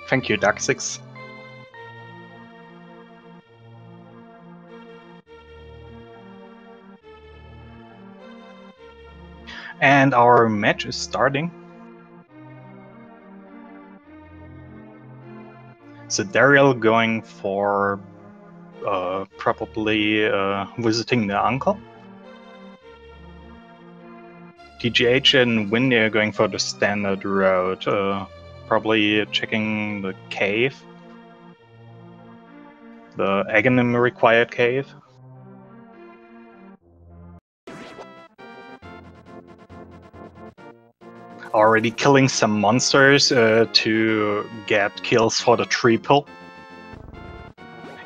Thank you, Dark6. And our match is starting. Sydarial going for probably visiting the uncle. TGH and WinDEU are going for the standard road, probably checking the cave. The Ganon required cave. Already killing some monsters to get kills for the triple.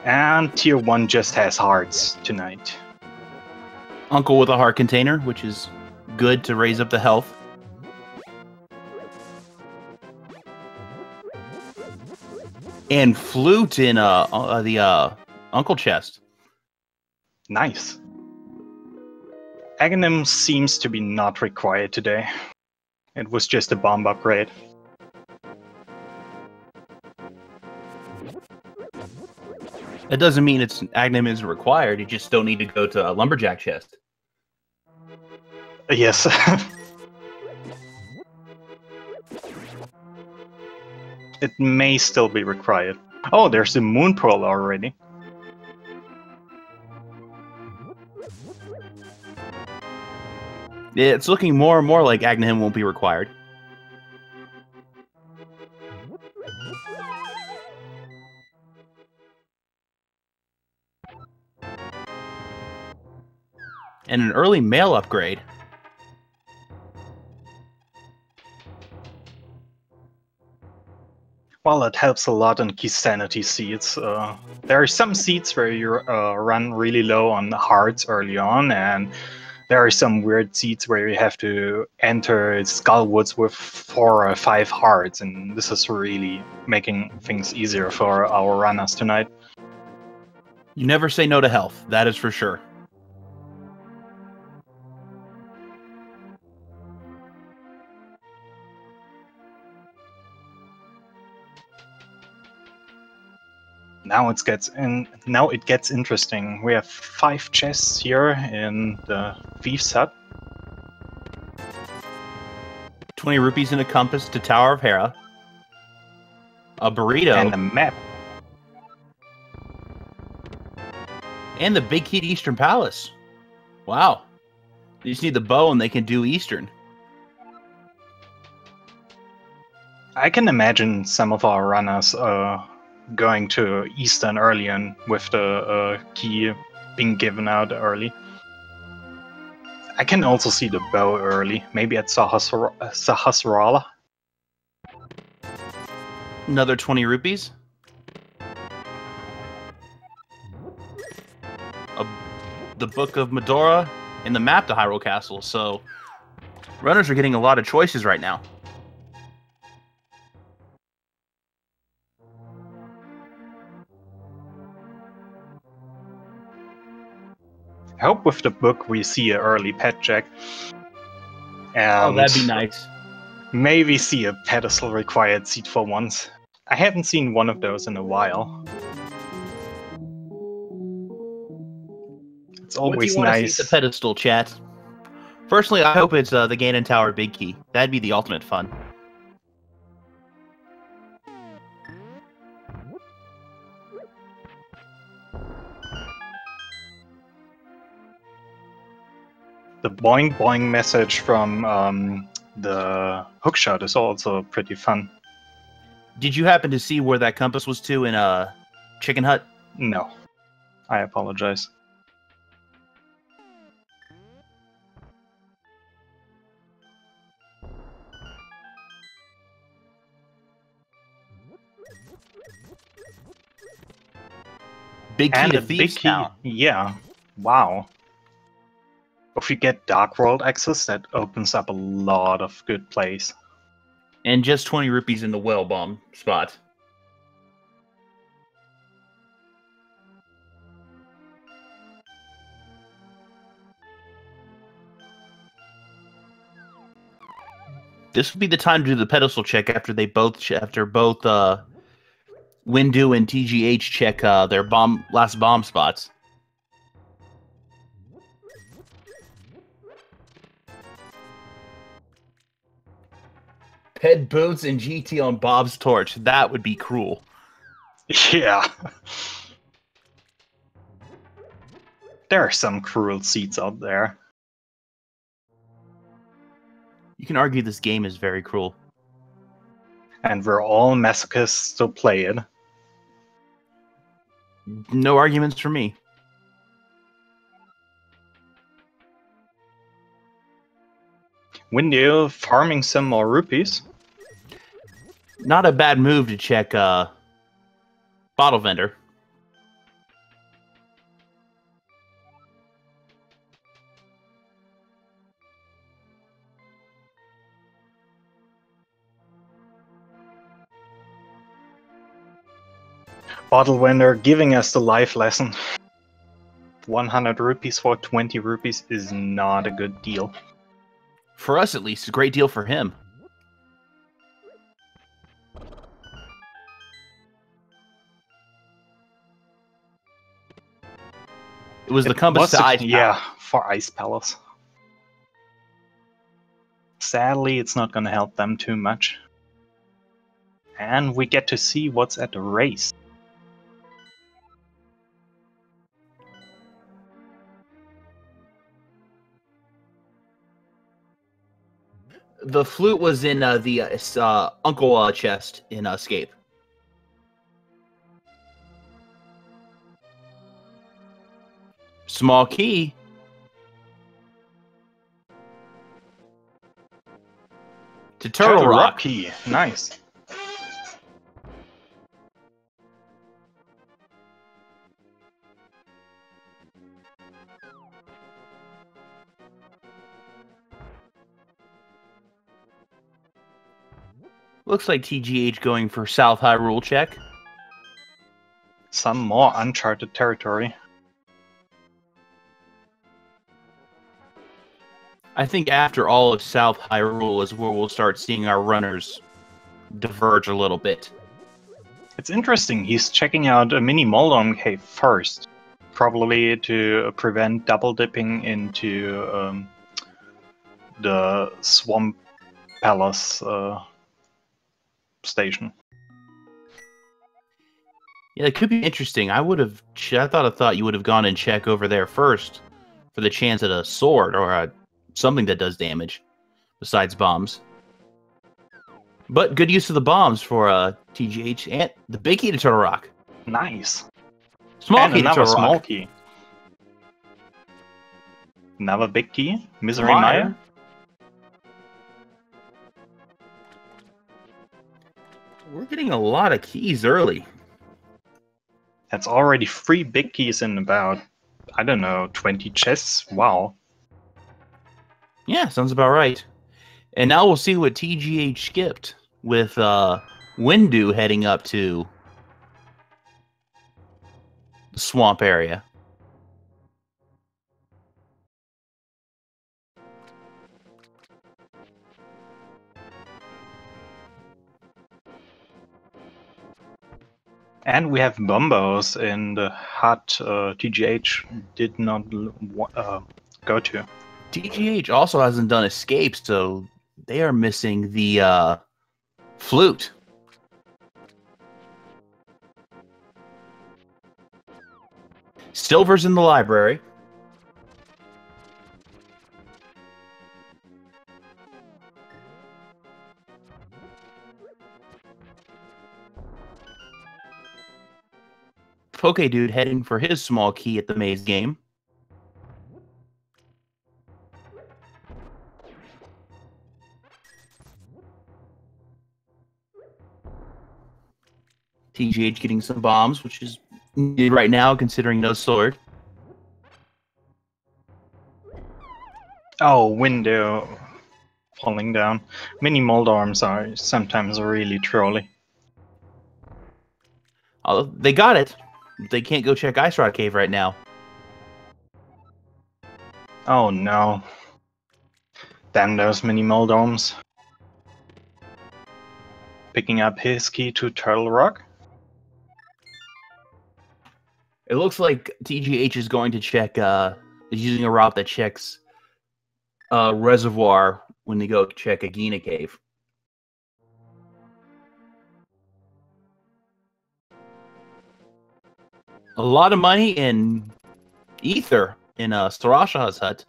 And tier 1 just has hearts tonight. Uncle with a heart container, which is good to raise up the health. And flute in the Uncle chest. Nice. Aghanim seems to be not required today. It was just a bomb upgrade. That doesn't mean Aghanim isn't required. You just don't need to go to a lumberjack chest. Yes. It may still be required. Oh, there's a moon pearl already. Yeah, it's looking more and more like Aghanim won't be required. And an early mail upgrade. Well, it helps a lot in Keysanity seeds. There are some seeds where you run really low on hearts early on, and there are some weird seeds where you have to enter Skullwoods with 4 or 5 hearts, and this is really making things easier for our runners tonight. You never say no to health, that is for sure. Now it gets interesting. We have 5 chests here in the Thief's Hut. 20 rupees in a compass to Tower of Hera. A burrito. And a map. And the big key to Eastern Palace. Wow. You just need the bow and they can do Eastern. I can imagine some of our runners going to Eastern early and with the key being given out early. I can also see the bow early, maybe at Sahasrara. Another 20 rupees. The Book of Medora and the map to Hyrule Castle, so runners are getting a lot of choices right now. I hope with the book we see an early pet check. And oh, that'd be nice. Maybe see a pedestal required seed for once. I haven't seen one of those in a while. It's always nice. See the pedestal, chat. Personally, I hope it's the Ganon Tower Big Key. That'd be the ultimate fun. The boing boing message from the hookshot is also pretty fun. Did you happen to see where that compass was to in Chicken Hut? No. I apologize. Big key and to Thieves Town. Yeah. Wow. If you get Dark World access, that opens up a lot of good plays. And just 20 rupees in the Whale Bomb spot. This would be the time to do the pedestal check after both WinDEU and TGH check their last bomb spots. Ped Boots and GT on Bob's torch. That would be cruel. Yeah. There are some cruel seeds out there. You can argue this game is very cruel. And we're all masochists to play it. No arguments for me. WinDEU farming some more rupees. Not a bad move to check Bottle Vendor. Bottle Vendor giving us the life lesson. 100 rupees for 20 rupees is not a good deal. For us, at least, a great deal for him. It was the compass to Ice Palace. Yeah, for Ice Palace. Sadly, it's not going to help them too much. And we get to see what's at the race. The flute was in the Uncle chest in Escape. Small key. To Turtle Rock. Key. Nice. Looks like TGH going for South Hyrule check. Some more uncharted territory. I think after all of South Hyrule is where we'll start seeing our runners diverge a little bit. It's interesting, he's checking out a mini Moldom cave first. Probably to prevent double dipping into the Swamp Palace station. Yeah, it could be interesting. I thought you would have gone and check over there first for the chance at a sword or something that does damage besides bombs. But good use of the bombs for TGH and the big key to Turtle Rock. Nice. Small and key to another Turtle small Rock. key. Another big key. Misery Mire. We're getting a lot of keys early. That's already 3 big keys in about, I don't know, 20 chests. Wow. Yeah, sounds about right. And now we'll see what TGH skipped with WinDEU heading up to the swamp area. And we have Bombos in the hut TGH did not go to. TGH also hasn't done Escape, so they are missing the flute. Silver's in the library. Pokedude heading for his small key at the maze game. TGH getting some bombs, which is needed right now considering no sword. Oh, window falling down. Mini Moldorms are sometimes really trolly. They got it. They can't go check Ice Rock Cave right now. Oh no. Damn those mini Moldorms. Picking up his key to Turtle Rock. It looks like TGH is going to check, is using a route that checks reservoir when they go check a Gina cave. A lot of money in ether in Sarasha's hut.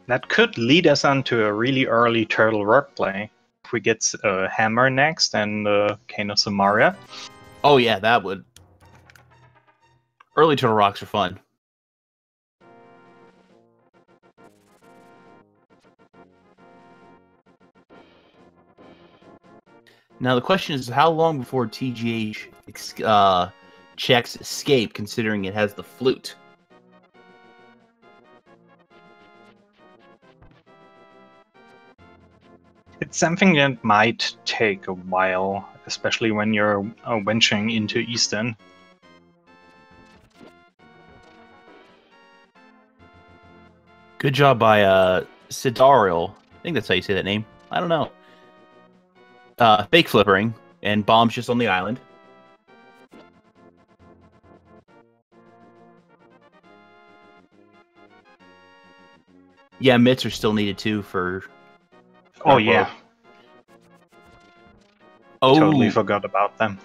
That could lead us on to a really early Turtle Rock play. If we get Hammer next and Kano Samaria. Oh yeah, that would. Early Turtle Rocks are fun. Now the question is, how long before TGH checks Escape, considering it has the flute? It's something that might take a while, especially when you're venturing into Eastern. Good job by Sydarial. I think that's how you say that name. I don't know. Fake flippering, and bombs just on the island. Yeah, mitts are still needed too for. Oh yeah. Oh, Totally forgot about them.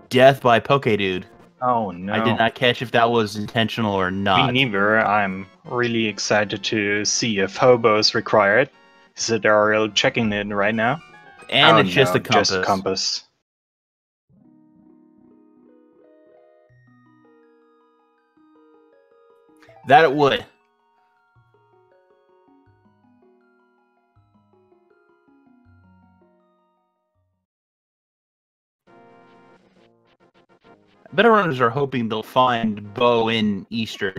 Death by pokedude. Oh no. I did not catch if that was intentional or not. Me neither. I'm really excited to see if Hobo is required. Sydarial checking it right now. And oh, it's just no, a compass. Just a compass. That it would. Better runners are hoping they'll find Bo in Eastern.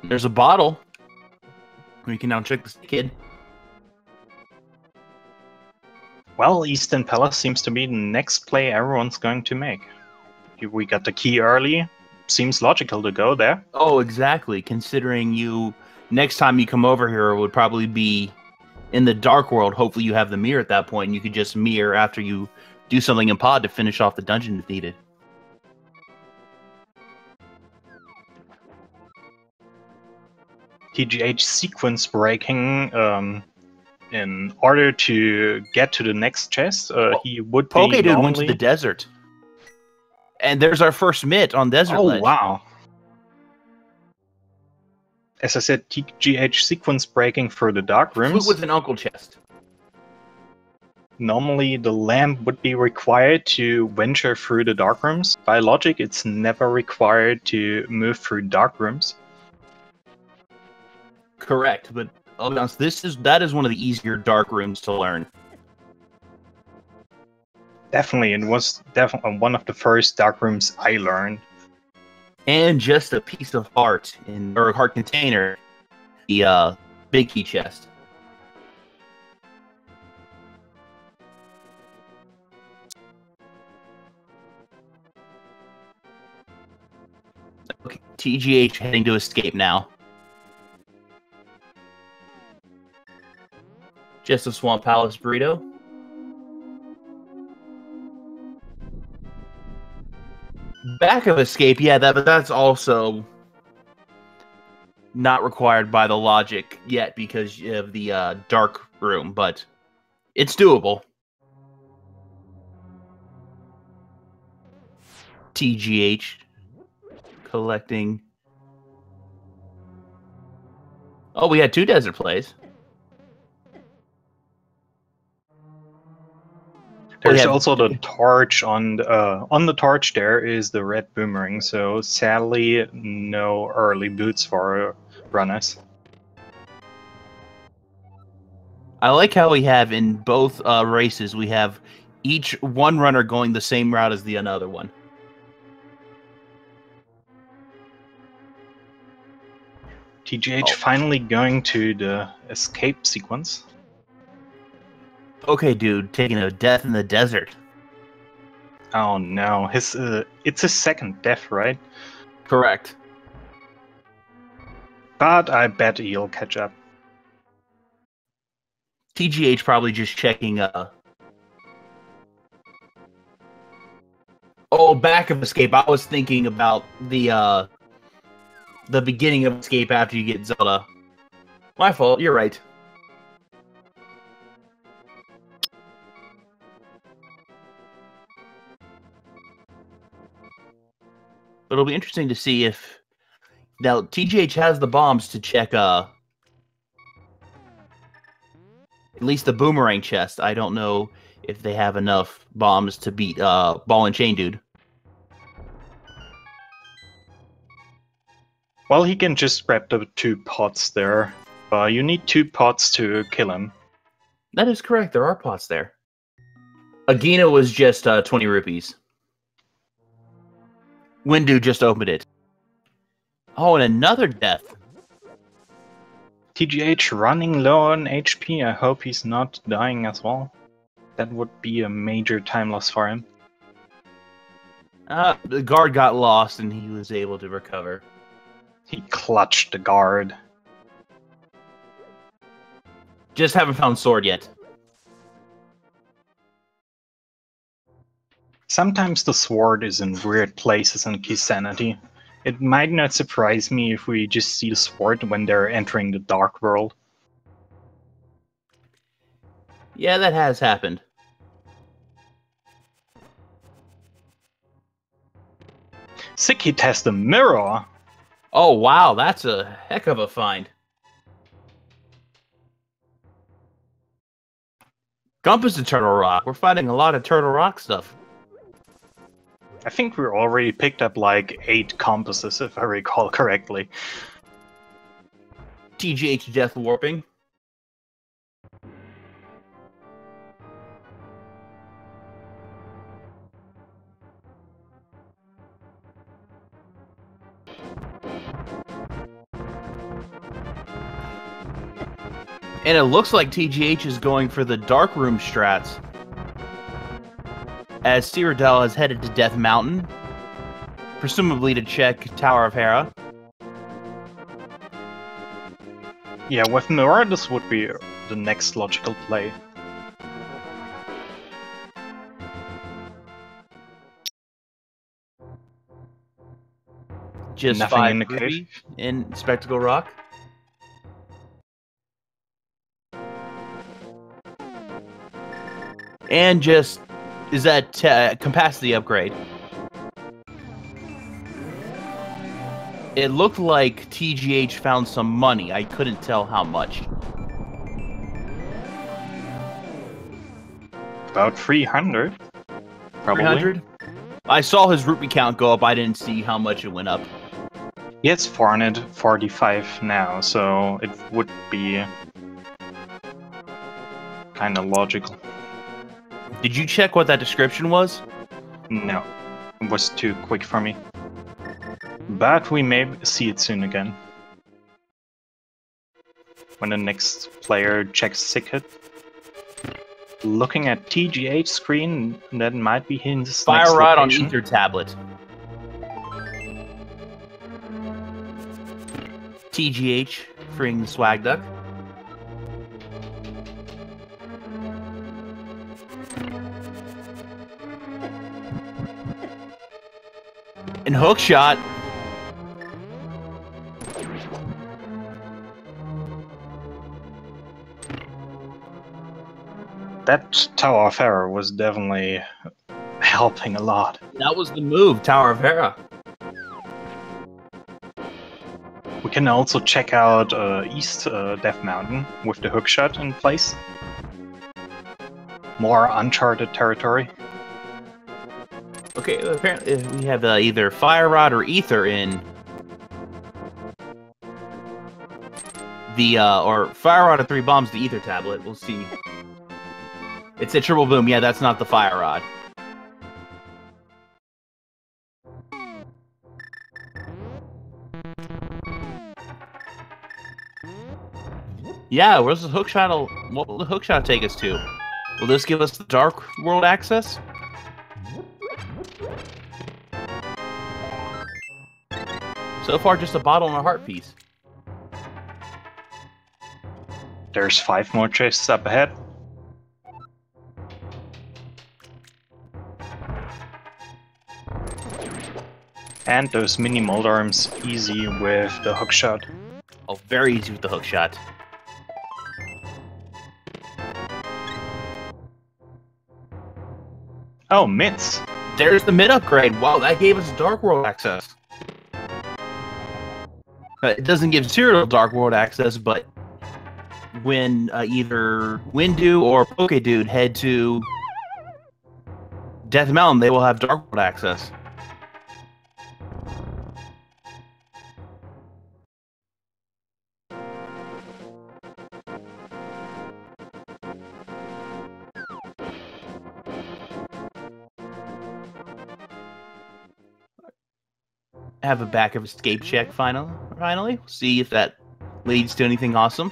There's a bottle. We can now check this kid. Well, Eastern Palace seems to be the next play everyone's going to make. We got the key early. Seems logical to go there. Oh, exactly. Considering you, next time you come over here, it would probably be in the Dark World. Hopefully you have the mirror at that point, and you could just mirror after you do something in pod to finish off the dungeon if needed. TGH sequence breaking in order to get to the next chest. He would be Pokedude normally... went to the desert. And there's our first mitt on Desert Ledge. Oh, wow. As I said, TGH sequence breaking through the dark rooms. Flute with an uncle chest. Normally, the lamp would be required to venture through the dark rooms. By logic, it's never required to move through dark rooms. Correct, but I'll be honest, that is one of the easier dark rooms to learn. Definitely, it was definitely one of the first dark rooms I learned. And just a piece of heart or a heart container, the big key chest. Okay, TGH heading to escape now. Just a Swamp Palace burrito. Back of escape, yeah, but that's also not required by the logic yet because of the dark room, but it's doable. TGH collecting. Oh, we had 2 desert plays. There's also the torch on the torch. There is the red boomerang. So sadly, no early boots for runners. I like how we have in both races. We have each one runner going the same route as the another one. TGH finally going to the escape sequence. Okay, dude, taking a death in the desert. Oh no, it's his second death, right? Correct. But I bet he'll catch up. TGH probably just checking. Oh, back of escape. I was thinking about the beginning of escape after you get Zelda. My fault. You're right. But it'll be interesting to see if now TGH has the bombs to check at least the boomerang chest. I don't know if they have enough bombs to beat Ball and Chain Dude. Well, he can just grab the 2 pots there. You need 2 pots to kill him. That is correct. There are pots there. Agina was just 20 rupees. WinDEU just opened it. Oh, and another death. TGH running low on HP. I hope he's not dying as well. That would be a major time loss for him. The guard got lost and he was able to recover. He clutched the guard. Just haven't found sword yet. Sometimes the sword is in weird places in Keysanity. It might not surprise me if we just see the sword when they're entering the dark world. Yeah, that has happened. Sick, he has the mirror! Oh, wow, that's a heck of a find. Compass to Turtle Rock. We're finding a lot of Turtle Rock stuff. I think we already picked up like 8 compasses, if I recall correctly. TGH Death Warping. And it looks like TGH is going for the Dark Room strats, as Sydarial has headed to Death Mountain, presumably to check Tower of Hera. Yeah, with Mirror, this would be the next logical play. Just Nothing 5 in the ruby cave. in Spectacle Rock. And just, is that capacity upgrade? It looked like TGH found some money. I couldn't tell how much. About 300, probably. 300? I saw his rupee count go up. I didn't see how much it went up. He has 445 now, so it would be kind of logical. Did you check what that description was? No, it was too quick for me. But we may see it soon again. When the next player checks Sickhead. Looking at TGH screen, that might be his Fire next Rod on location. Ether Tablet. TGH, freeing the Swag Duck. And Hookshot. That Tower of Hera was definitely helping a lot. That was the move, Tower of Hera. We can also check out East Death Mountain with the hookshot in place. More uncharted territory. Okay, apparently we have either Fire Rod or Ether in the, or Fire Rod or 3 bombs, the Ether Tablet. We'll see. It's a triple boom. Yeah, that's not the Fire Rod. Yeah, where's the hookshot? What will the hookshot take us to? Will this give us the Dark World access? So far, just a bottle and a heart piece. There's 5 more chests up ahead. And those mini mold arms easy with the hookshot. Oh, very easy with the hook shot. Oh, mitts! There's the mid upgrade. Wow, that gave us Dark World access. It doesn't give Sydarial Dark World access, but when either WinDEU or pokedude head to Death Mountain, they will have Dark World access. Have a back of escape check finally. See if that leads to anything awesome.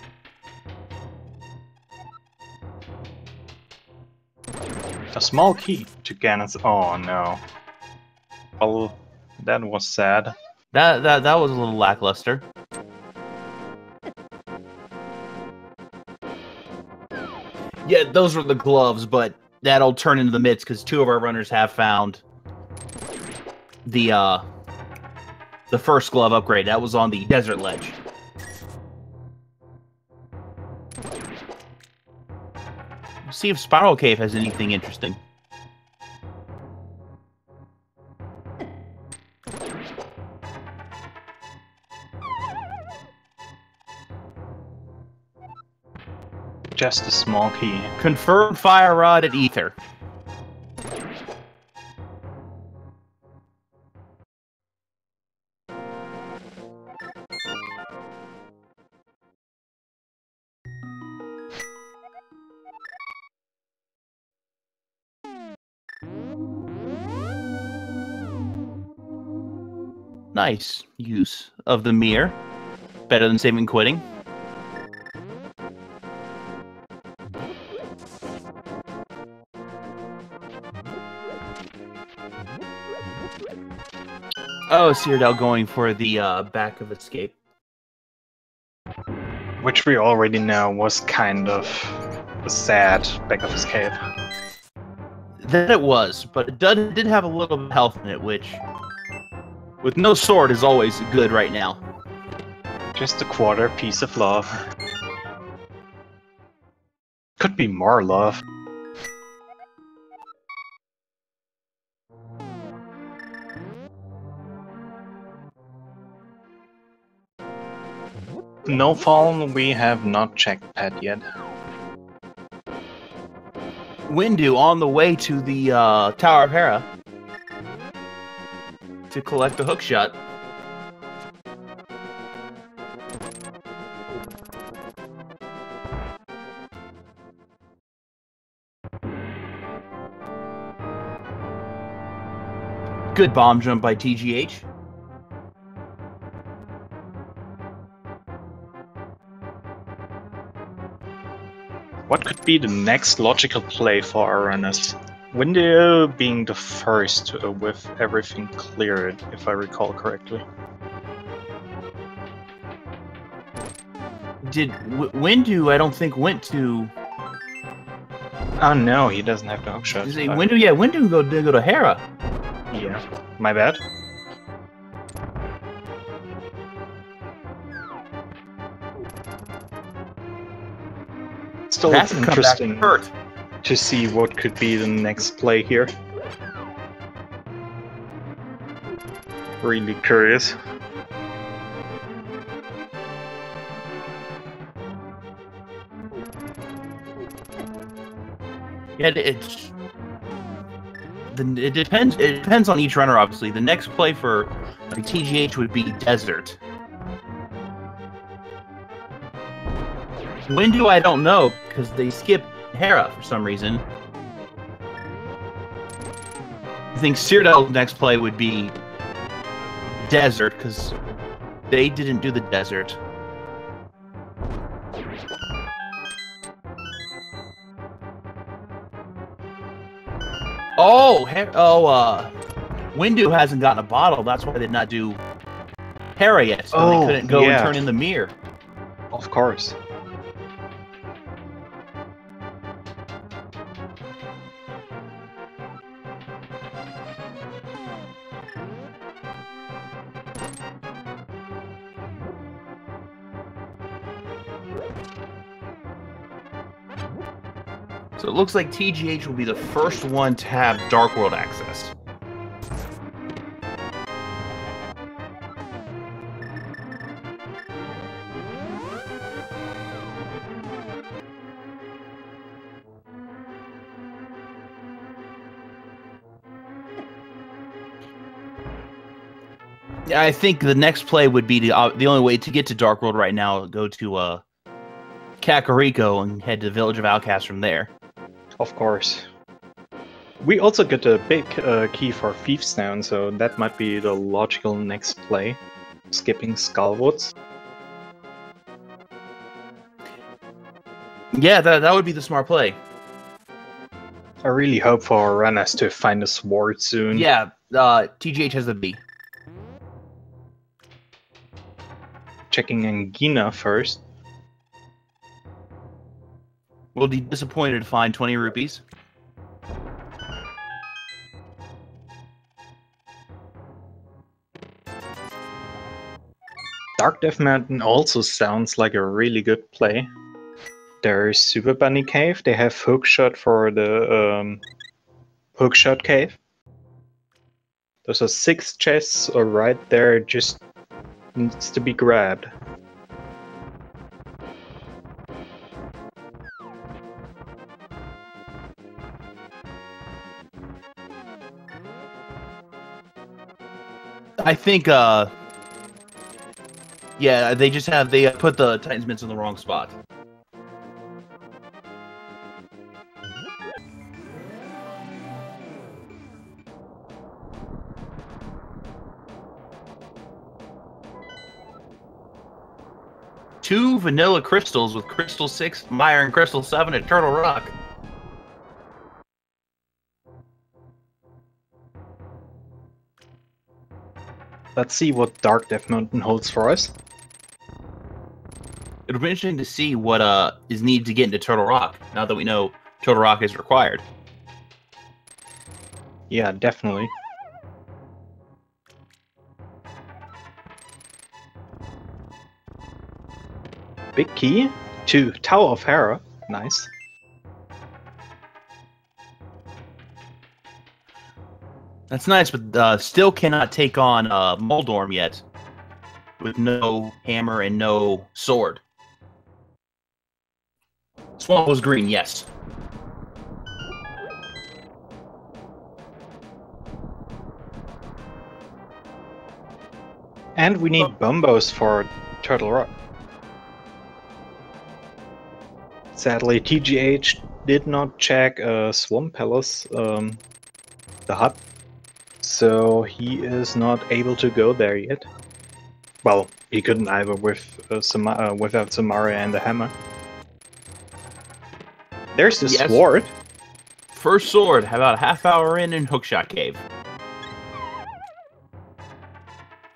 A small key to Ganon's. Oh no. Well, that was sad. That was a little lackluster. Yeah, those were the gloves, but that'll turn into the mitts because 2 of our runners have found the first glove upgrade. That was on the desert ledge. Let's see if Spiral Cave has anything interesting. Just a small key. Confirmed Fire Rod at Ether. Nice use of the mirror. Better than saving and quitting. Oh, Sydarial going for the back of escape. Which we already know was kind of a sad back of escape. That it was, but it did have a little bit of health in it, which, with no sword, is always good right now. Just a quarter piece of love. Could be more love. No Fallen, we have not checked pet yet. WinDEU on the way to the Tower of Hera to collect the hookshot. Good bomb jump by TGH. What could be the next logical play for our runners? WinDEU being the first with everything cleared, if I recall correctly. Did WinDEU, I don't think, went to... Oh no, he doesn't have the hookshot. WinDEU, yeah, WinDEU did go to Hera. Yeah, my bad. Still, it's interesting to see what could be the next play here. Really curious. Yeah, it depends. It depends on each runner, obviously. The next play for TGH would be Desert. WinDEU, I don't know, because they skipped Hera for some reason. I think Sydarial's next play would be Desert, because they didn't do the Desert. WinDEU hasn't gotten a bottle. That's why they did not do Hera yet. So they couldn't go and turn in the mirror. Of course. So it looks like TGH will be the first one to have Dark World access. Yeah, I think the next play would be the only way to get to Dark World right now. Go to Kakariko and head to the Village of Outcasts from there. Of course. We also get a big key for Thief's Town, so that might be the logical next play. Skipping Skullwoods. Yeah, that would be the smart play. I really hope for our runners to find a sword soon. Yeah, TGH has the B. Checking Angina first. We'll be disappointed to find 20 rupees. Dark Death Mountain also sounds like a really good play. There's Super Bunny Cave. They have Hookshot for the Hookshot Cave. Those are 6 chests right there, just needs to be grabbed. I think, yeah, they put the Titan's Mints in the wrong spot. Two vanilla crystals with Crystal 6, Mire, and Crystal 7 at Turtle Rock. Let's see what Dark Death Mountain holds for us. It'll be interesting to see what is needed to get into Turtle Rock, now that we know Turtle Rock is required. Yeah, definitely. Big key to Tower of Hera. Nice. That's nice, but still cannot take on Moldorm yet, with no hammer and no sword. Swamp was green, yes. And we need Bumbos for Turtle Rock. Sadly, TGH did not check Swamp Palace, the hut, so he is not able to go there yet. Well, he couldn't either without Samara and the hammer. There's the sword. First sword, about a half hour in Hookshot Cave.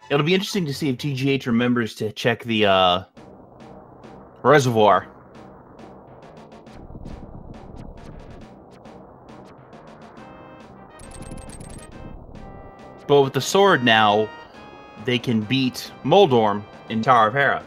It'll be interesting to see if TGH remembers to check the reservoir. But with the sword now, they can beat Moldorm in Tower of Hera.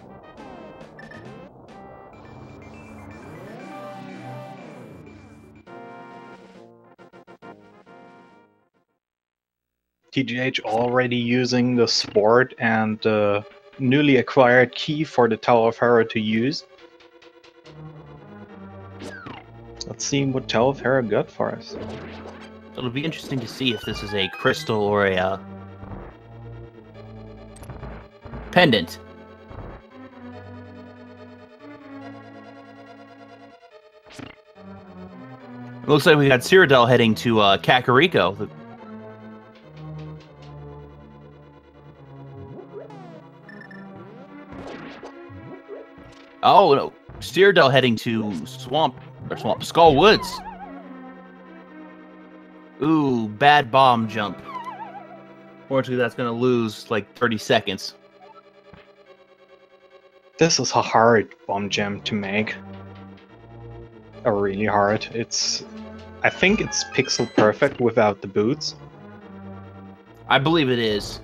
TGH already using the sword and the newly acquired key for the Tower of Hera to use. Let's see what Tower of Hera got for us. It'll be interesting to see if this is a crystal or a pendant. It looks like we got Sydarial heading to Kakariko. Oh no, Sydarial heading to Skull Woods. Ooh, bad bomb jump. Fortunately, that's going to lose like 30 seconds. This is a hard bomb jump to make. Really hard. I think it's pixel perfect without the boots. I believe it is.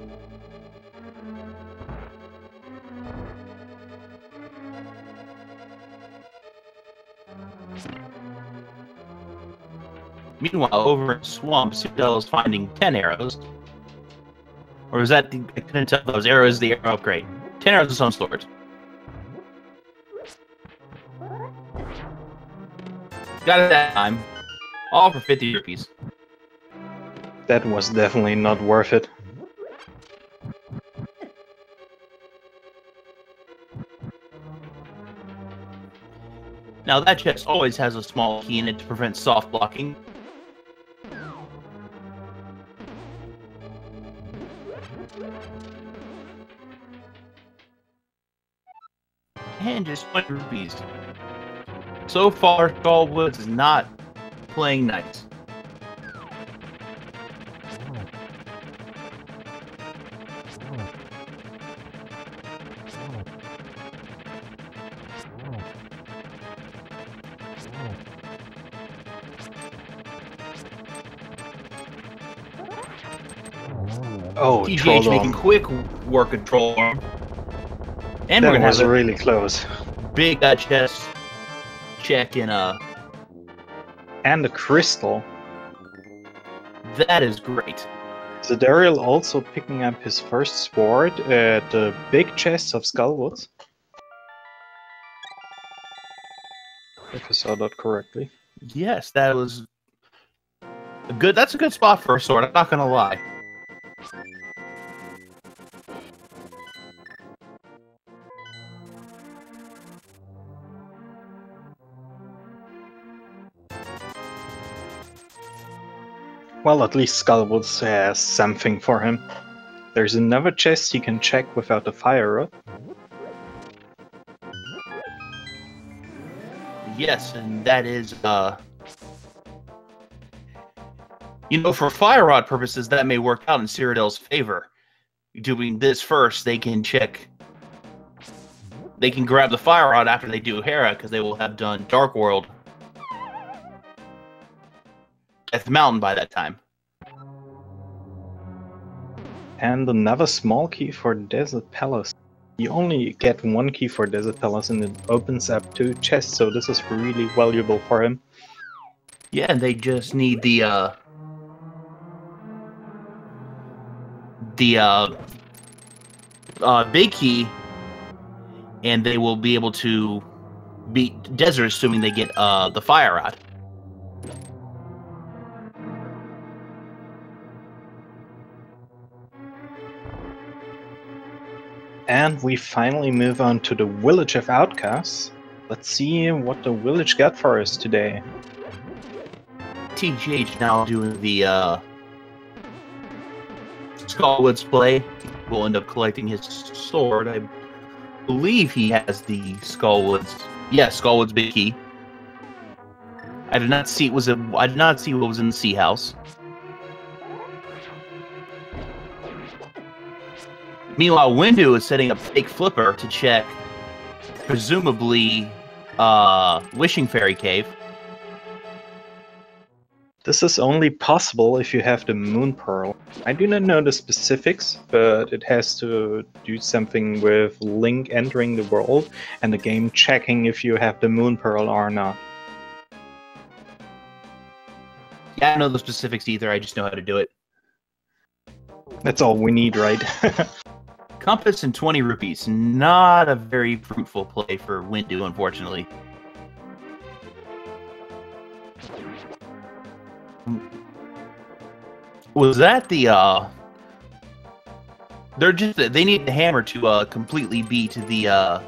Meanwhile, over in Swamp, Citadel is finding 10 arrows. Or is that I couldn't tell if those arrows the arrow upgrade. 10 arrows of some sort. Got it that time. All for 50 rupees. That was definitely not worth it. Now that chest always has a small key in it to prevent soft blocking. And just 20 rupees. So far, Skullwoods is not playing nice. Oh, TGH making quick work of Troll Arm. And we're that gonna was have a really close. big chest check in And a crystal. That is great. Sydarial also picking up his first sword at the big chests of Skullwoods. If I saw that correctly. Yes, that was a good. That's a good spot for a sword. I'm not gonna lie. Well, at least Skullwoods has something for him. There's another chest he can check without the fire rod. Yes, and that is you know, for fire rod purposes, that may work out in Cyrodiil's favor. Doing this first, they can check. They can grab the fire rod after they do Hera, because they will have done Dark World at the mountain by that time. And another small key for Desert Palace. You only get one key for Desert Palace and it opens up 2 chests, so this is really valuable for him. Yeah, and they just need the big key, and they will be able to beat Desert, assuming they get the fire rod. And we finally move on to the Village of Outcasts. Let's see what the village got for us today. TGH now doing the Skullwoods play. Will end up collecting his sword. I believe he has the Skullwoods. Yeah, Skullwoods big key. I did not see I did not see what was in the sea house. Meanwhile, WinDEU is setting up fake flipper to check, presumably, Wishing Fairy Cave. This is only possible if you have the Moon Pearl. I do not know the specifics, but it has to do something with Link entering the world and the game checking if you have the Moon Pearl or not. Yeah, I don't know the specifics either, I just know how to do it. That's all we need, right? Compass and 20 rupees. Not a very fruitful play for WinDEU, unfortunately. Was that the they need the hammer to completely beat the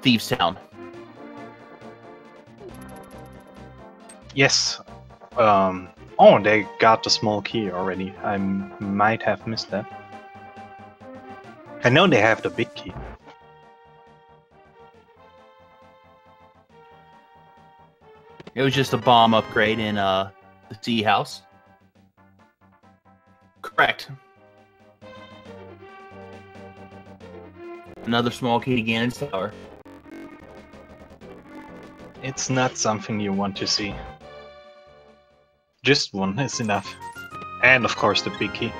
Thieves Town. Yes. Oh, they got the small key already. I might have missed that. I know they have the big key. It was just a bomb upgrade in the Sea House. Correct. Another small key to Ganon's Tower. It's not something you want to see. Just one is enough. And of course the big key.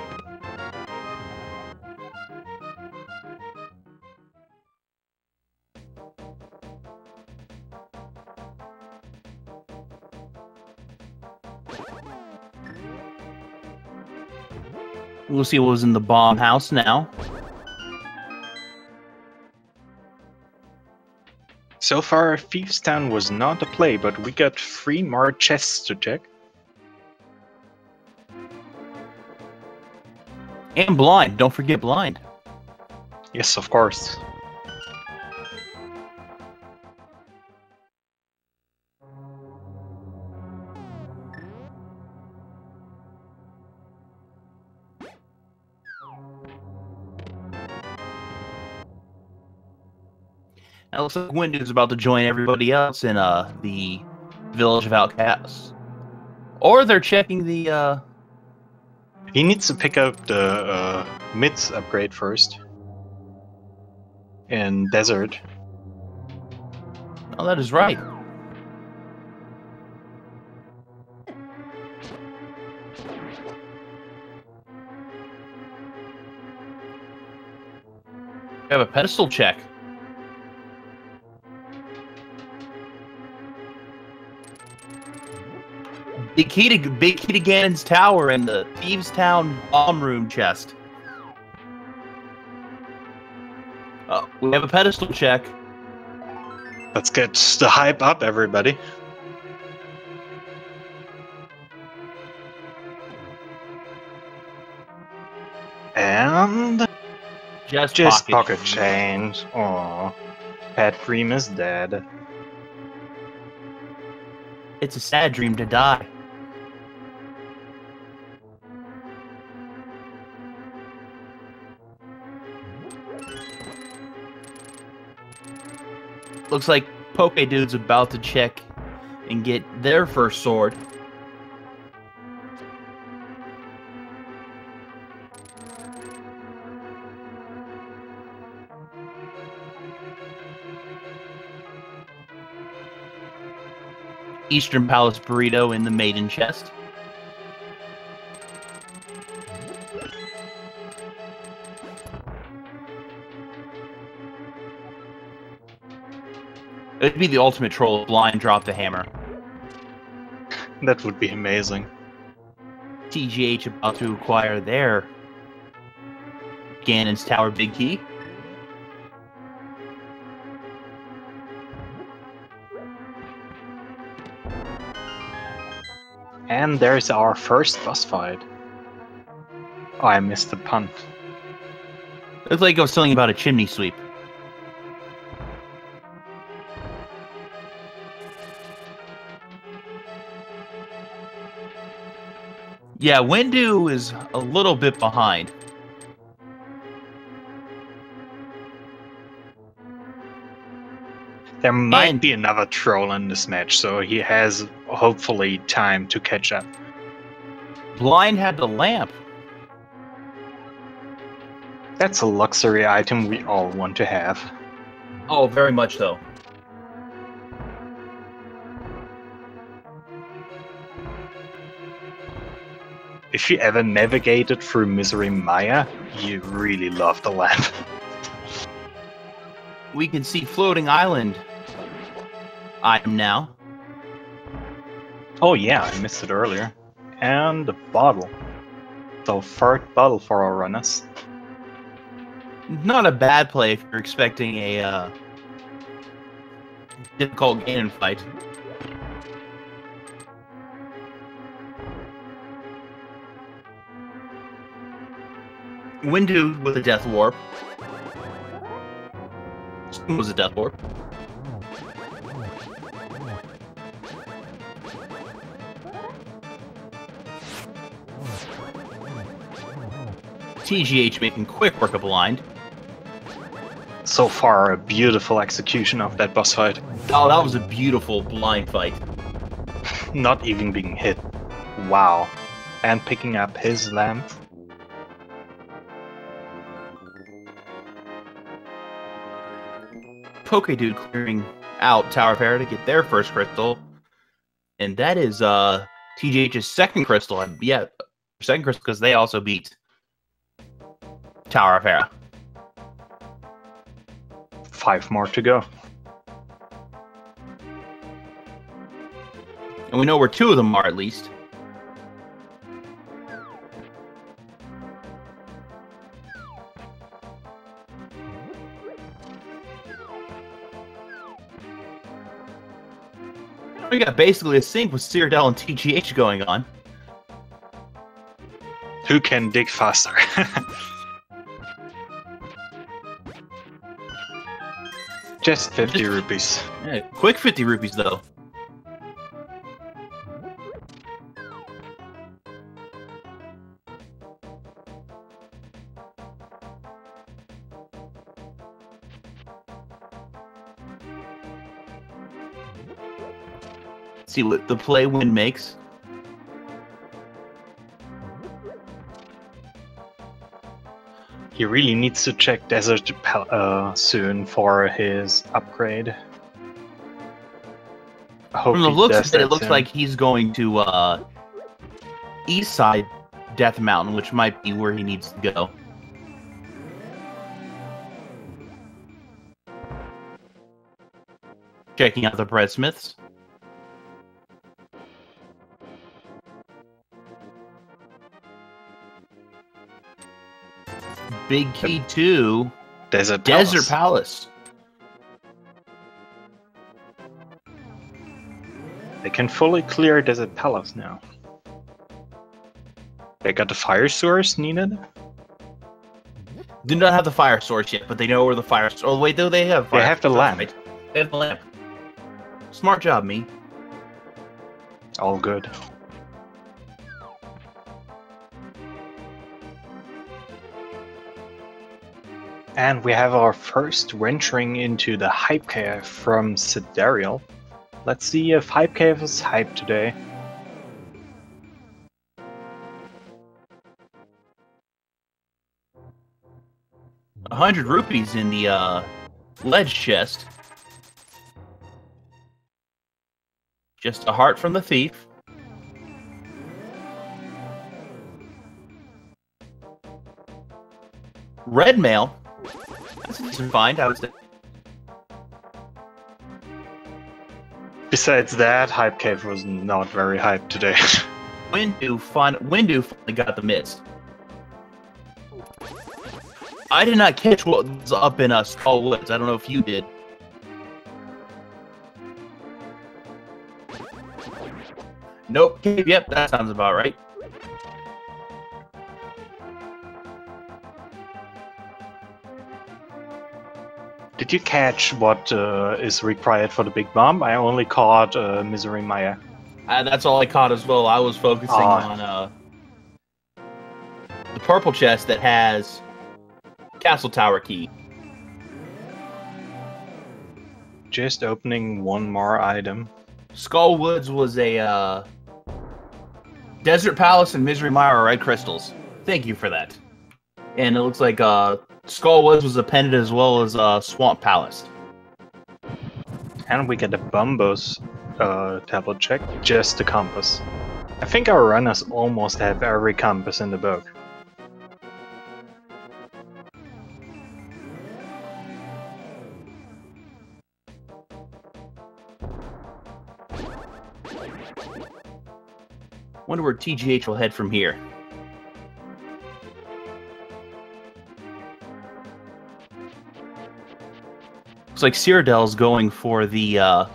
We'll see what was in the bomb house now. So far, Thieves Town was not a play, but we got 3 more chests to check. And blind. Don't forget blind. Yes, of course. Now, it looks like WinDEU's about to join everybody else in the Village of Outcasts. Or they're checking the... He needs to pick up the mids upgrade first. In Desert. Oh, that is right. We have a pedestal check. Big key to Ganon's tower and the Thieves Town bomb room chest. We have a pedestal check. Let's get the hype up, everybody. And just pocket change. Aww. Pet Dream is dead. It's a sad dream to die. Looks like pokedude's about to check and get their first sword. Eastern Palace burrito in the maiden chest. It'd be the ultimate troll if blind drop the hammer. That would be amazing. TGH about to acquire their Ganon's Tower big key. And there's our first boss fight. Oh, I missed the pun. Looks like I was telling you about a chimney sweep. Yeah, WinDEU is a little bit behind. There might be another troll in this match, so he has hopefully time to catch up. Blind had the lamp. That's a luxury item we all want to have. Oh, very much so. If you ever navigated through Misery Maya, you really love the lamp. We can see floating island item now. Oh yeah, I missed it earlier. And the bottle. The third bottle for our runners. Not a bad play if you're expecting a difficult Ganon fight. WinDEU with a death warp. Was a death warp. TGH making quick work of blind. So far, a beautiful execution of that boss fight. Oh, that was a beautiful blind fight. Not even being hit. Wow. And picking up his lamp. Pokedude clearing out Tower of Hera to get their first crystal. And that is TGH's second crystal. Yeah, second crystal because they also beat Tower of Hera. 5 more to go. And we know where 2 of them are at least. We got basically a sync with Sydarial and TGH going on. Who can dig faster? Just 50 rupees. Yeah, quick 50 rupees, though. See what the play win makes. He really needs to check Desert soon for his upgrade. I hope From the he looks does of it, that it looks soon. like he's going to east side Death Mountain, which might be where he needs to go. Checking out the breadsmiths. Big key to Desert Palace. They can fully clear Desert Palace now. They got the fire source needed. Do not have the fire source yet, but they know where the fire. Oh wait, though they have. Fire They have the source, lamp. right? They have the lamp. Smart job, me. All good. And we have our first venturing into the Hype Cave from Sydarial. Let's see if Hype Cave is hyped today. ₹100 in the ledge chest. Just a heart from the thief. Red mail. That's a decent find, I would say. Besides that, Hype Cave was not very hyped today. WinDEU finally got the mist. I did not catch what was up in Skull Woods. I don't know if you did. Nope. Yep, that sounds about right. Did you catch what is required for the big bomb? I only caught Misery Maya. That's all I caught as well. I was focusing on the purple chest that has Castle Tower key. Just opening one more item. Skull Woods was a Desert Palace and Misery Mire are red crystals. Thank you for that. And it looks like Skull Woods was appended as well as Swamp Palace. And we get a Bumbos tablet check, just the compass. I think our runners almost have every compass in the book. Wonder where TGH will head from here. Looks like Sydarial's going for the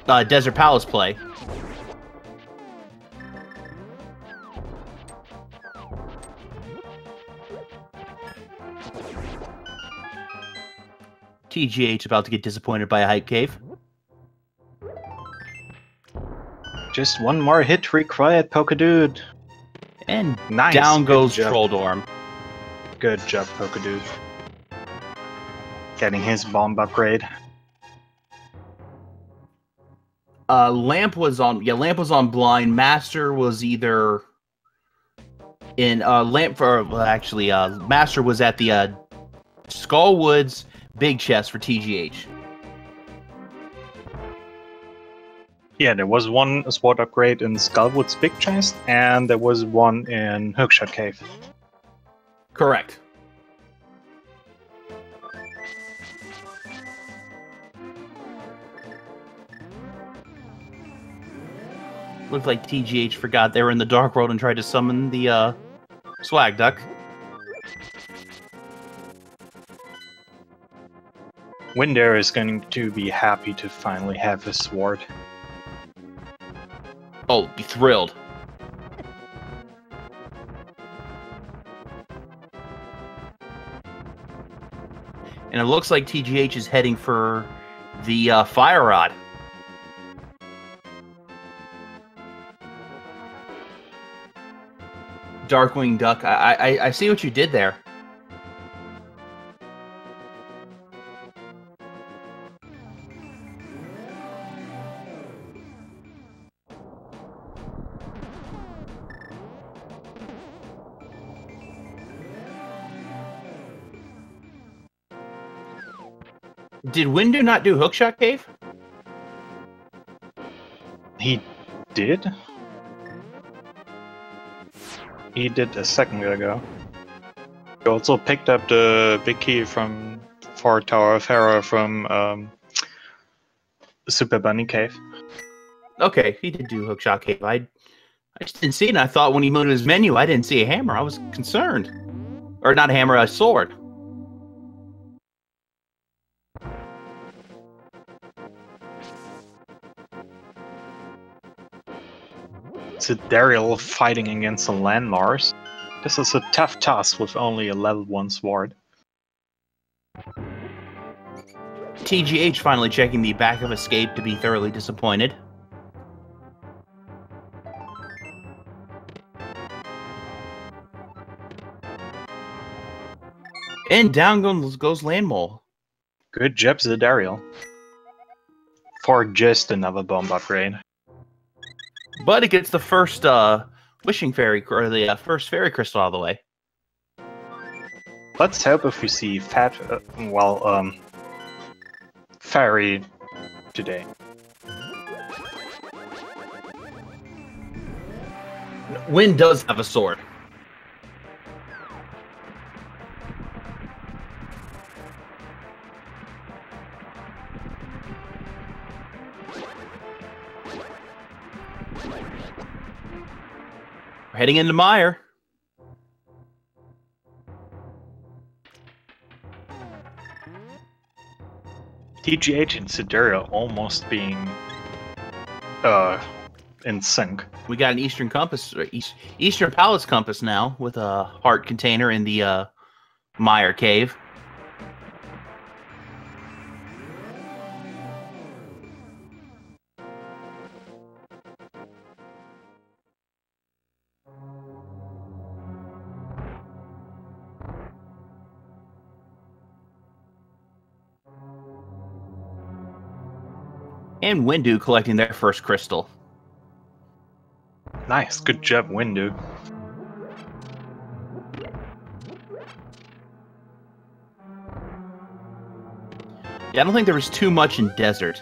Desert Palace play. TGH about to get disappointed by a Hype Cave. Just one more hit required, Pokedude. And Nice. down Good goes job. Trolldorm. Good job, Pokedude. Getting his bomb upgrade. Lamp was on blind. Master was either in Master was at the Skull Woods big chest for TGH. Yeah, there was one sword upgrade in Skullwood's big chest, and there was one in Hookshot Cave. Correct. Looked like TGH forgot they were in the Dark World and tried to summon the Swag Duck. WinDEU is going to be happy to finally have his sword. Oh, be thrilled. And it looks like TGH is heading for the fire rod. Darkwing Duck, I see what you did there. Did WinDEU not do Hookshot Cave? He did? He did a second ago. He also picked up the big key from for Tower of Hera from Super Bunny Cave. Okay, he did do Hookshot Cave. I just didn't see it, and I thought when he moved his menu, I didn't see a hammer. I was concerned. Or not a hammer, a sword. Sydarial fighting against the Land Mars. This is a tough task with only a level 1 sword. TGH finally checking the back of Escape to be thoroughly disappointed. And down goes Landmole. Good job, Sydarial. For just another bomb upgrade. But it gets the first Wishing Fairy, or the first Fairy Crystal out of the way. Let's hope if we see Fairy today. Win does have a sword. We're heading into Mire. TGH and Sydarial almost being in sync. We got an Eastern Compass, or Eastern Palace Compass now, with a heart container in the Mire Cave. And WinDEU collecting their first crystal. Nice, good job, WinDEU. Yeah, I don't think there was too much in Desert.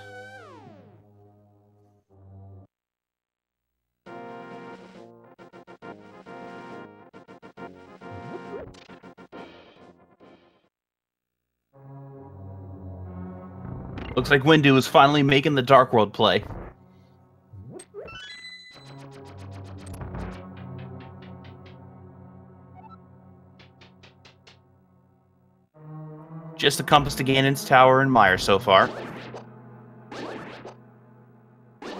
Looks like WinDEU is finally making the Dark World play. Just a compass to Ganon's Tower and Mire so far.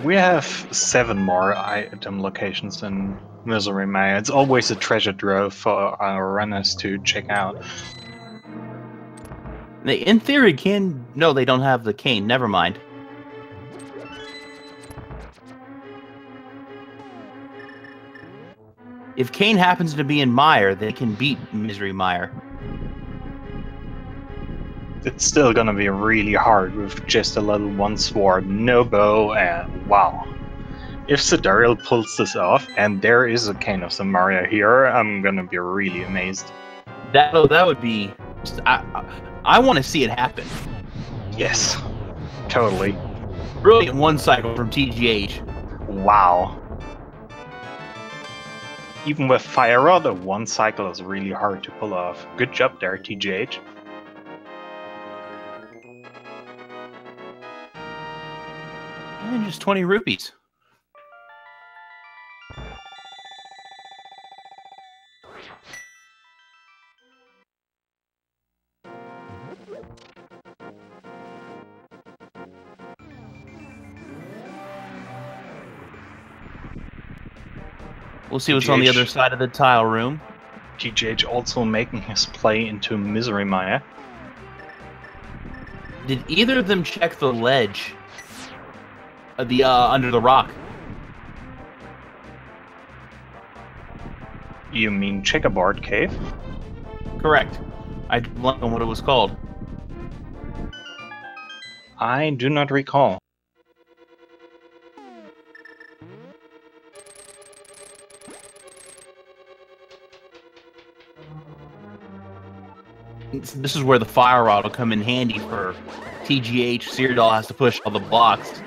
We have 7 more item locations in Misery Mire. It's always a treasure trove for our runners to check out. They, in theory, can... No, they don't have the cane. Never mind. If Kane happens to be in Mire, they can beat Misery Mire. It's still gonna be really hard with just a level 1 sword, no bow, and wow. If Sydarial pulls this off, and there is a Cane of Samaria here, I'm gonna be really amazed. That would be... I want to see it happen. Yes, totally. Brilliant one cycle from TGH. Wow. Even with Fire Rod, a 1 cycle is really hard to pull off. Good job there, TGH. And just 20 rupees. We'll see what's on the other side of the tile room. TGH also making his play into Misery Mire. Did either of them check the ledge? Under the rock? You mean Checkerboard Cave? Correct. I blanked on what it was called. I do not recall. This is where the fire rod will come in handy for TGH. Sydarial has to push all the blocks.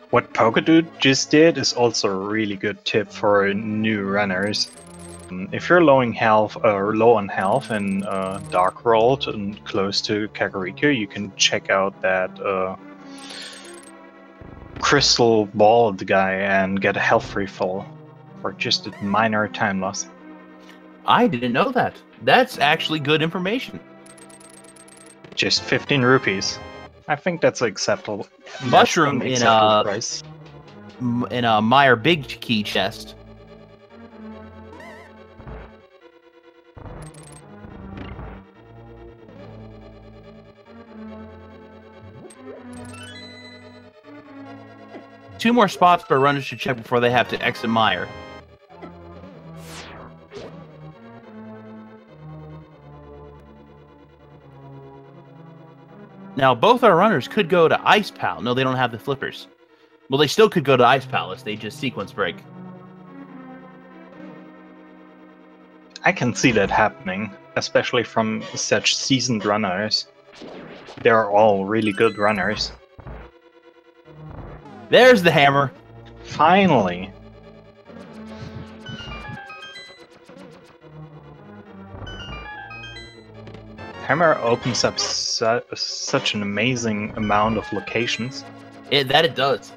What Pokedude just did is also a really good tip for new runners. If you're low on health in Dark World and close to Kakariko, you can check out that crystal ball guy and get a health refill for just a minor time loss. I didn't know that. That's actually good information. Just 15 rupees. I think that's acceptable. Mushroom that's in price. In a Meyer Big Key chest. Two more spots for runners should check before they have to exit Meyer. Now, both our runners could go to Ice Pal. No, they don't have the flippers. Well, they still could go to Ice Palace. They just sequence break. I can see that happening, especially from such seasoned runners. They're all really good runners. There's the hammer. Finally! Hammer opens up such an amazing amount of locations. It does.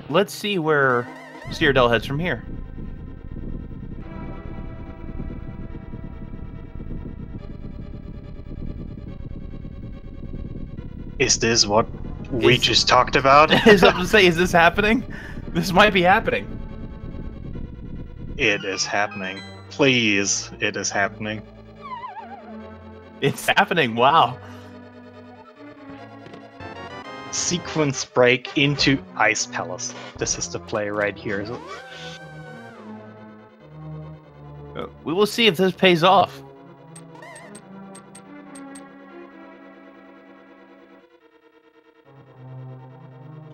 Let's see where Sydarial heads from here. Is this what we just talked about? Is this happening? This might be happening. It is happening. Please, it is happening. It's happening, wow. Sequence break into Ice Palace. This is the play right here. We will see if this pays off.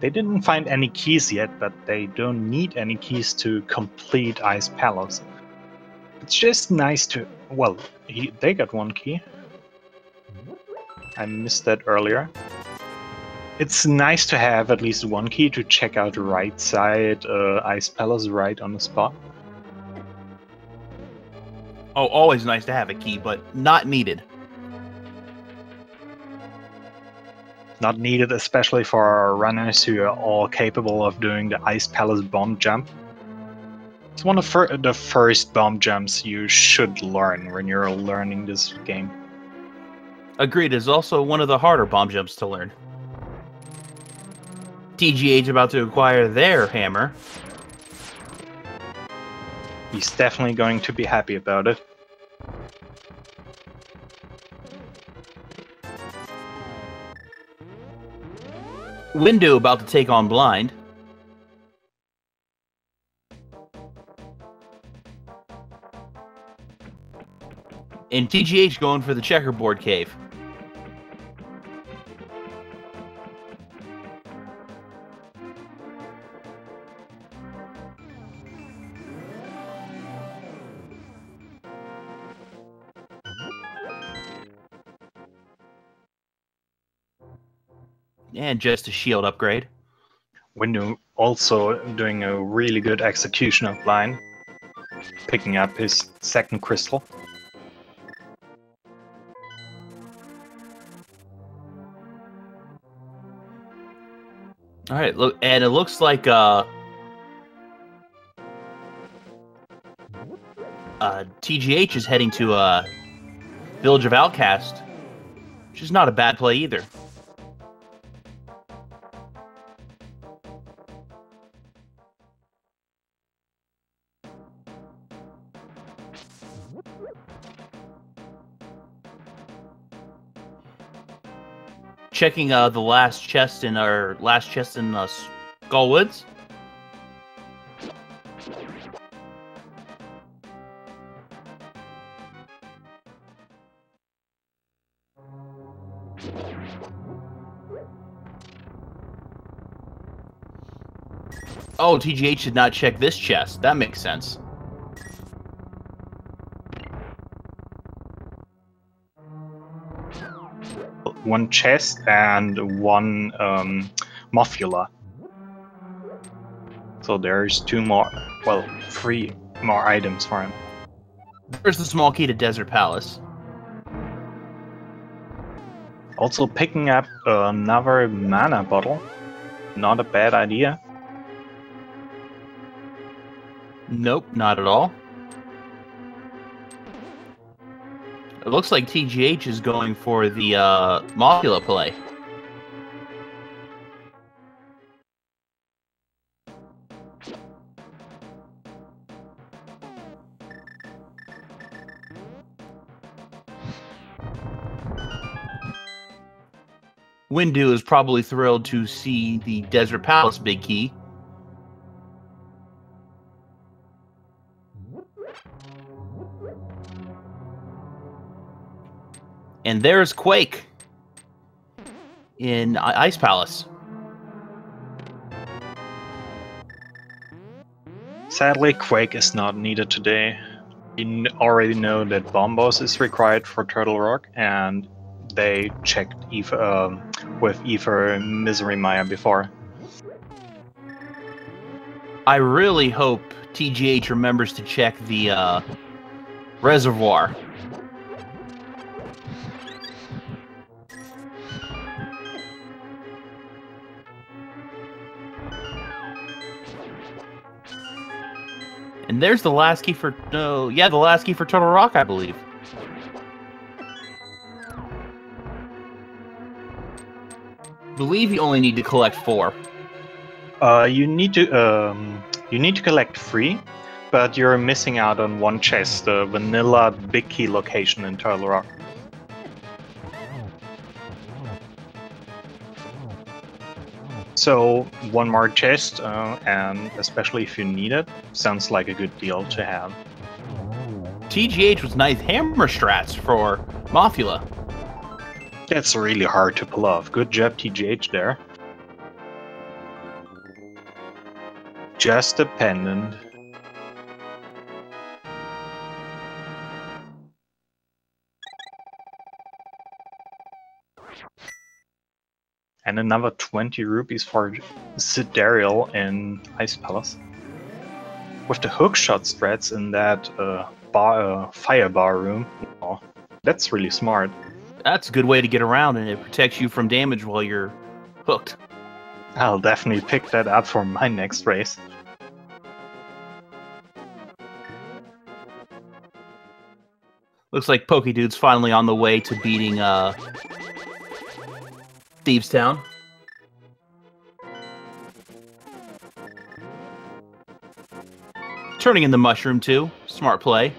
They didn't find any keys yet, but they don't need any keys to complete Ice Palace. It's just nice to... Well, they got one key. I missed that earlier. It's nice to have at least one key to check out the right side Ice Palace right on the spot. Oh, always nice to have a key, but not needed. Not needed, especially for our runners who are all capable of doing the Ice Palace bomb jump. It's one of the first bomb jumps you should learn when you're learning this game. Agreed, it's also one of the harder bomb jumps to learn. TGH about to acquire their hammer. He's definitely going to be happy about it. WinDEU about to take on Blind. And TGH going for the checkerboard cave. And just a shield upgrade. WinDEU also doing a really good execution of Blind, picking up his second crystal. All right, look, and it looks like TGH is heading to Village of Outcast, which is not a bad play either. Checking the last chest in Skull Woods. Oh, TGH did not check this chest. That makes sense. One chest and one Mothula. So there's 3 more items for him. There's the small key to Desert Palace. Also picking up another mana bottle. Not a bad idea. Nope, not at all. It looks like TGH is going for the Mothula play. WinDEU is probably thrilled to see the Desert Palace big key. And there's Quake in Ice Palace. Sadly, Quake is not needed today. You already know that Bombos is required for Turtle Rock, and they checked with Ether Misery Maya before. I really hope TGH remembers to check the reservoir. And there's the last key for the last key for Turtle Rock, I believe. Believe you only need to collect 4. You need to collect 3, but you're missing out on one chest, the vanilla big key location in Turtle Rock. So one more chest, and especially if you need it, sounds like a good deal to have. TGH was nice hammer strats for Mothula. That's really hard to pull off. Good job, TGH, there. Just a pendant. And another 20 rupees for Sydarial in Ice Palace. With the hookshot strats in that fire bar room, oh, that's really smart. That's a good way to get around, and it protects you from damage while you're hooked. I'll definitely pick that up for my next race. Looks like pokedude's finally on the way to beating Thieves Town. Turning in the mushroom too. Smart play.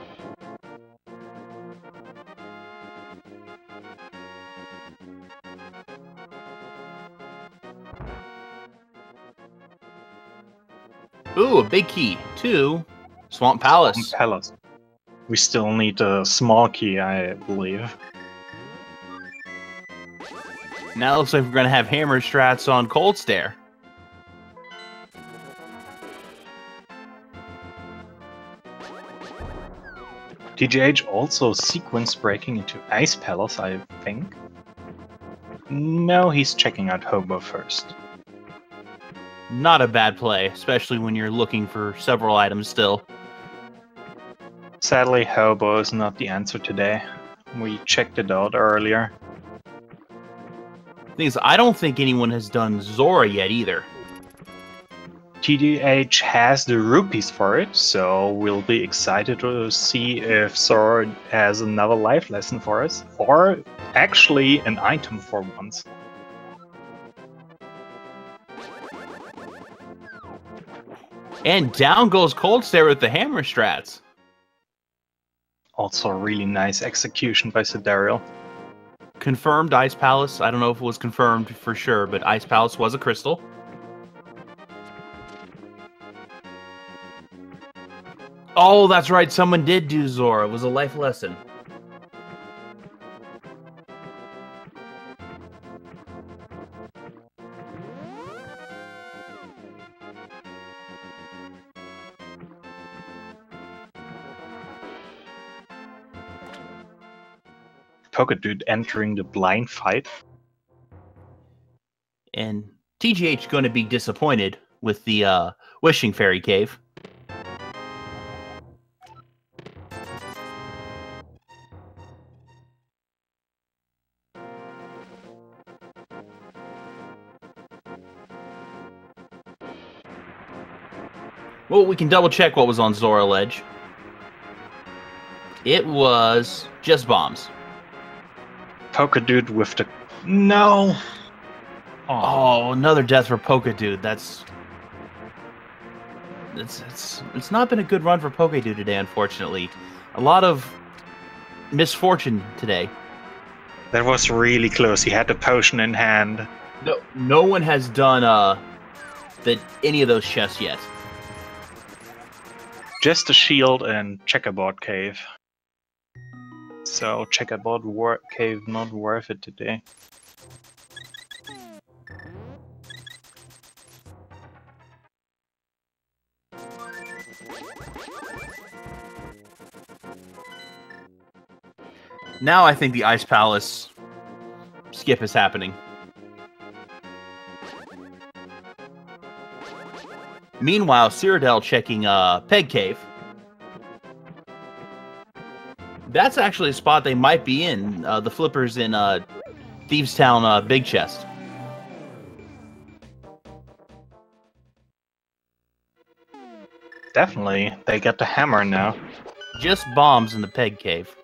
Ooh, a big key to Swamp Palace. Swamp Palace. We still need a small key, I believe. Now it looks like we're going to have hammer strats on Cold Stare. TGH also sequence breaking into Ice Palace, I think. No, he's checking out Hobo first. Not a bad play, especially when you're looking for several items still. Sadly, Hobo is not the answer today. We checked it out earlier. Thing is, I don't think anyone has done Zora yet either. TDH has the rupees for it, so we'll be excited to see if Sword has another life lesson for us, or actually an item for once. And down goes Cold Stare with the hammer strats. Also a really nice execution by Sydarial. Confirmed Ice Palace. I don't know if it was confirmed for sure, but Ice Palace was a crystal. Oh, that's right. Someone did do Zora. It was a life lesson. Pokedude entering the blind fight. And TGH going to be disappointed with the Wishing Fairy Cave. Well, we can double check what was on Zora Ledge. It was just bombs. Pokedude with the... No! Oh, another death for Pokedude. It's not been a good run for Pokedude today, unfortunately. A lot of misfortune today. That was really close. He had the potion in hand. No one has done any of those chests yet. Just a shield and checkerboard cave. So checkerboard cave not worth it today. Now I think the Ice Palace skip is happening. Meanwhile, Sydarial checking Peg Cave. That's actually a spot they might be in. The flippers in Thieves Town Big Chest. Definitely, they get the hammer now. Just bombs in the Peg Cave.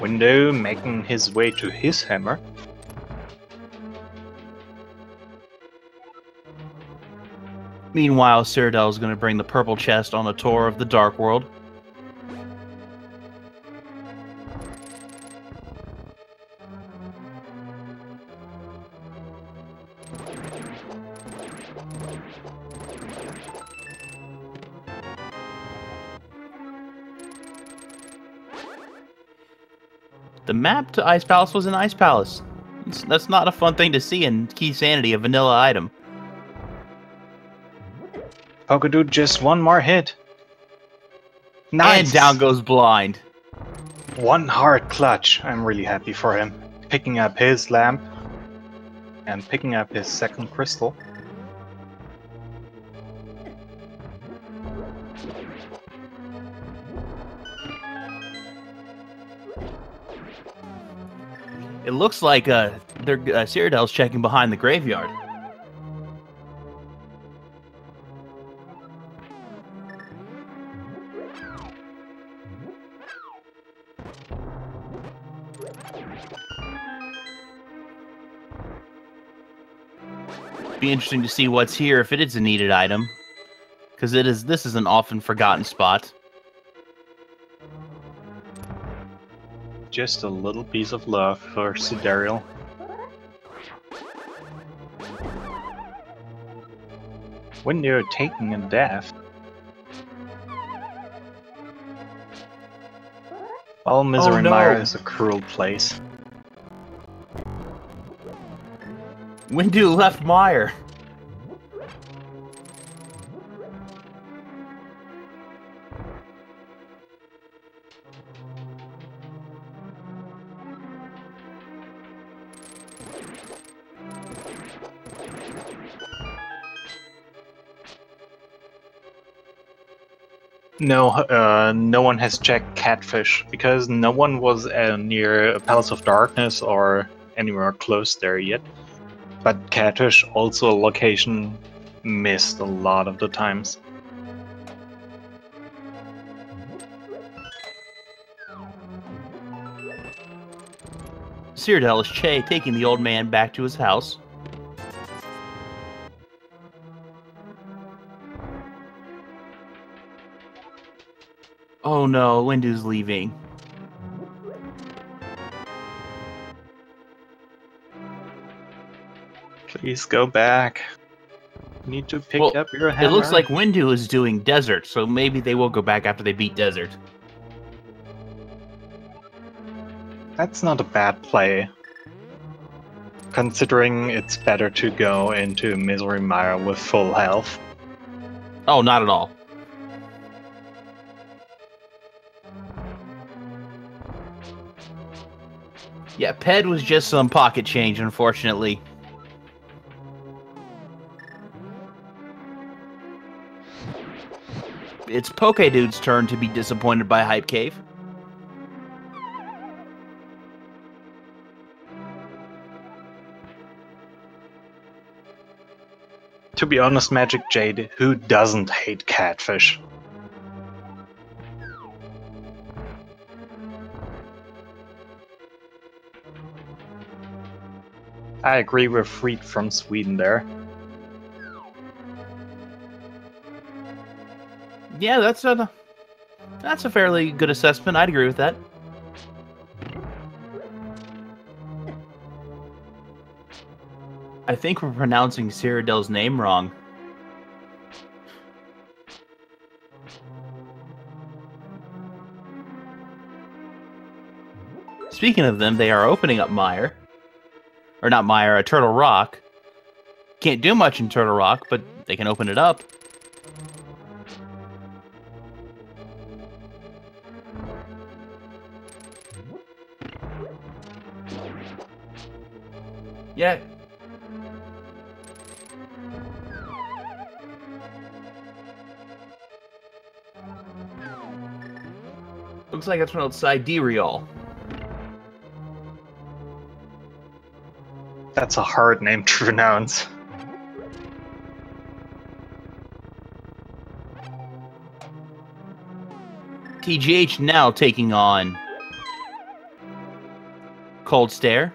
WinDEU making his way to his hammer. Meanwhile, Sydarial is going to bring the purple chest on a tour of the Dark World. The map to Ice Palace was an Ice Palace. That's not a fun thing to see in Keysanity, a vanilla item. Pokedude just one more hit. Nice! And down goes Blind. One hard clutch. I'm really happy for him. Picking up his lamp. And picking up his second crystal. It looks like Sydarial's checking behind the graveyard. Be interesting to see what's here if it is a needed item, because this is an often forgotten spot. Just a little piece of love for Sydarial. When you're taking a death. Well, Misery Mire is a cruel place. WinDEU left Mire. No, no one has checked Catfish, because no one was near Palace of Darkness or anywhere close there yet. But Catfish also a location missed a lot of the times. Sydarial is Che taking the old man back to his house. Oh no, WinDEU's leaving. Please go back. You need to pick up your hammer. It looks like WinDEU is doing Desert, so maybe they will go back after they beat Desert. That's not a bad play. Considering it's better to go into Misery Mire with full health. Oh, not at all. Yeah, Ped was just some pocket change, unfortunately. It's Pokedude's turn to be disappointed by Hype Cave. To be honest, Magic Jade, who doesn't hate Catfish? I agree with Freed from Sweden there. Yeah, that's a fairly good assessment. I'd agree with that. I think we're pronouncing Sydarial's name wrong. Speaking of them, they are opening up Mire. Or not Mire, Turtle Rock. Can't do much in Turtle Rock, but they can open it up. Yeah. Looks like it's from Sydarial. That's a hard name to pronounce. TGH now taking on Cold Stare.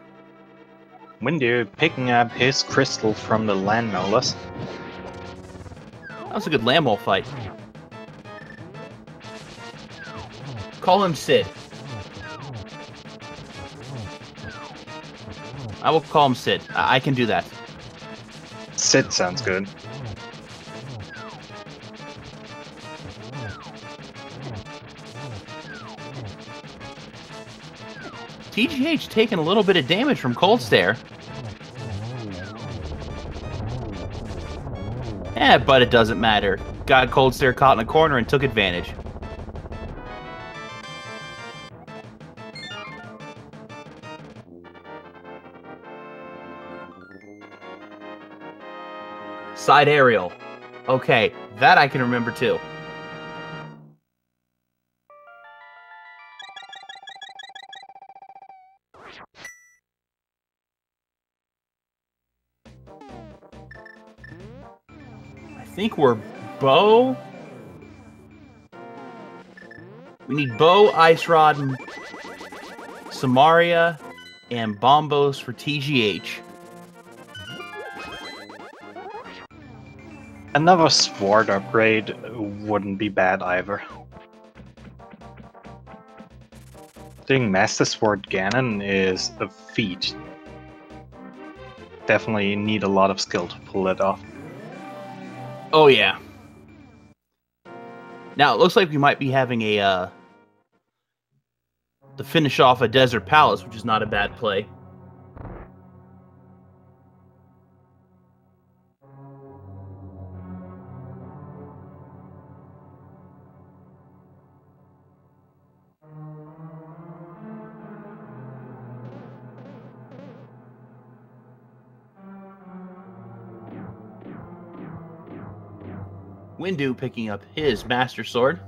WinDEU picking up his crystal from the land molars. That was a good Lambo fight. Call him Sid. I will call him Sid. I can do that. Sid sounds good. TGH taking a little bit of damage from Cold Stare. But it doesn't matter. Got Cold Stare caught in a corner and took advantage. Sydarial. Okay, that I can remember too. I think we're Bow. We need Bow, Ice Rod, and Samaria, and Bombos for TGH. Another sword upgrade wouldn't be bad either. Doing Master Sword Ganon is a feat. Definitely need a lot of skill to pull it off. Oh yeah. Now it looks like we might be having a to finish off a Desert Palace, which is not a bad play. WinDEU picking up his Master Sword.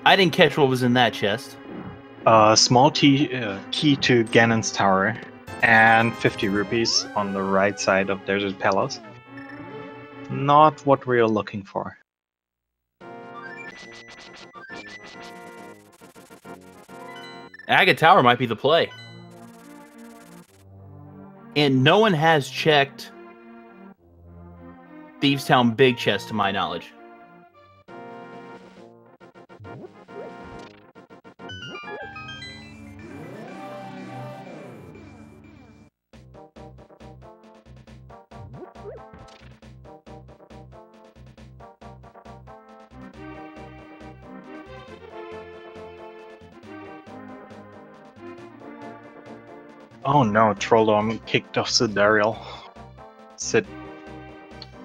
I didn't catch what was in that chest. Small key to Ganon's tower, and 50 rupees on the right side of Desert Palace. Not what we are looking for. Agate Tower might be the play. And no one has checked Thieves Town Big Chest, to my knowledge. Oh no, Trolldom kicked off Sydarial. Sid.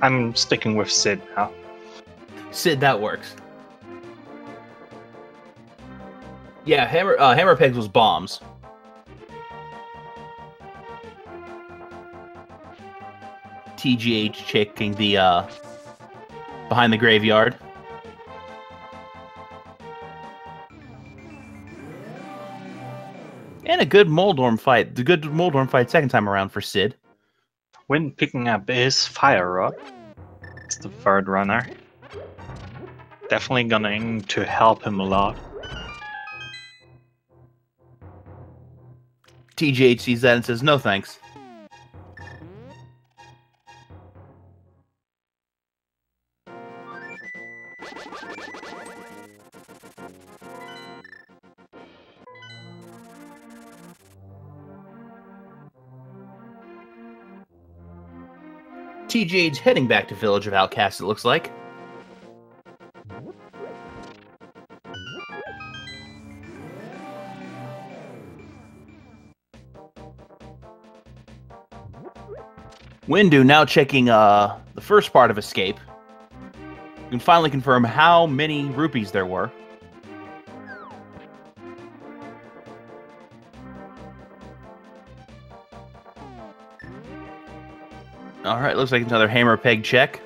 I'm sticking with Sid now. Sid, that works. Yeah, Hammer Pegs was bombs. TGH checking the behind the graveyard. And a good Moldorm fight. The good Moldorm fight second time around for Sid. When picking up his Fire Rod, it's the third runner. Definitely going to help him a lot. TGH sees that and says, no thanks. TGH heading back to Village of Outcasts, it looks like. WinDEU now checking the first part of Escape. You can finally confirm how many rupees there were. Alright, looks like another Hammer Peg check.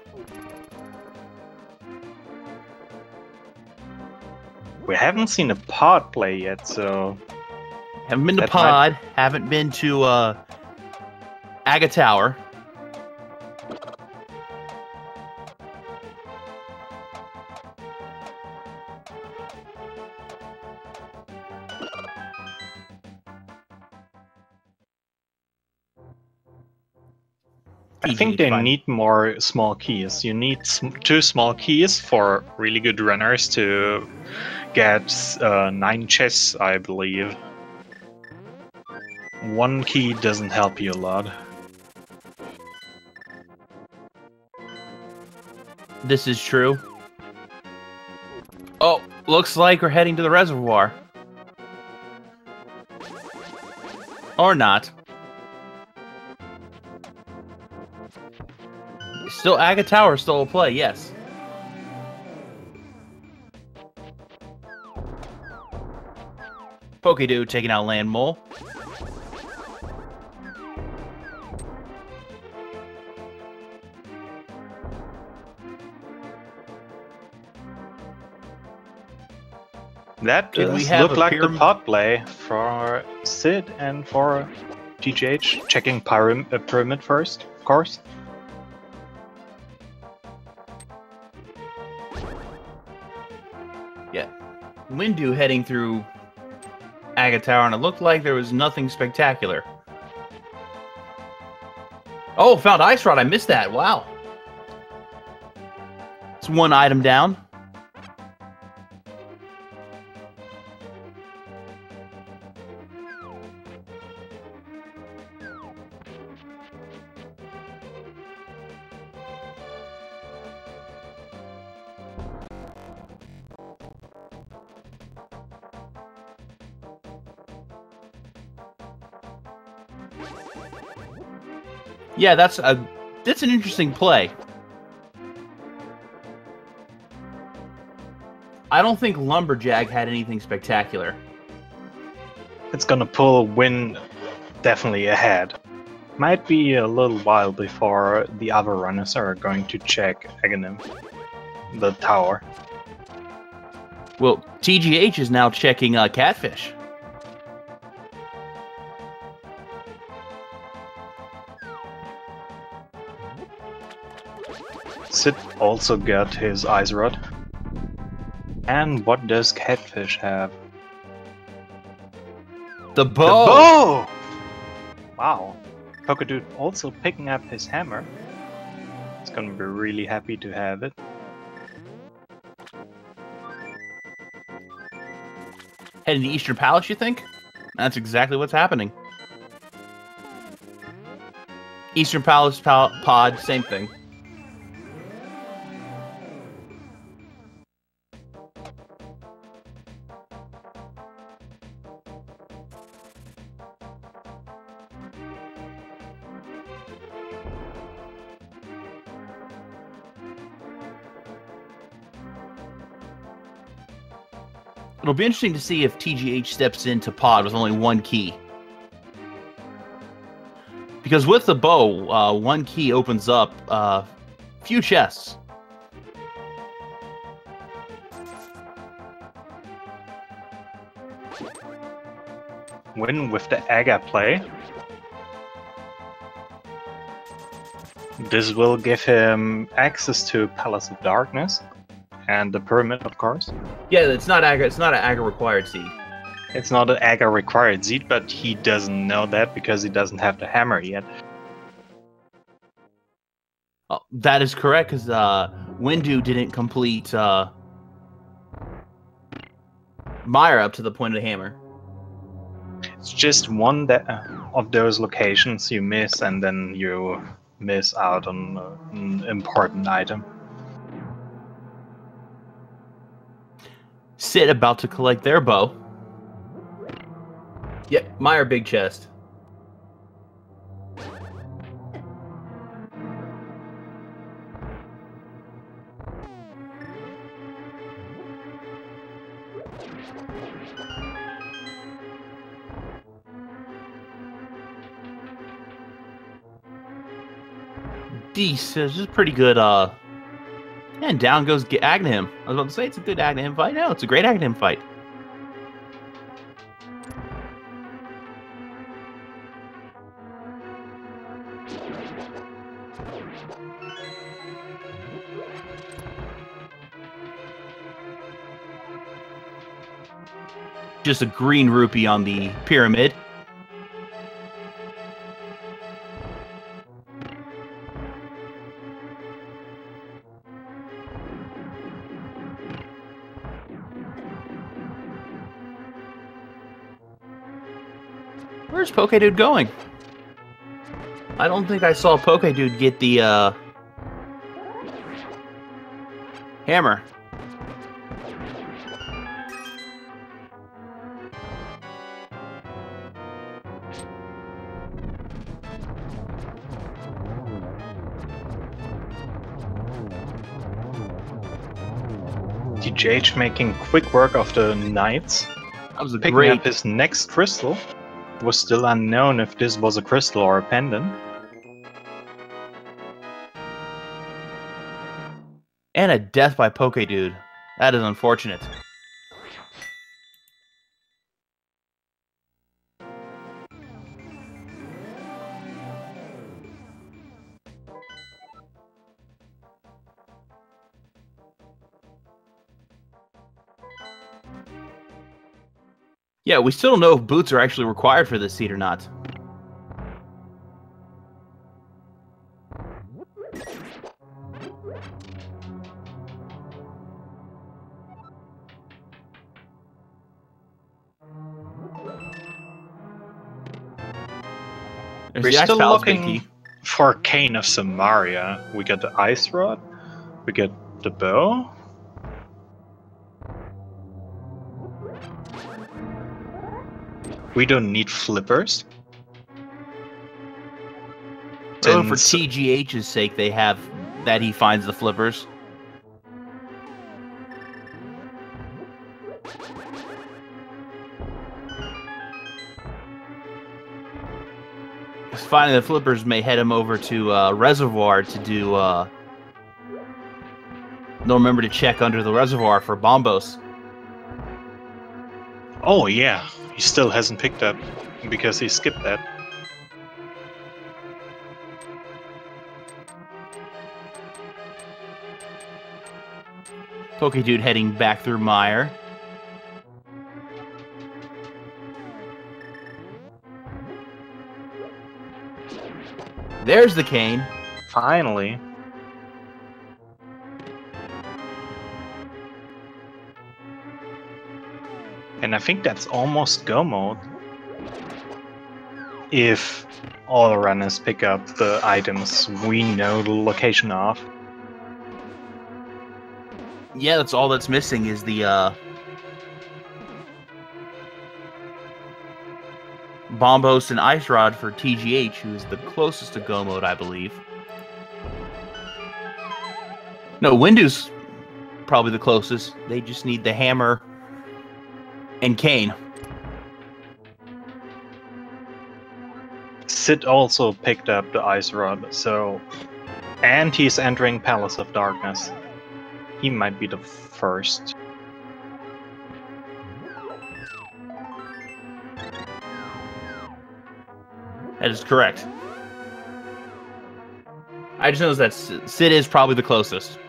We haven't seen a pod play yet, so... Haven't been to Pod, haven't been to Agate Tower. I think they need more small keys. You need 2 small keys for really good runners to get 9 chests, I believe. 1 key doesn't help you a lot. This is true. Oh, looks like we're heading to the reservoir. Or not. Still, Agate Tower still a play, yes. Pokedude taking out Land Mole. That does look like the pod play for Sid and for TGH. Checking Pyramid first, of course. Yeah. WinDEU heading through Agate Tower, and it looked like there was nothing spectacular. Oh, found Ice Rod. I missed that. Wow. It's 1 item down. Yeah, that's an interesting play. I don't think Lumberjack had anything spectacular. It's gonna pull Win definitely ahead. Might be a little while before the other runners are going to check Aghanim, the tower. Well, TGH is now checking catfish. Sid also got his ice rod. And what does catfish have? The bow! The bow! Wow. Pokedude also picking up his hammer. He's gonna be really happy to have it. Heading to Eastern Palace, you think? That's exactly what's happening. Eastern Palace pod, same thing. It'll be interesting to see if TGH steps into pod with only one key. Because with the bow, one key opens up a few chests. Win with the Aga play. This will give him access to Palace of Darkness and the Pyramid, of course. Yeah, it's not Aga. It's not an Aga required seed. It's not an Aga required seed, but he doesn't know that because he doesn't have the hammer yet. Oh, that is correct, because WinDEU didn't complete Myra up to the point of the hammer. It's just one of those locations you miss, and then you miss out on an important item. Sid about to collect their bow. Yep, Myra big chest. This is pretty good. And down goes Aghanim. I was about to say it's a good Aghanim fight. No, it's a great Aghanim fight. Just a green rupee on the pyramid. Where's Pokedude going? I don't think I saw Pokedude get the hammer. TGH making quick work of the knights. That was a Picking up his next crystal. It was still unknown if this was a crystal or a pendant. And a death by Pokedude. That is unfortunate. Yeah, we still don't know if boots are actually required for this seed or not. We're still looking for Cane of Samaria. We got the ice rod, we got the bow. We don't need flippers. So for TGH's sake, they have that he finds the flippers. Finding the flippers may head him over to Reservoir to do. They'll remember to check under the reservoir for Bombos. Oh yeah, he still hasn't picked up because he skipped that. Pokedude heading back through Mire. There's the cane. Finally. And I think that's almost go mode. If all runners pick up the items we know the location of. Yeah, that's all that's missing is the Bombos and Ice Rod for TGH, who is the closest to go mode, I believe. No, WinDEU's probably the closest. They just need the hammer and cane. Sid also picked up the Ice Rod, so... And he's entering Palace of Darkness. He might be the first. That is correct. I just know that Sid is probably the closest.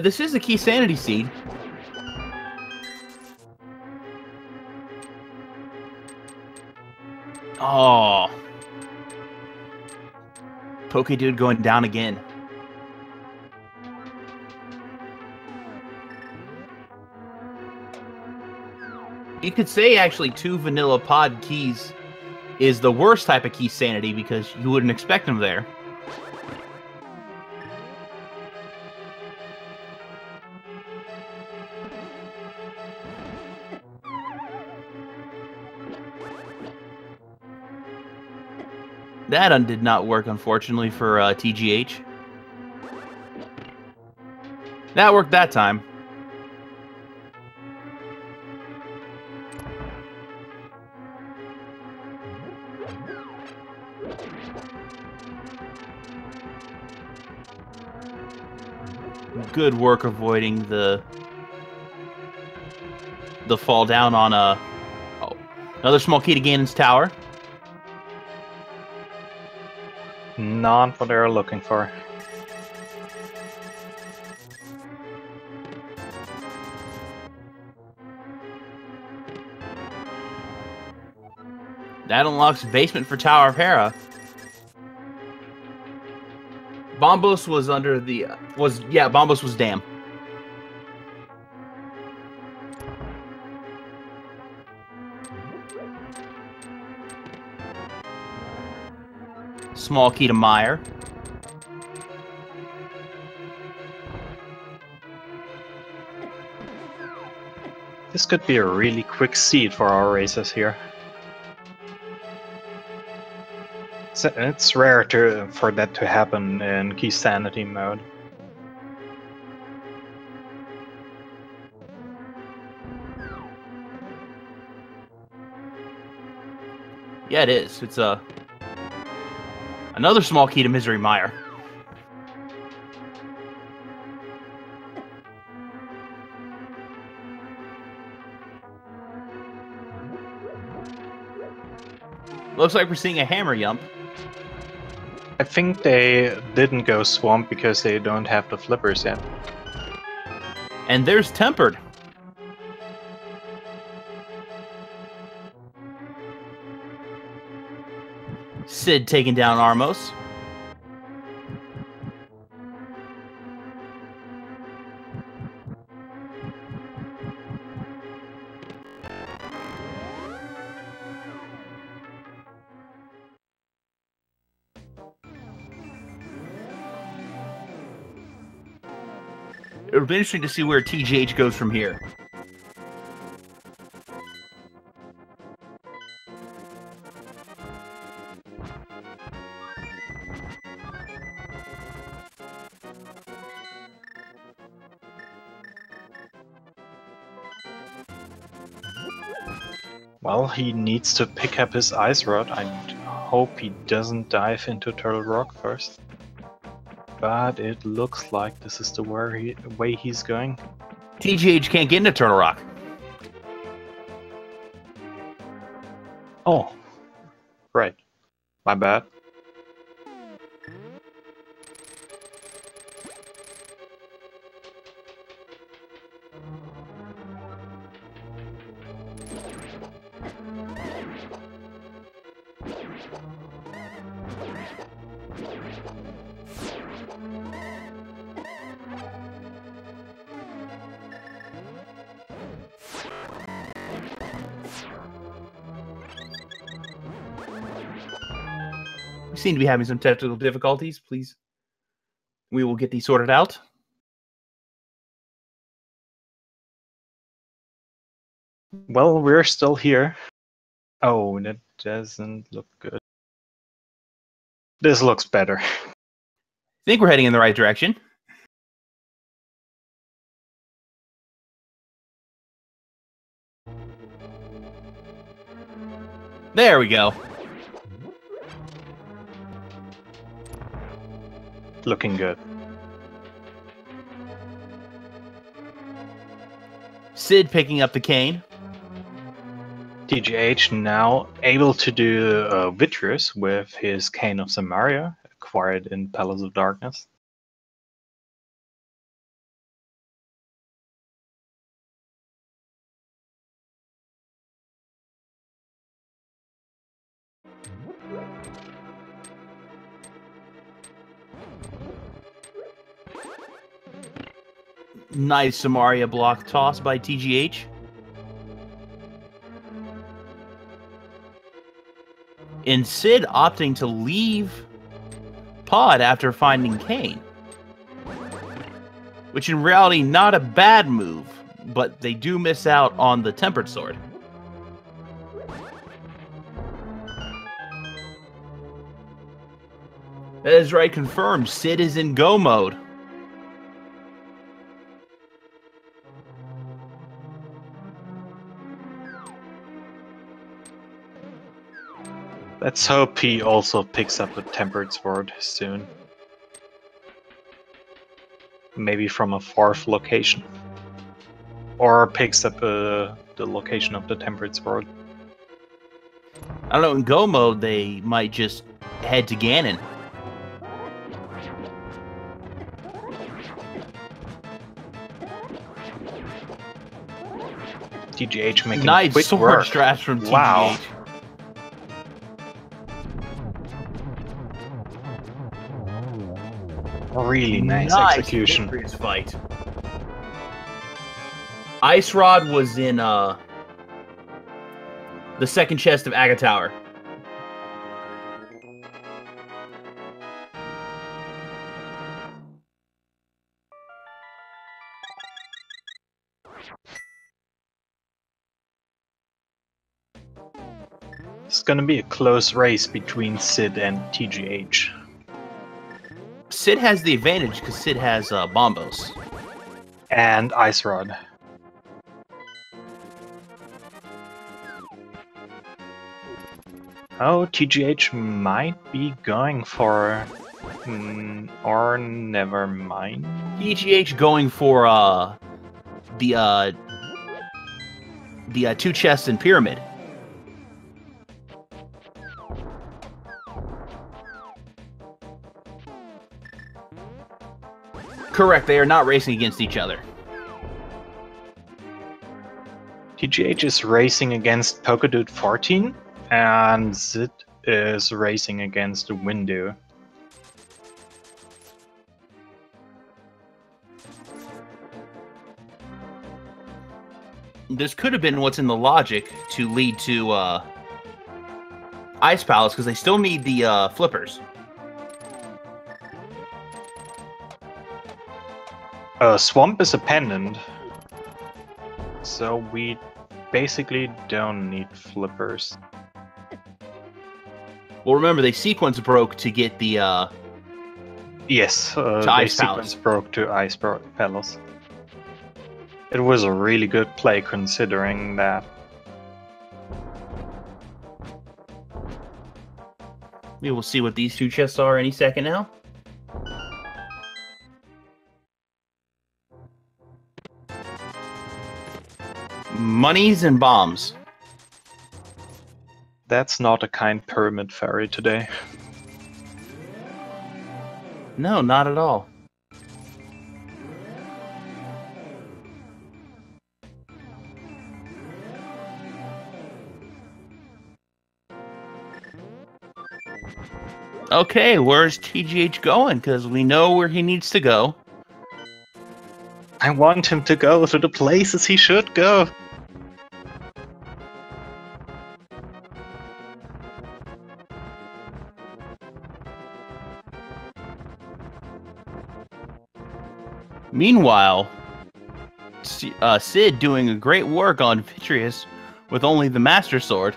This is a Keysanity seed. Oh. Pokedude going down again. You could say actually 2 vanilla pod keys is the worst type of Keysanity because you wouldn't expect them there. That did not work, unfortunately, for TGH. That worked that time. Good work avoiding the fall down on another small key to Ganon's tower. Not what they're looking for. That unlocks basement for Tower of Hera. Bombos was under the Bombos was Dam. Small key to Mire. This could be a really quick seed for our races here. It's rare for that to happen in Keysanity mode. Yeah, it is. It's another small key to Misery Mire. Looks like we're seeing a hammer yump. I think they didn't go swamp because they don't have the flippers yet. And there's Tempered. Sid taking down Armos. It'll be interesting to see where TGH goes from here. Well, he needs to pick up his ice rod. I hope he doesn't dive into Turtle Rock first. But it looks like this is the way he's going. TGH can't get into Turtle Rock. Oh, right. My bad. We seem to be having some technical difficulties. Please, we will get these sorted out. Well, we're still here. Oh, that doesn't look good. This looks better. I think we're heading in the right direction. There we go. Looking good. Sid picking up the cane. TGH now able to do Vitreous with his Cane of Samaria, acquired in Palace of Darkness. Nice Samaria block toss by TGH. And Sid opting to leave Pod after finding Kane. Which in reality, not a bad move, but they do miss out on the Tempered Sword. That is right, confirmed. Sid is in go mode. Let's hope he also picks up a Tempered Sword soon. Maybe from a 4th location. Or picks up the location of the Tempered Sword. I don't know, in go mode, they might just head to Ganon. TGH making nice quick sword work. straps from TGH. Wow. Really nice execution. Victorious fight. Ice Rod was in the second chest of Aga Tower. It's gonna be a close race between Sid and TGH. Sid has the advantage because Sid has Bombos. And Ice Rod. Oh, TGH might be going for... or never mind. TGH going for the 2 chests and Pyramid. Correct, they are not racing against each other. TGH is racing against pokedude14, and Sid is racing against WinDEU. This could have been what's in the logic to lead to Ice Palace, because they still need the flippers. Swamp is a pendant, so we basically don't need flippers. Well, remember, they sequence broke to get the... Yes, to Ice sequence Palace. broke to Ice Palace. It was a really good play considering that. We will see what these two chests are any second now. Monies and bombs. That's not a kind pyramid fairy today. No, not at all. Okay, where's TGH going? Because we know where he needs to go. I want him to go to the places he should go. Meanwhile, Sid doing a great work on Vitreous with only the Master Sword.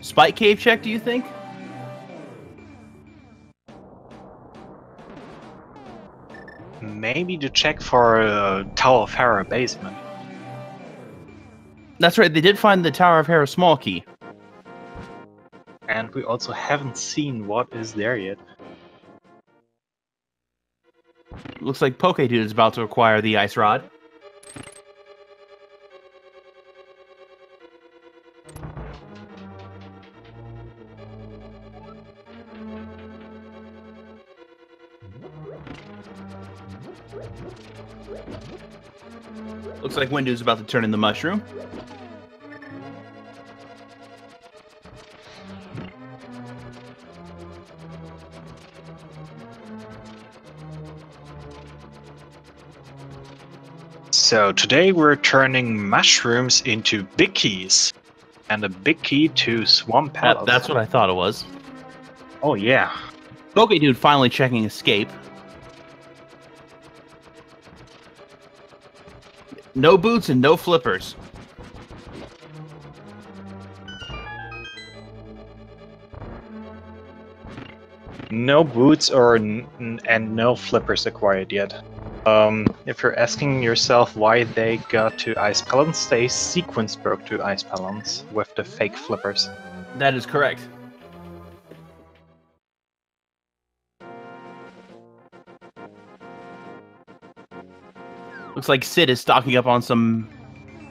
Spike Cave check, do you think? Maybe to check for a Tower of Hera basement. That's right, they did find the Tower of Hera small key. And we also haven't seen what is there yet. Looks like Pokedude is about to acquire the Ice Rod. Looks like WinDEU is about to turn in the mushroom. So today we're turning mushrooms into big keys. And a big key to Swamp Palace. That's what I thought it was. Oh yeah. Pokedude finally checking escape. No boots and no flippers. No boots and no flippers acquired yet. If you're asking yourself why they got to Ice Pallons, they sequence broke to Ice Pallons with the fake flippers. That is correct. Looks like Sid is stocking up on some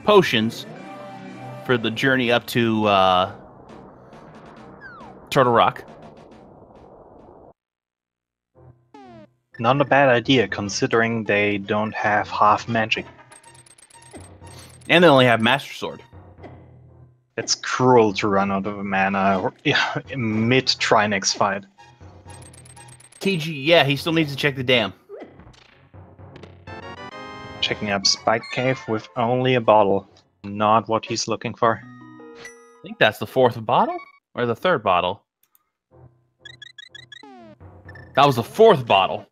potions for the journey up to Turtle Rock. Not a bad idea, considering they don't have half magic. And they only have Master Sword. It's cruel to run out of mana mid-Trinex fight. TG, yeah, he still needs to check the dam. Checking up Spike Cave with only a bottle. Not what he's looking for. I think that's the fourth bottle? Or the third bottle? That was the fourth bottle.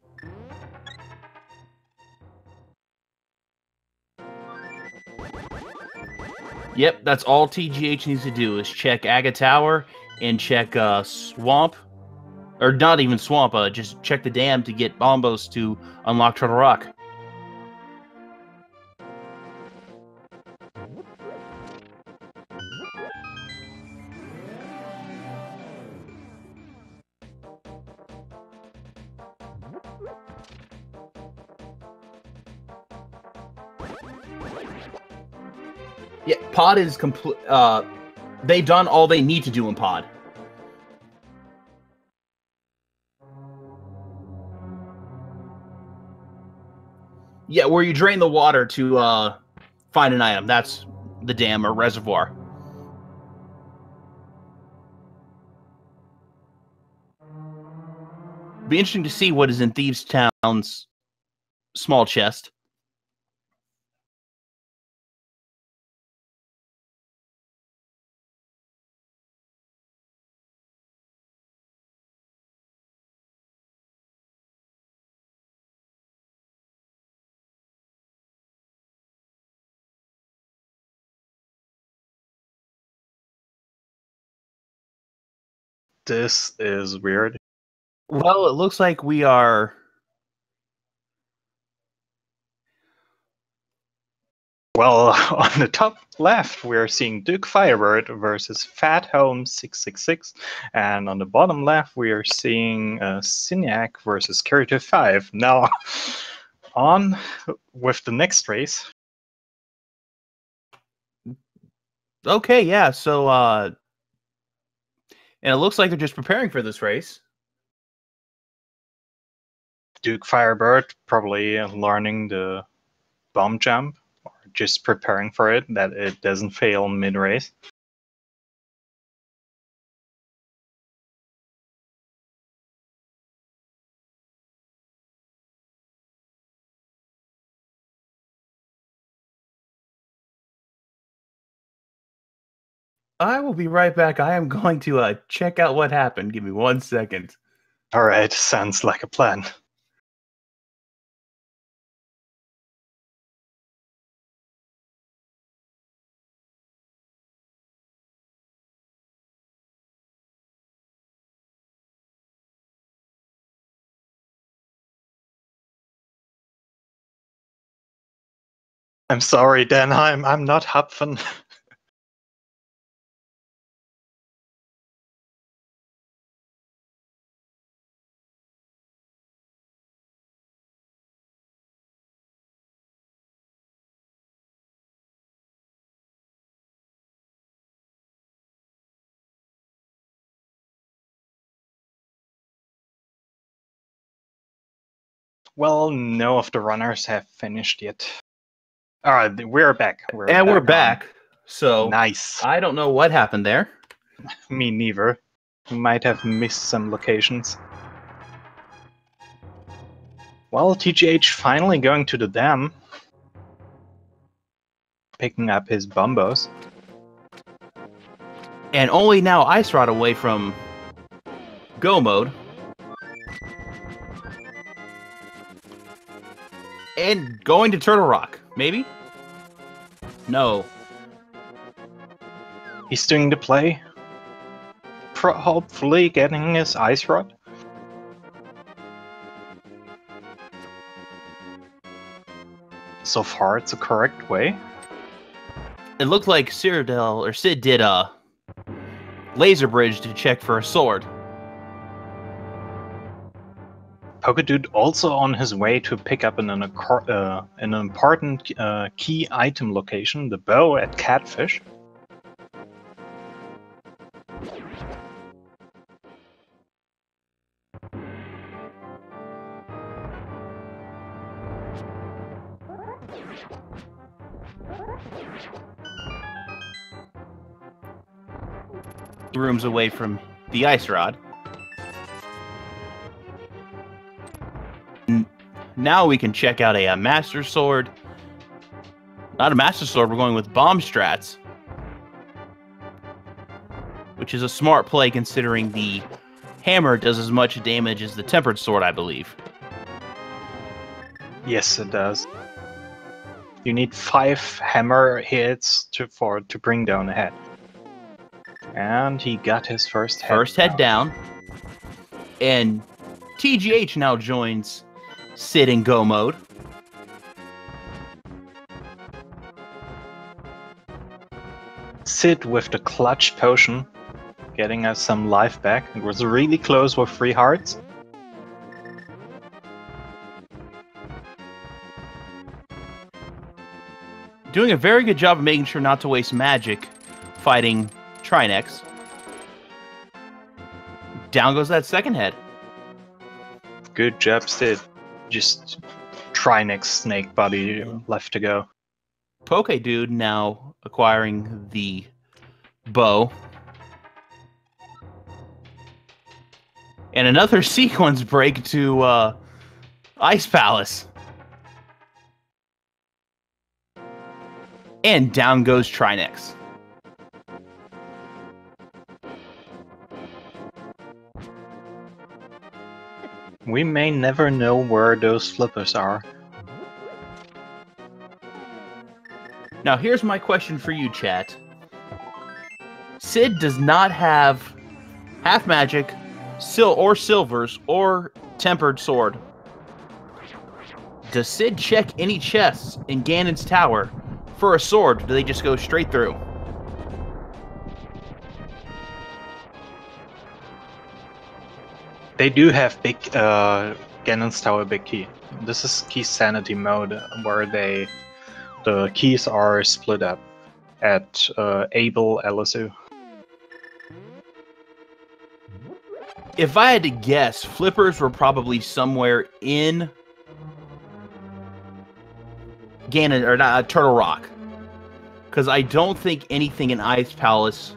Yep, that's all TGH needs to do is check Aga Tower and check Swamp. Or not even Swamp, just check the dam to get Bombos to unlock Turtle Rock. Yeah, Pod is complete. They've done all they need to do in Pod. Yeah, where you drain the water to find an item. That's the dam or reservoir. Be interesting to see what is in Thieves Town's small chest. This is weird. Well, it looks like we are Well, on the top left, we're seeing Duke Firebird versus Fat Home 666. And on the bottom left, we are seeing Cyniac versus Curative 5. Now, on with the next race. Okay, yeah, so, and it looks like they're just preparing for this race. Duke Firebird probably learning the bomb jump, or just preparing for it, that it doesn't fail mid-race. I will be right back. I am going to check out what happened. Give me 1 second. All right, sounds like a plan. I'm sorry, Dan. I'm not Hupfen. Well, no of the runners have finished yet. All right, we're back. We're back. So nice. I don't know what happened there. Me neither. We might have missed some locations. Well, TGH finally going to the dam, picking up his bombos. And only now Ice Rod away from go mode. And going to Turtle Rock, maybe? No. He's doing the play. Hopefully getting his Ice Rod. So far, it's the correct way. It looked like Sid did a laser bridge to check for a sword. Pokedude also on his way to pick up an important key item location, the bow at Catfish. Rooms away from the Ice Rod. Now we can check out a Master Sword. Not a Master Sword, we're going with Bomb Strats. Which is a smart play considering the hammer does as much damage as the Tempered Sword, I believe. Yes, it does. You need 5 hammer hits to bring down a head. And he got his first head down. And TGH now joins Sid in go mode. Sid with the clutch potion, getting us some life back. It was really close with 3 hearts. Doing a very good job of making sure not to waste magic fighting Trinex. Down goes that second head. Good job, Sid. Just Trinex snake body left to go. Pokedude now acquiring the bow. And another sequence break to Ice Palace. And down goes Trinex. We may never know where those flippers are. Now here's my question for you, chat. Sid does not have half magic, or silvers, or tempered sword. Does Sid check any chests in Ganon's tower For a sword, do they just go straight through? They do have big Ganon's Tower big key. This is Keysanity mode, where the keys are split up at Able LSU. If I had to guess, flippers were probably somewhere in Ganon, or not, Turtle Rock. Because I don't think anything in Ice Palace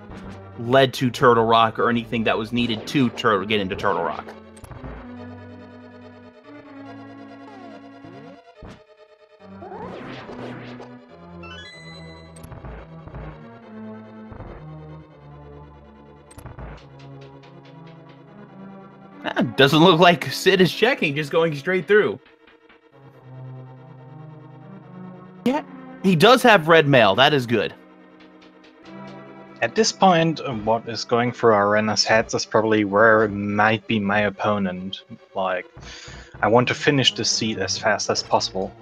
led to Turtle Rock or anything that was needed to get into Turtle Rock. Doesn't look like Sid is checking, just going straight through. Yeah, he does have red mail. That is good. At this point, what is going through Arena's heads is probably where might be my opponent. Like, I want to finish the seed as fast as possible.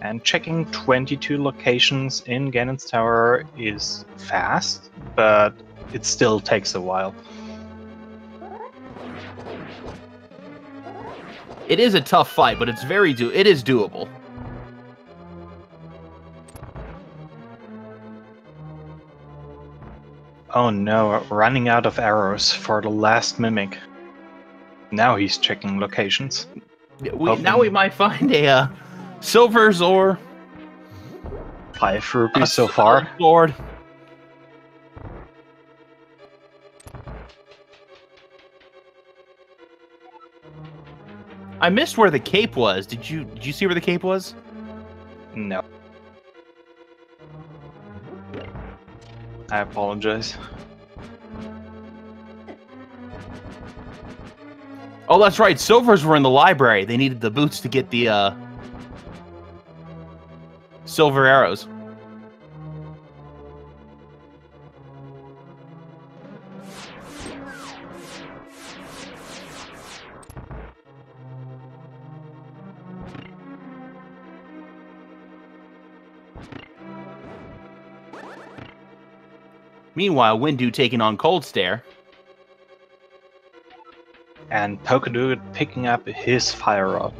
And checking 22 locations in Ganon's Tower is fast, but it still takes a while. It is a tough fight, but it is doable. Oh no, running out of arrows for the last mimic. Now he's checking locations. Now we might find a silvers or 5 rupees so far. Sword. I missed where the cape was. Did you see where the cape was? No. I apologize. Oh, that's right. Silvers were in the library. They needed the boots to get the silver arrows. Meanwhile, WinDEU taking on Cold Stare. And pokedude picking up his fire rod.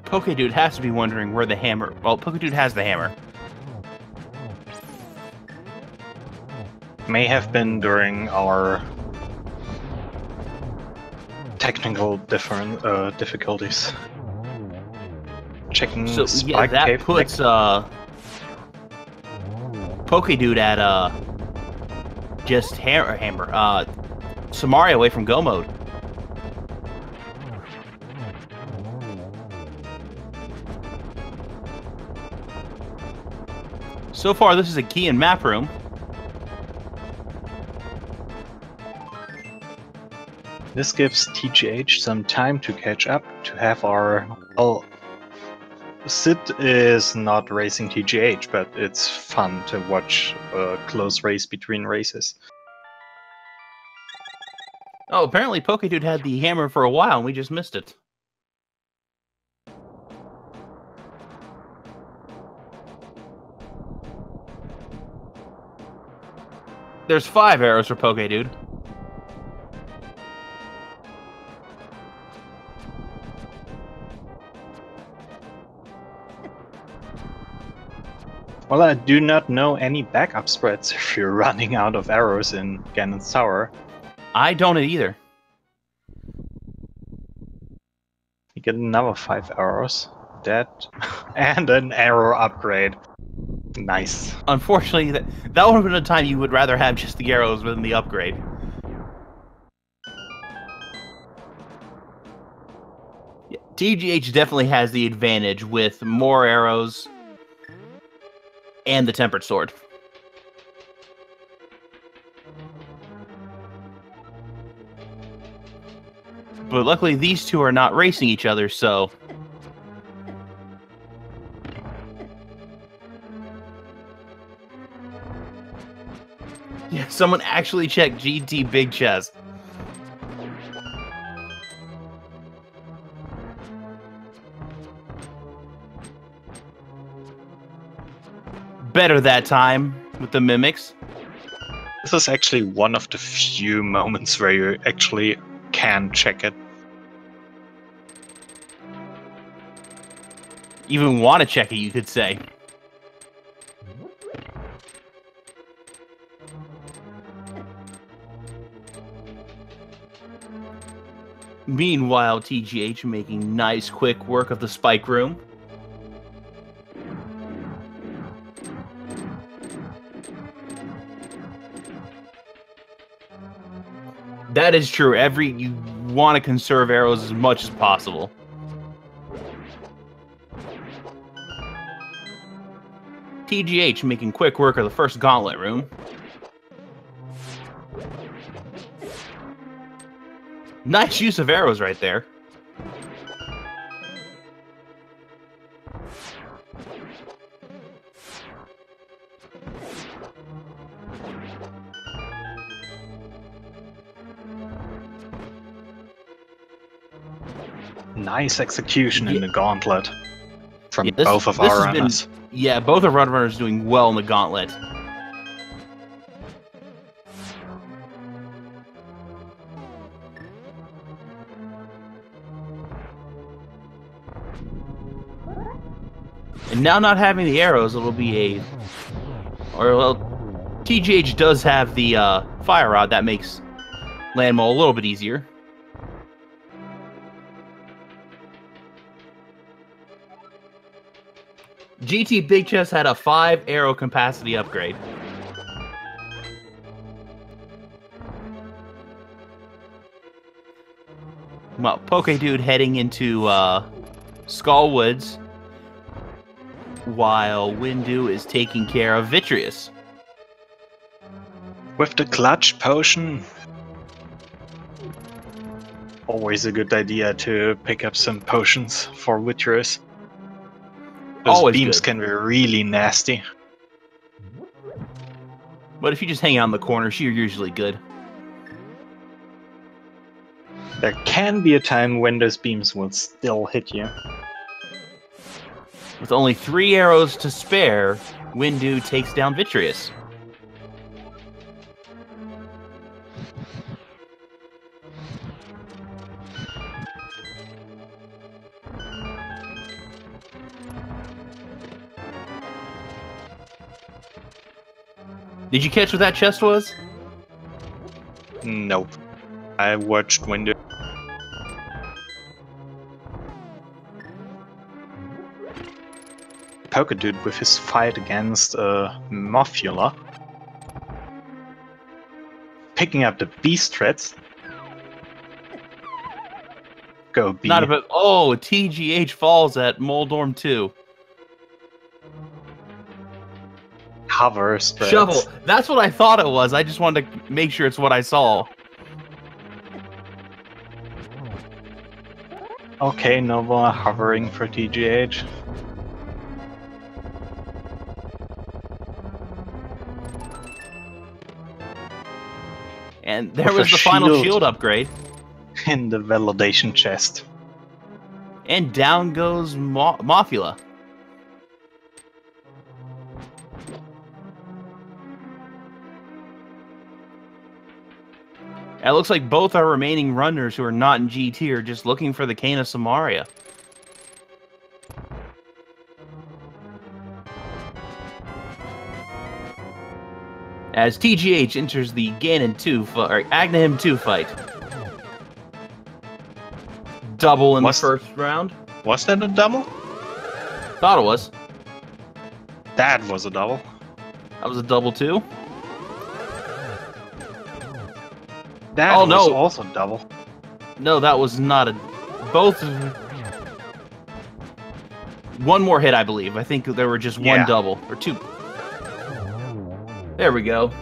Pokedude has to be wondering where the hammer... Well, Pokedude has the hammer. May have been during our technical difficulties. Checking So Spike yeah, that Cave puts Pokedude at just hammer Samaria away from go mode. So far, this is a key in map room. This gives TGH some time to catch up, to have our... Well, Sid is not racing TGH, but it's fun to watch a close race between races. Oh, apparently Pokedude had the hammer for a while and we just missed it. There's 5 arrows for Pokedude. Well, I do not know any backup spreads if you're running out of arrows in Ganon's Tower. I don't either. You get another 5 arrows. That and an arrow upgrade. Nice. Unfortunately, that would have been a time you would rather have just the arrows than the upgrade. Yeah, TGH definitely has the advantage with more arrows and the Tempered Sword. But luckily, these two are not racing each other, so... Yeah, someone actually checked GT Big Chest. better that time with the mimics. This is actually one of the few moments where you actually can check it. Even want to check it, you could say. Meanwhile, TGH making nice quick work of the spike room. That is true. You want to conserve arrows as much as possible. TGH making quick work of the first gauntlet room. Nice use of arrows right there. Nice execution in the gauntlet from Yeah, both of our runners. Yeah, both of our runners doing well in the gauntlet. And now not having the arrows, it'll be well, TGH does have the fire rod. That makes Landmo a little bit easier. GT Big Chest had a 5 arrow capacity upgrade. Well, pokedude heading into Skull Woods, while WinDEU is taking care of Vitreous. With the clutch potion, always a good idea to pick up some potions for Vitreous. Those Always beams good. can be really nasty. But if you just hang out in the corner, you're usually good. There can be a time when those beams will still hit you. With only 3 arrows to spare, WinDEU takes down Vitreous. Did you catch what that chest was? Nope. I watched WinDEU. Pokedude with his fight against Morphula. Picking up the beast threats. Go B. Not a bit. Oh, TGH falls at Moldorm 2. Hover spreads. Shovel. That's what I thought it was. I just wanted to make sure it's what I saw. Okay, no more hovering for TGH. And there With was a the final shield. shield upgrade. In the validation chest. And down goes Morphula. It looks like both our remaining runners who are not in GT are just looking for the Cane of Samaria. As TGH enters the Ganon 2 or Aghanim 2 fight. Double in the first round. Was that a double? Thought it was. That was a double. That was a double too. That Oh, was no. also double. No, that was not a... Both... One more hit, I believe. I think there were just one double. Or two. There we go.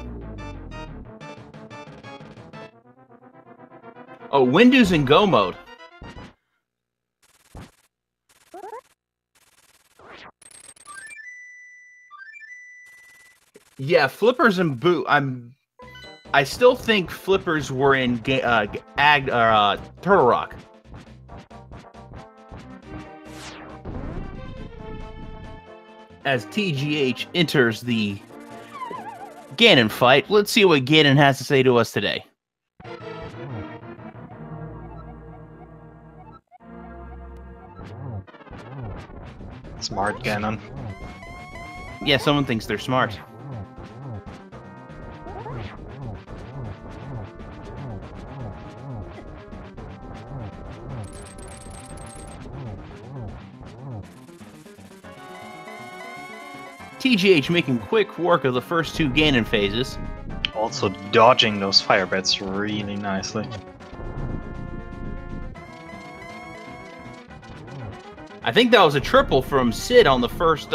Oh, WinDEU's in go mode. Yeah, Flippers and Boo... I still think Flippers were in Turtle Rock. as TGH enters the Ganon fight. Let's see what Ganon has to say to us today. Smart Ganon. Yeah, someone thinks they're smart. TGH making quick work of the first two Ganon phases. Also dodging those fire bats really nicely. I think that was a triple from Sid on the first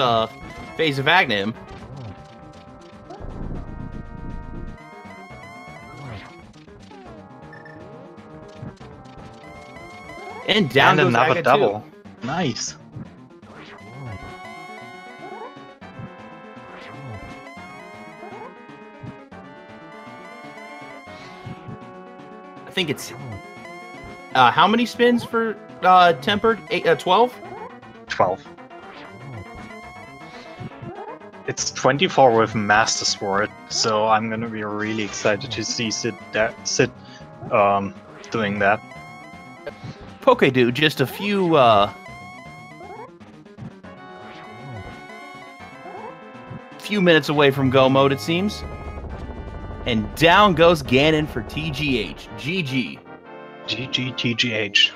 phase of Agnim. And down goes another Aga double. too. Nice. I think it's how many spins for tempered? 12? 12. It's 24 with Master Sword, so I'm gonna be really excited to see Sid doing that. Pokedude just a few minutes away from go mode, it seems. And down goes Ganon for TGH. GG. GG TGH.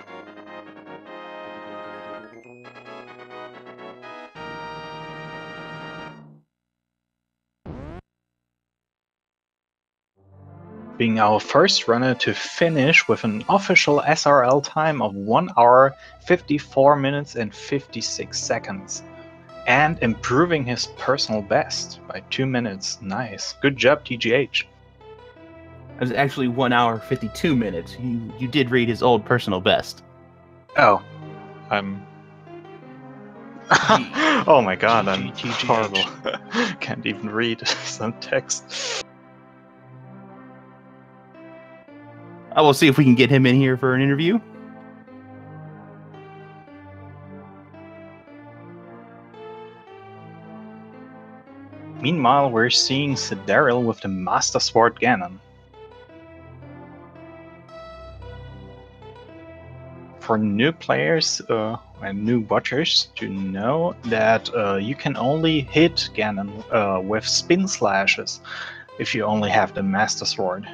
Being our first runner to finish with an official SRL time of 1 hour, 54 minutes and 56 seconds. And improving his personal best by 2 minutes. Nice. Good job, TGH. It was actually 1 hour, 52 minutes. You did read his old personal best. Oh. Oh my god, I'm horrible. Can't even read some text. I will see if we can get him in here for an interview. Meanwhile, we're seeing Sydarial with the Master Sword Ganon. For new players and new watchers to know that you can only hit Ganon with spin slashes if you only have the Master Sword.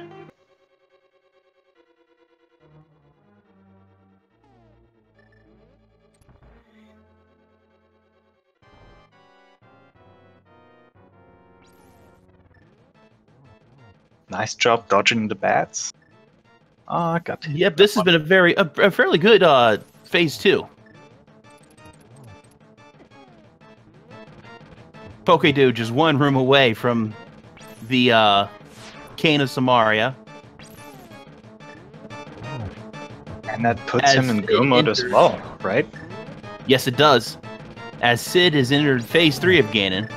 Nice job dodging the bats. Oh, got hit. Yep, this has been a fairly good phase 2. Pokedude just one room away from the Cane of Samaria. And that puts him in go mode as well, right? Yes, it does. As Sid has entered phase 3 of Ganon.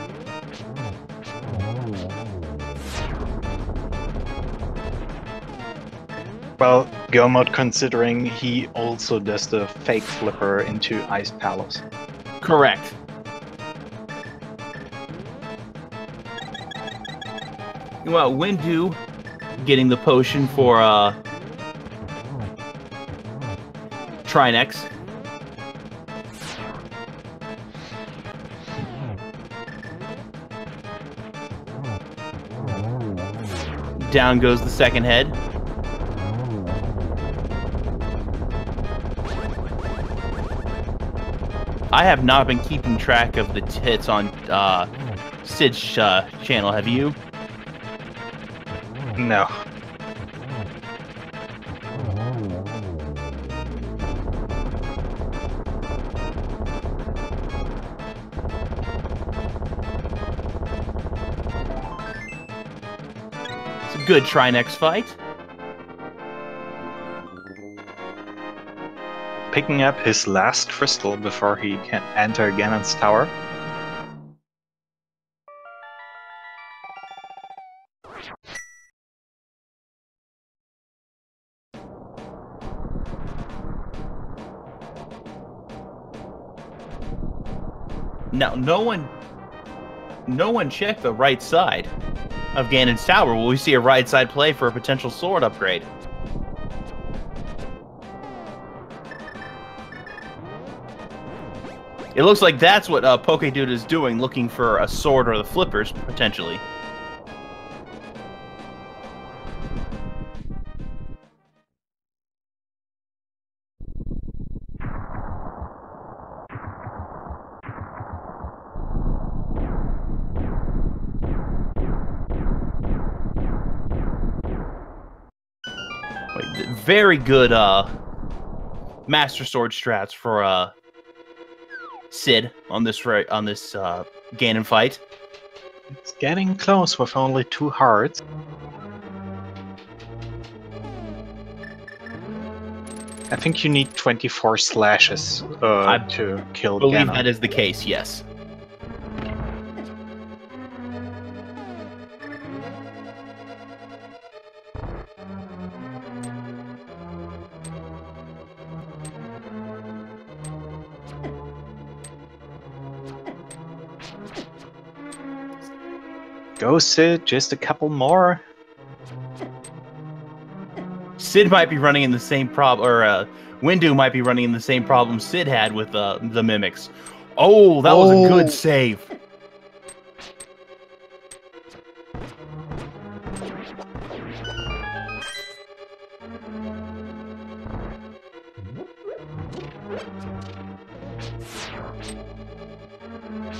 Well, go mode considering he also does the fake flipper into Ice Palace. Correct. Well, WinDEU getting the potion for Trinex. Down goes the second head. I have not been keeping track of the hits on Sid's channel, have you? No. It's a good Trinex fight. Picking up his last crystal before he can enter Ganon's tower. Now, no one no one checked the right side of Ganon's tower. Will we see a right side play for a potential sword upgrade? It looks like that's what pokedude is doing, looking for a sword or the flippers, potentially. Very good Master Sword strats for Sid on this Ganon fight. It's getting close with only 2 hearts. I think you need 24 slashes to kill I believe Ganon. that is the case, yes. Go, Sid, just a couple more. Sid might be running in the same problem, or WinDEU might be running in the same problem Sid had with the mimics. Oh, that was a good save.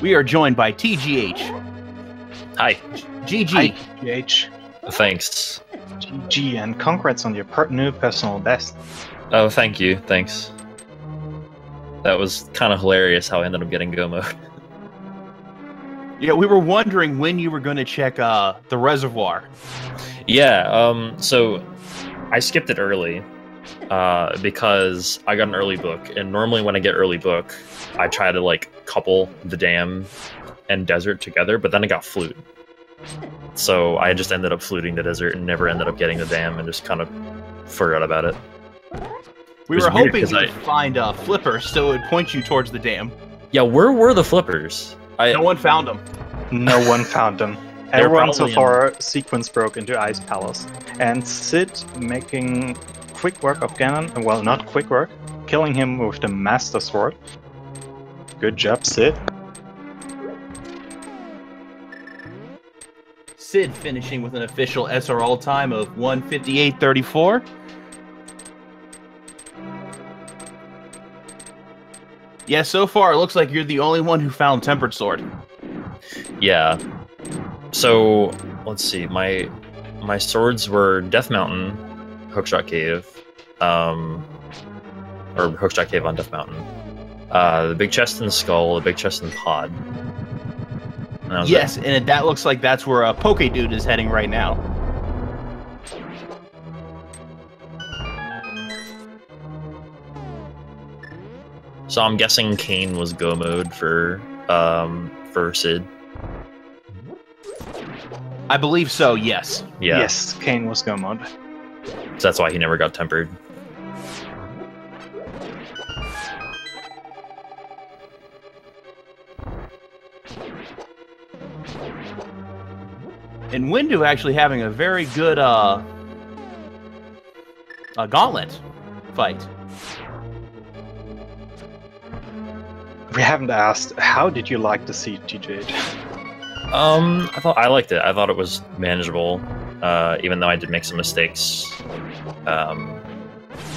We are joined by TGH. Hi. GG. Hi, TGH. Thanks. GG, and congrats on your new personal best. Oh, thank you. Thanks. That was kind of hilarious how I ended up getting go mode. Yeah, we were wondering when you were going to check the reservoir. Yeah, so I skipped it early because I got an early book, and normally when I get early book, I try to like couple the dam and desert together, but then I got flute. So I just ended up fluting the desert and never ended up getting the dam and just kind of forgot about it. We were hoping to find a flipper so it would point you towards the dam. Yeah, where were the flippers? No one found them. No one found them. Everyone so far sequence broke into Ice Palace. And Sid making quick work of Ganon. Well, not quick work. Killing him with the Master Sword. Good job, Sid. Sid finishing with an official SRL time of 1:58.34. Yeah, so far it looks like you're the only one who found Tempered Sword. Yeah. So let's see. My swords were Death Mountain, Hookshot Cave, or Hookshot Cave on Death Mountain. The big chest in the skull, the big chest in the pod. Yes, and that looks like that's where pokedude is heading right now. So I'm guessing Kane was go mode for Sid. I believe so, yes. Yeah. Yes, Kane was go mode. So that's why he never got tempered. And WinDEU actually having a very good gauntlet fight. We haven't asked, how did you like the seed, TJ? I liked it. I thought it was manageable, even though I did make some mistakes. I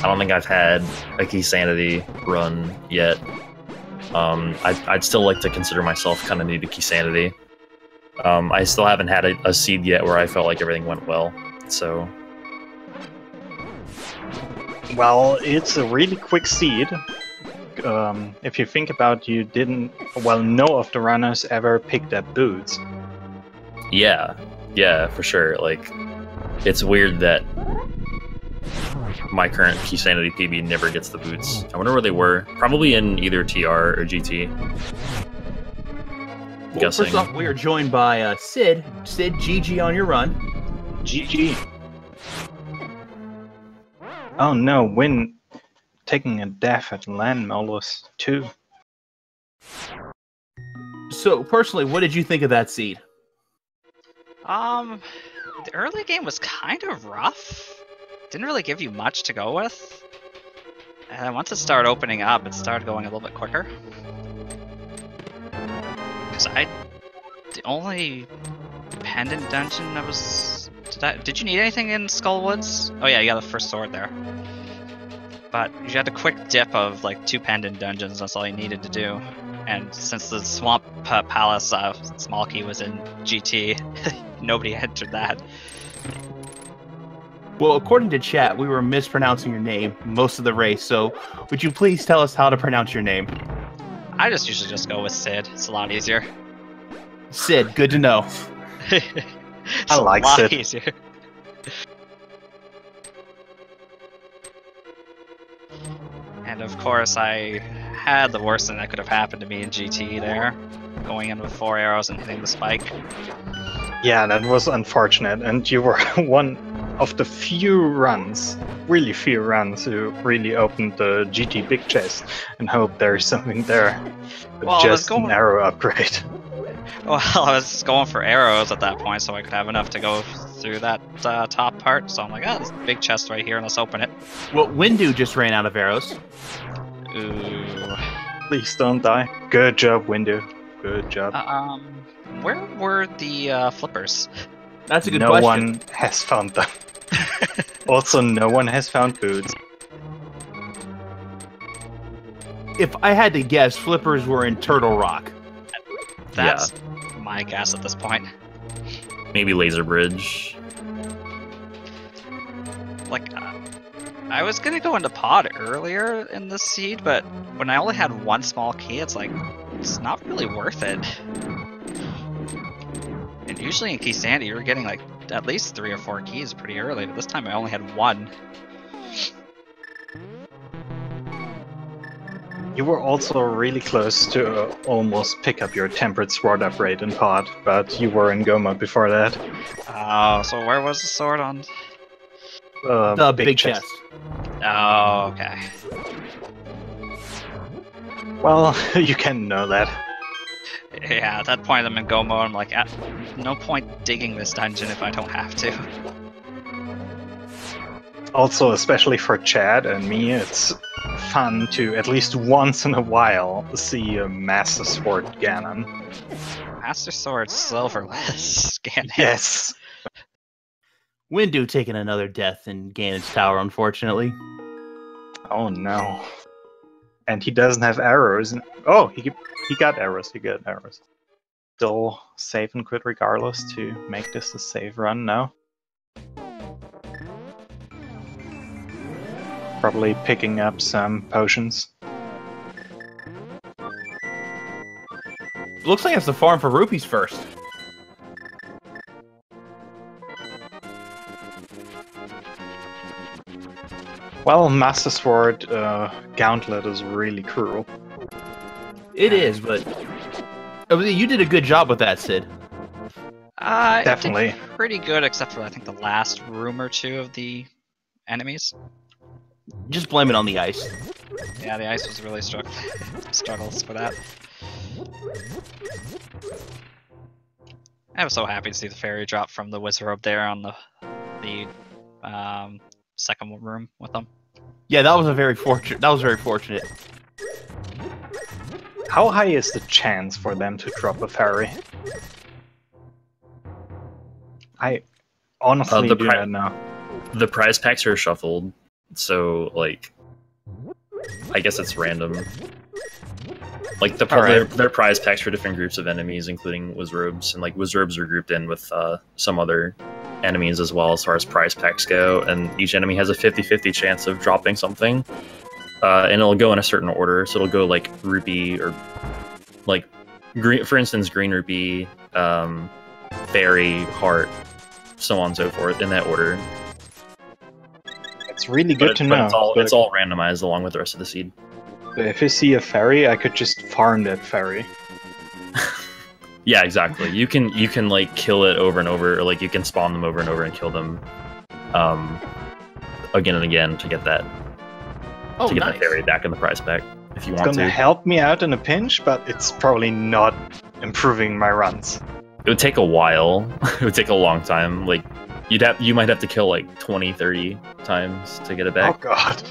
don't think I've had a Keysanity run yet. I'd still like to consider myself kind of new to Keysanity. I still haven't had a seed yet where I felt like everything went well, so... Well, it's a really quick seed. If you think about, you didn't, well, no of the runners ever picked up boots. Yeah, for sure. Like, it's weird that my current Keysanity PB never gets the boots. I wonder where they were. Probably in either TR or GT. Well, Guessing. First off, we are joined by Sid. Sid, GG on your run. GG. Oh no, Win taking a death at Land Molus too. So, personally, what did you think of that seed? The early game was kind of rough. Didn't really give you much to go with. And then once it started opening up, it started going a little bit quicker. Because the only pendant dungeon I was... Did you need anything in Skullwoods? Oh yeah, you got the first sword there. But you had a quick dip of like 2 pendant dungeons, that's all you needed to do. And since the Swamp Palace small key was in GT, nobody entered that. Well, according to chat, we were mispronouncing your name most of the race, so would you please tell us how to pronounce your name? I usually just go with Sid, it's a lot easier. Sid, good to know. I like Sid. Easier. And of course, I had the worst thing that could have happened to me in GT there, going in with 4 arrows and hitting the spike. Yeah, that was unfortunate, and you were one of the few runs, really few runs, who really opened the GT big chest and hope there's something there. But Well, just an arrow upgrade. Well, I was going for arrows at that point, so I could have enough to go through that top part. So I'm like, oh, there's a big chest right here, and let's open it. Well, WinDEU just ran out of arrows. Ooh. Please don't die. Good job, WinDEU. Good job. Where were the flippers? That's a good no question. one has found them. Also, no one has found boots. If I had to guess, flippers were in Turtle Rock. That's my guess at this point. Maybe Laser Bridge. Like, I was gonna go into pod earlier in this seed, but when I only had 1 small key, it's like, it's not really worth it. And usually in Keysanity, you're getting like at least 3 or 4 keys pretty early, but this time I only had 1. You were also really close to almost pick up your Tempered Sword upgrade in pod, but you were in go mode before that. Oh, so where was the sword on? The big chest. Oh, okay. Well, you can know that. Yeah, at that point I'm in go mode, I'm like, no point digging this dungeon if I don't have to. Also, especially for Chad and me, it's fun to, at least once in a while, see a Master Sword Ganon. Master Sword Silverless Ganon. Yes! WinDEU taking another death in Ganon's tower, unfortunately. Oh no. And he doesn't have arrows. Oh, he got arrows, he got arrows. Still save and quit regardless to make this a save run now. Probably picking up some potions. Looks like he has to farm for rupees first. Well, Master Sword Gauntlet is really cruel. It is, but you did a good job with that, Sid. Definitely. It did pretty good, except for I think the last room or 2 of the enemies. Just blame it on the ice. Yeah, the ice was really struggles for that. I was so happy to see the fairy drop from the wizard up there on the second room with them. Yeah, that was very fortunate. How high is the chance for them to drop a fairy? I honestly do not know. The prize packs are shuffled, so like, I guess it's random. Like their prize packs for different groups of enemies, including Wizrobes, and like Wizrobes are grouped in with some other enemies as well as far as prize packs go, and each enemy has a 50-50 chance of dropping something. And it'll go in a certain order, so it'll go like rupee or like green, for instance, green rupee, fairy, heart, so on and so forth in that order. It's really good to know. It's all randomized along with the rest of the seed. If you see a fairy, I could just farm that fairy. Yeah, exactly. You can like kill it over and over, or like you can spawn them over and over and kill them, again and again to get that. To get that fairy back in the prize pack if you want to. It's gonna help me out in a pinch, but it's probably not improving my runs. It would take a while. It would take a long time. Like, you might have to kill like 20, 30 times to get it back. Oh god.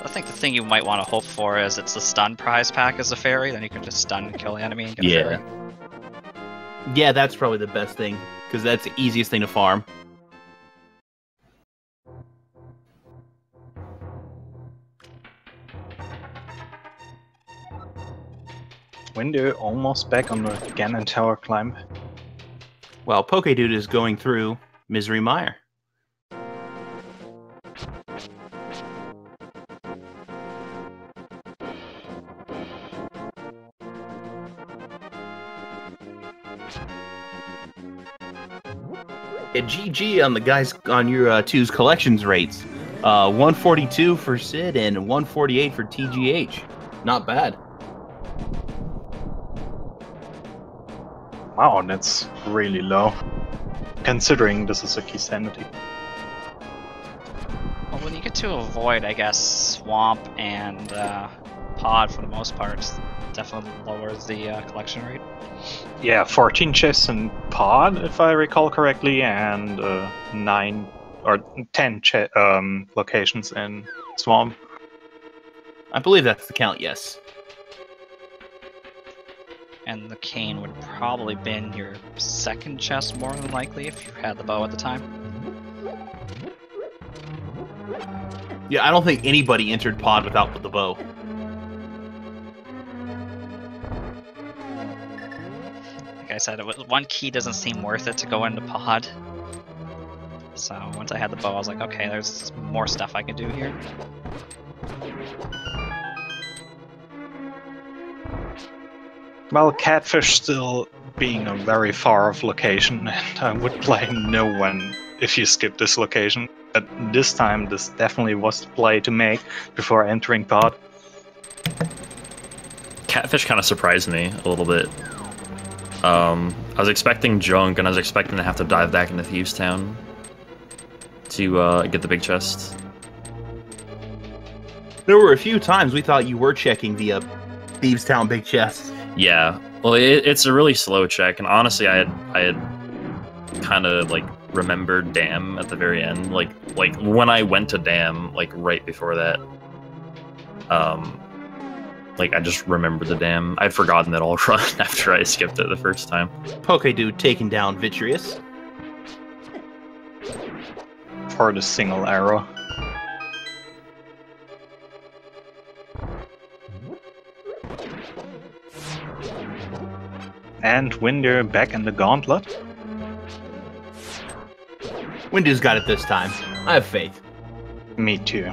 I think the thing you might want to hope for is it's the stun prize pack as a fairy, then you can just stun and kill the enemy and get a fairy. Yeah, that's probably the best thing, because that's the easiest thing to farm. WinDEU almost back on the Ganon tower climb. While pokedude is going through Misery Mire. Yeah, GG on the guys on your two's collections rates. 142 for Sid and 148 for TGH. Not bad. Wow, that's really low, considering this is a Keysanity. Well, when you get to avoid, I guess, Swamp and Pod for the most part, definitely lowers the collection rate. Yeah, 14 chests in Pod, if I recall correctly, and 9 or 10 locations in Swamp. I believe that's the count, yes. And the cane would probably been your second chest more than likely if you had the bow at the time. Yeah, I don't think anybody entered Pod without the bow. Like I said, one key doesn't seem worth it to go into Pod. So once I had the bow, I was like, okay, there's more stuff I can do here. Well, Catfish still being a very far off location, and I would blame no one if you skip this location. But this time, this definitely was the play to make before entering Pod. Catfish kind of surprised me a little bit. I was expecting junk, and I was expecting to have to dive back into Thieves Town to get the big chest. There were a few times we thought you were checking the Thieves Town big chest. Yeah, well, it's a really slow check, and honestly, I had kind of like remembered Dam at the very end, like when I went to Dam, like right before that. Like I just remembered the Dam. I'd forgotten it all run after I skipped it the first time. Pokedude taking down Vitreous For the single arrow. And WinDEU back in the gauntlet. WinDEU's got it this time. I have faith. Me too.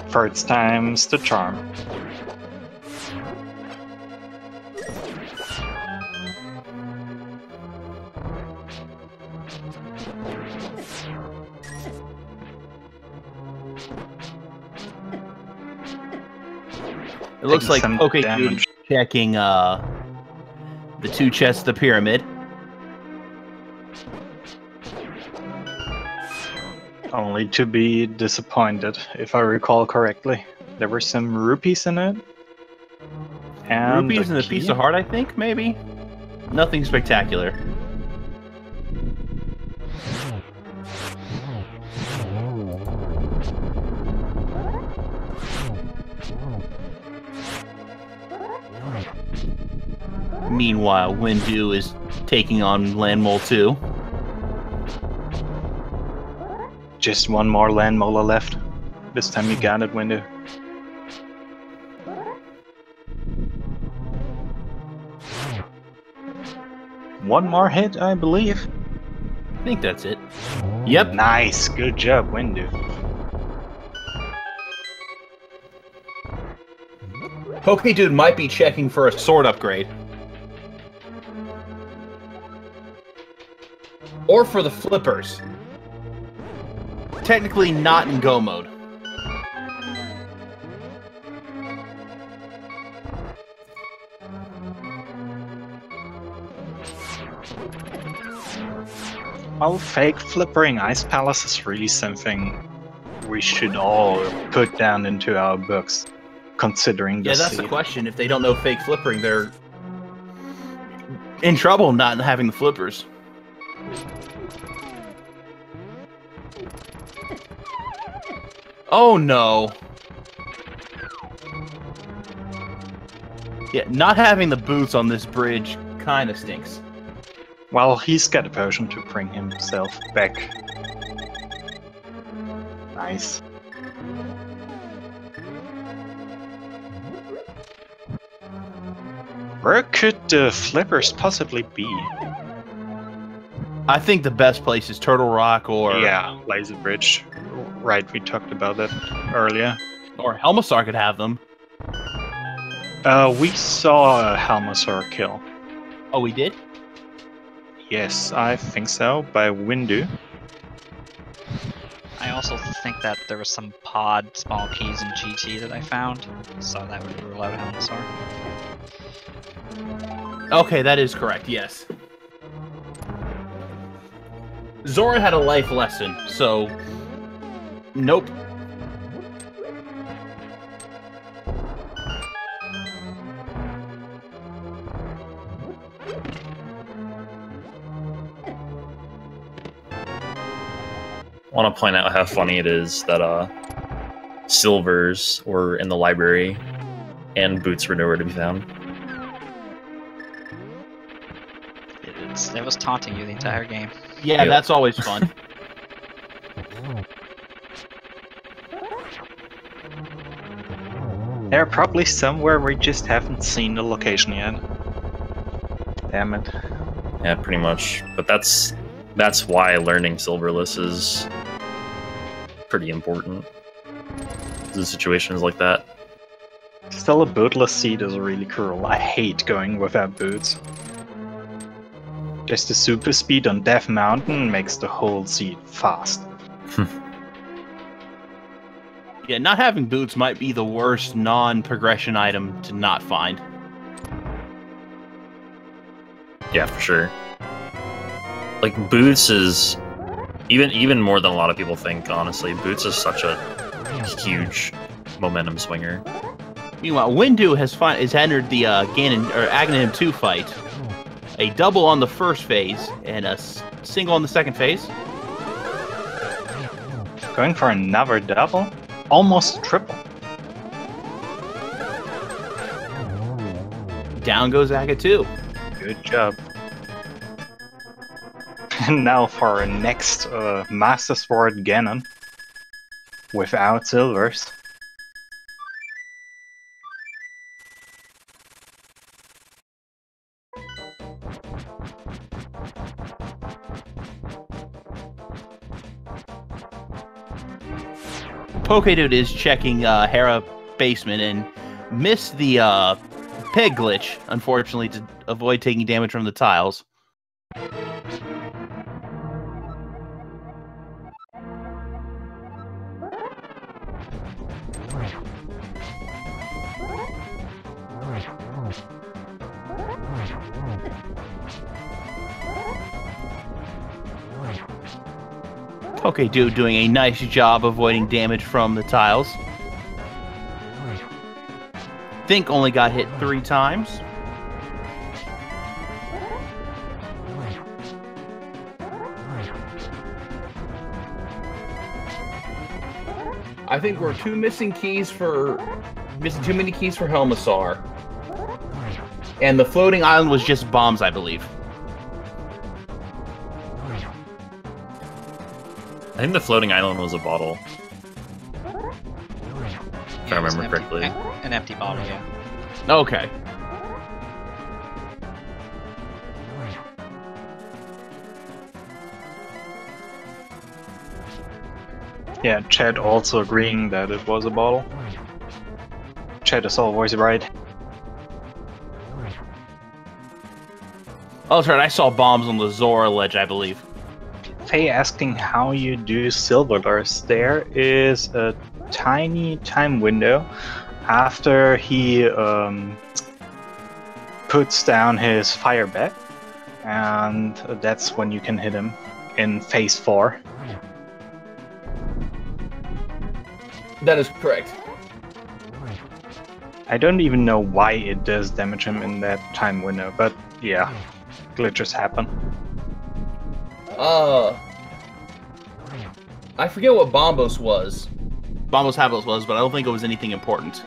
First time's the charm. It looks like some Pokedude damage. checking the two chests of the pyramid. Only to be disappointed, if I recall correctly. There were some rupees in it. And Rupees and a piece of heart, I think, maybe? Nothing spectacular. Meanwhile, WinDEU is taking on Landmole 2. Just one more land molar left. This time you got it, WinDEU. One more hit, I believe. I think that's it. Yep. Nice, good job, WinDEU. Pokedude might be checking for a sword upgrade. Or for the flippers. Technically not in go mode. Well, fake flippering Ice Palace is really something we should all put down into our books. considering Yeah, this that's the seed. question. If they don't know fake flippering, they're in trouble not having the flippers. Oh no. Yeah, not having the boots on this bridge kind of stinks. Well, he's got a potion to bring himself back. Nice. Where could the flippers possibly be? I think the best place is Turtle Rock or Yeah, Laser Bridge. Right, we talked about that earlier. or Helmasaur could have them. We saw a Helmasaur kill. Oh, we did? Yes, I think so, by WinDEU. I also think that there was some pod small keys in GT that I found, so that would rule out Helmasaur. Okay, that is correct, yes. Zora had a life lesson, so nope. I want to point out how funny it is that silvers were in the library and boots were nowhere to be found. It was taunting you the entire game. Yeah, Yep. that's always fun. They're probably somewhere we just haven't seen the location yet. Damn it. Yeah, pretty much. But that's why learning Silverless is pretty important. In situations like that. Still, a bootless seed is really cruel. I hate going without boots. Just the super speed on Death Mountain makes the whole seed fast. Yeah, not having boots might be the worst non-progression item to not find. Yeah, for sure. Like boots is even more than a lot of people think. Honestly, boots is such a huge momentum swinger. Meanwhile, WinDEU has entered the Ganon or Aghanim 2 fight. A double on the first phase and a single on the second phase. Going for another double? Almost a triple. Down goes Aga 2. Good job. And now for our next Master Sword Ganon. Without silvers. Pokedude is checking Hera basement and missed the peg glitch, unfortunately, to avoid taking damage from the tiles. Pokedude doing a nice job avoiding damage from the tiles. Think only got hit 3 times. I think we're missing too many keys for Helmasaur. And the floating island was just bombs, I believe. I think the floating island was a bottle. If I remember correctly. An empty bottle, yeah. Okay. Yeah, Chad also agreeing that it was a bottle. Chad is always right. Oh, that's right, I saw bombs on the Zora ledge, I believe. Faye asking how you do silverless. There is a tiny time window after he puts down his fire bat, and that's when you can hit him in phase 4. That is correct. I don't even know why it does damage him in that time window, but yeah, glitches happen. I forget what Bombos was. Bombos Habos was, but I don't think it was anything important.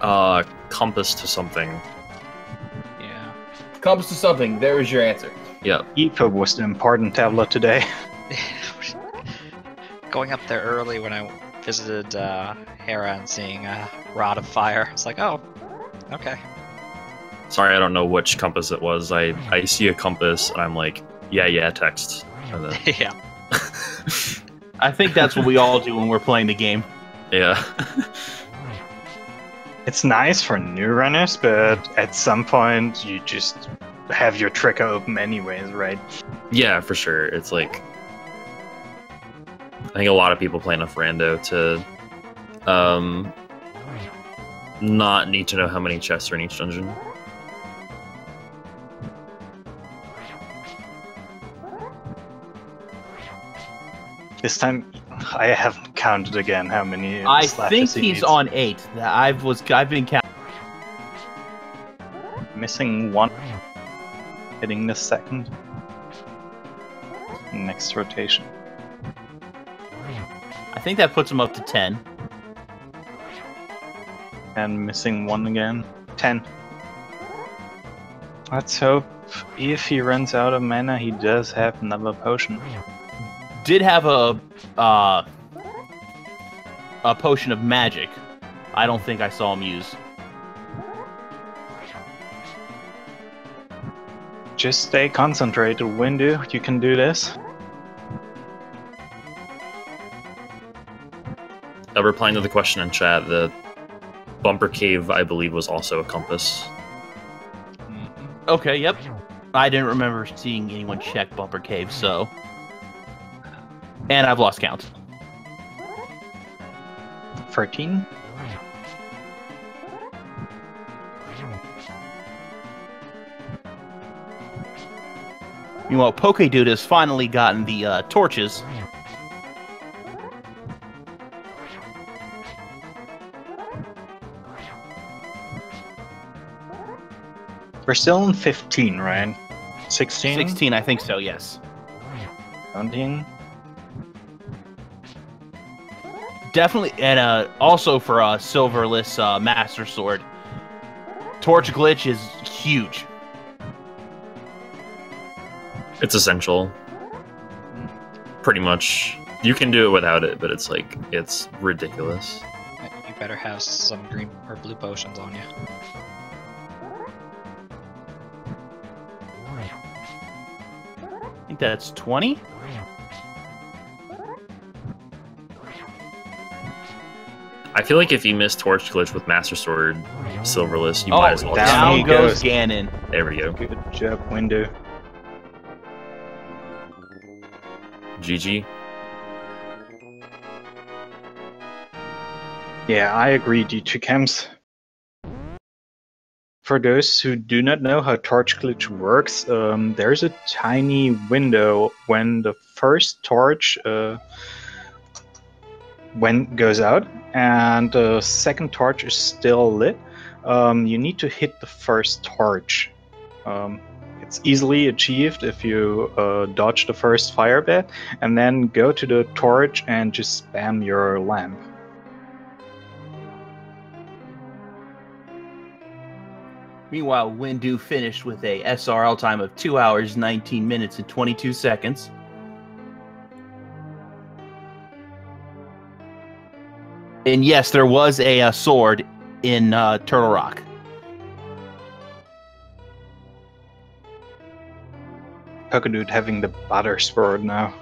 Compass to something. Yeah. Compass to something. There is your answer. Yep. Aoife was the important tablet today. Going up there early when I visited Hera and seeing a rod of fire. It's like, oh, okay. Sorry, I don't know which compass it was. I see a compass and I'm like, yeah, text. And then, Yeah. I think that's what we all do when we're playing the game. yeah. It's nice for new runners, but at some point you just have your trigger open anyways, right? Yeah, for sure. It's like, I think a lot of people play enough rando to not need to know how many chests are in each dungeon. This time I haven't counted again how many. I slashes think he he's needs. on 8. I've been counting. Missing one. Hitting the second. Next rotation. I think that puts him up to 10. And missing one again. 10. Let's hope if he runs out of mana, he does have another potion. Did have a potion of magic. I don't think I saw him use. Just stay concentrated, WinDEU. You can do this. Replying to the question in chat, the bumper cave, I believe, was also a compass. Okay, yep. I didn't remember seeing anyone check Bumper Cave, so... And I've lost count. 13. Meanwhile, Pokedude has finally gotten the torches. We're still in 15, right? 16? 16, I think so, yes. 17? Definitely, and also for a silverless Master Sword, Torch Glitch is huge. It's essential. Pretty much. You can do it without it, but it's like, it's ridiculous. You better have some green or blue potions on you. I think that's 20. I feel like if you miss Torch Glitch with Master Sword Silverless, you might as well down he Down goes goes. Ganon. There we go. Good job, WinDEU. GG. Yeah, I agree, D2Camps. For those who do not know how Torch Glitch works, there's a tiny window when the first torch goes out and the second torch is still lit. You need to hit the first torch. It's easily achieved if you dodge the first fire bat and then go to the torch and just spam your lamp. Meanwhile, WinDEU finished with a SRL time of 2 hours, 19 minutes, and 22 seconds. And yes, there was a sword in Turtle Rock. Pokedude having the butter sword now.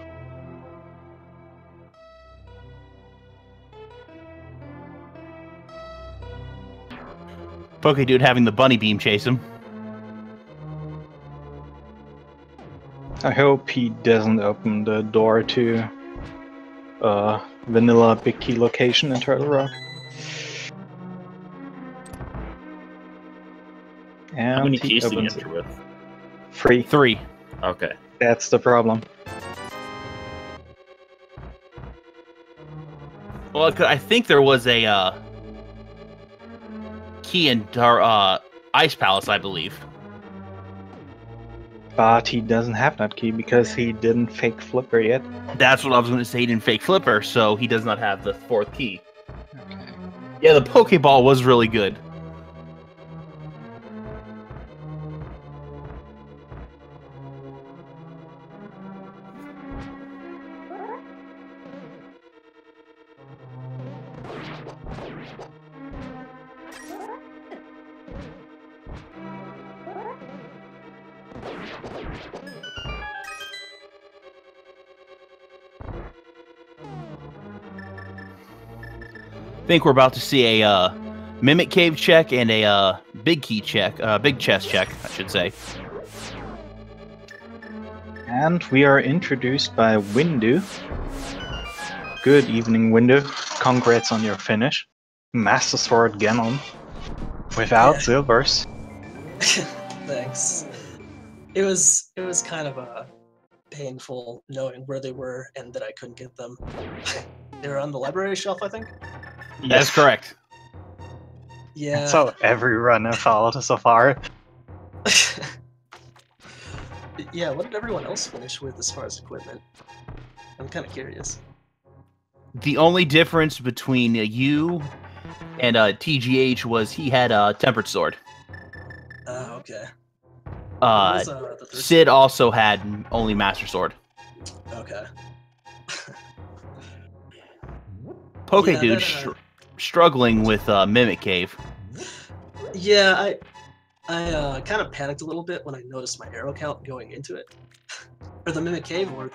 Pokedude having the bunny beam chase him. I hope he doesn't open the door to vanilla big key location in Turtle Rock. And How many he keys did you opens enter it. with? 3. 3. Okay. That's the problem. Well, I think there was a key in Ice Palace, I believe. But he doesn't have that key because he didn't fake Flipper yet. That's what I was going to say. He didn't fake Flipper, so he does not have the 4th key. Okay. Yeah, the Pokeball was really good. I think we're about to see a Mimic Cave check and a big key check, big chest check, I should say. And we are introduced by WinDEU. Good evening, WinDEU. Congrats on your finish. Master Sword Ganon. Without silvers. Thanks. It was kind of painful knowing where they were and that I couldn't get them. They were on the library shelf, I think. That's correct. Yeah. That's how every runner followed so far. Yeah, what did everyone else finish with as far as equipment? I'm kind of curious. The only difference between you and TGH was he had a Tempered Sword. Oh, okay. What was, the third Sid also had only Master Sword. Okay. Pokedude struggling with Mimic Cave. Yeah, I kind of panicked a little bit when I noticed my arrow count going into it. Or the Mimic Cave, or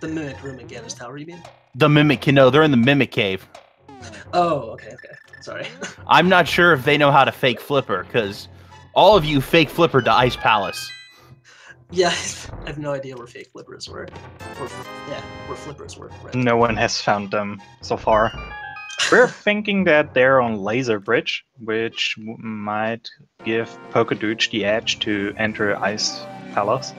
the Mimic Room at Ganon's Tower, you mean? The Mimic, no, they're in the Mimic Cave. Oh, okay. Sorry. I'm not sure if they know how to fake Flipper, because all of you fake Flipper to Ice Palace. Yeah, I have no idea where fake flippers were. Where flippers were. Right. No one has found them so far. We're thinking that they're on Laser Bridge, which might give Pokedude the edge to enter Ice Palace.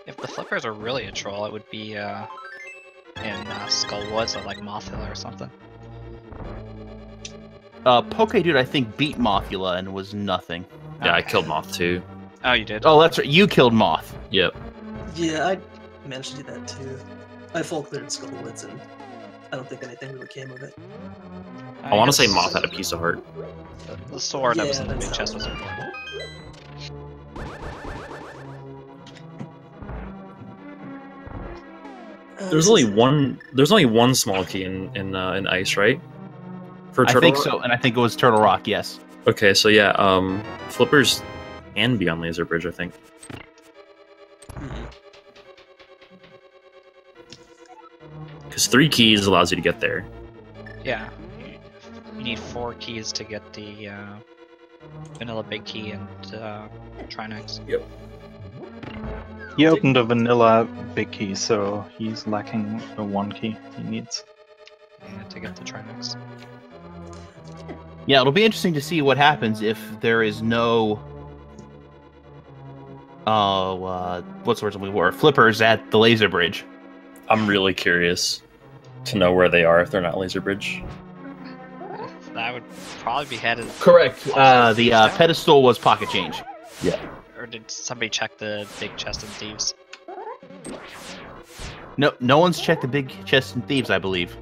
If the flippers are really a troll, it would be in Skull Woods or like Mothula or something. Pokedude, I think, beat Mothula and was nothing. Yeah, I killed Moth too. Oh, you did? Oh, that's right. You killed Moth. Yep. Yeah, I managed to do that too. I full cleared Skull Woods and I don't think anything really came of it. I want to say guess Moth had a piece of heart. The sword that was Yeah, in the that's big how chest it was worked. important. There's only one. There's only one small key in ice, right? For I Turtle think Rock? so, and I think it was Turtle Rock, yes. Okay, so yeah, flippers can be on Laser Bridge, I think. Because 3 keys allows you to get there. Yeah. You need 4 keys to get the vanilla big key and Trinex. Yep. He opened a vanilla big key, so he's lacking the 1 key he needs. Yeah, to get the Trinex. Yeah, it'll be interesting to see what happens if there is no... what's the word we were? Flippers at the Laser Bridge. I'm really curious to know where they are if they're not Laser Bridge. That would probably be headed. Correct. The pedestal was pocket change. Yeah. Or did somebody check the big chest and thieves? No one's checked the big chest and thieves, I believe.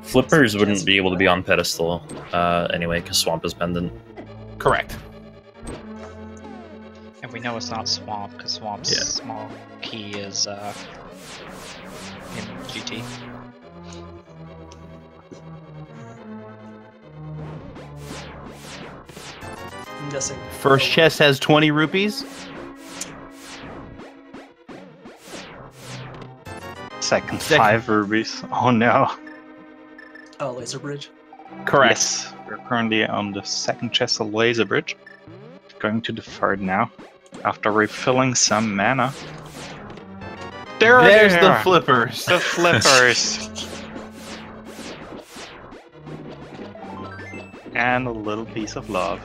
Flippers wouldn't be able to be on pedestal anyway, because Swamp is pendant. Correct. And we know it's not Swamp, because Swamp's Yeah. small key is in GT. I'm guessing. First chest has 20 rupees. Second, Second. 5 rubies. Oh no. Oh, Laser Bridge. Correct. Yes, we're currently on the second chest of Laser Bridge. Going to the third now, after refilling some mana. There's they the are. flippers. The flippers. And a little piece of love.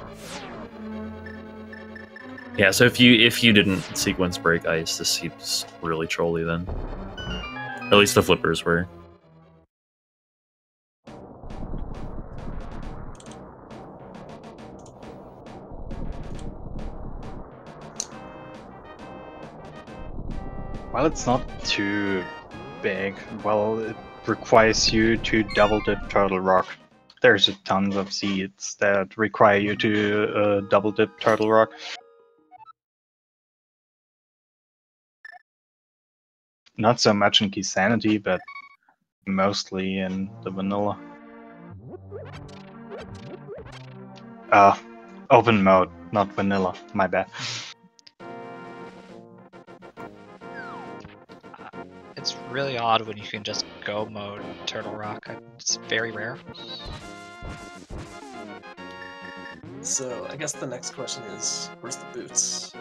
Yeah, so if you didn't sequence break ice, this seems really trolly then. At least the flippers were. Well, it's not too big. Well, it requires you to double dip Turtle Rock. There's a tons of seeds that require you to double dip Turtle Rock. Not so much in Keysanity, but mostly in the vanilla. Open mode, not vanilla. My bad. It's really odd when you can just go mode Turtle Rock. It's very rare. So I guess the next question is, where's the boots?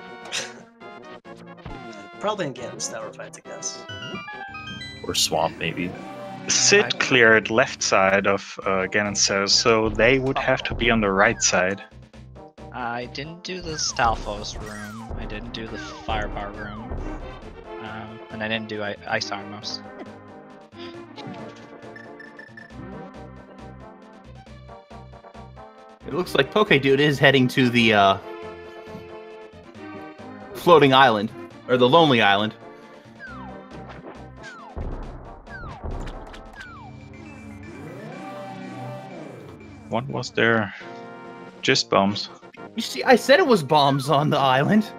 Probably in Ganon's Tower, if I had to guess. Or swamp, maybe. Sid cleared left side of Ganon's Tower, so they would have to be on the right side. I didn't do the Stalfos room. I didn't do the Firebar room. And I didn't do Ice Armos. It looks like Pokedude is heading to the floating island, or the lonely island. What was there? Just bombs. You see, I said it was bombs on the island.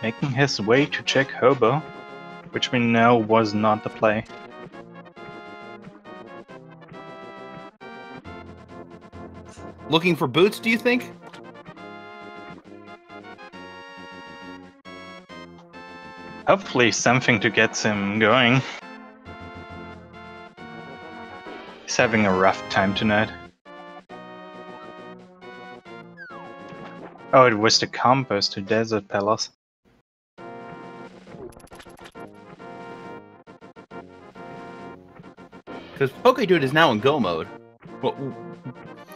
Making his way to check Hobo, which we know was not the play. Looking for boots, do you think? Hopefully something to get him going. He's having a rough time tonight. Oh, it was the compass to Desert Palace. Because Pokedude is now in go mode. Well,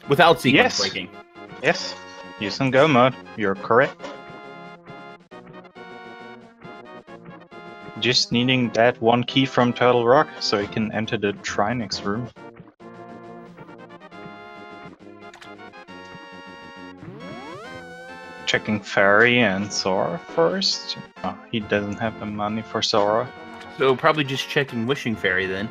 without sequence Yes. breaking. Yes, he's in go mode. You're correct. Just needing that one key from Turtle Rock so he can enter the Trinix room. Checking Fairy and Sora first. Oh, he doesn't have the money for Sora. So probably just checking Wishing Fairy then.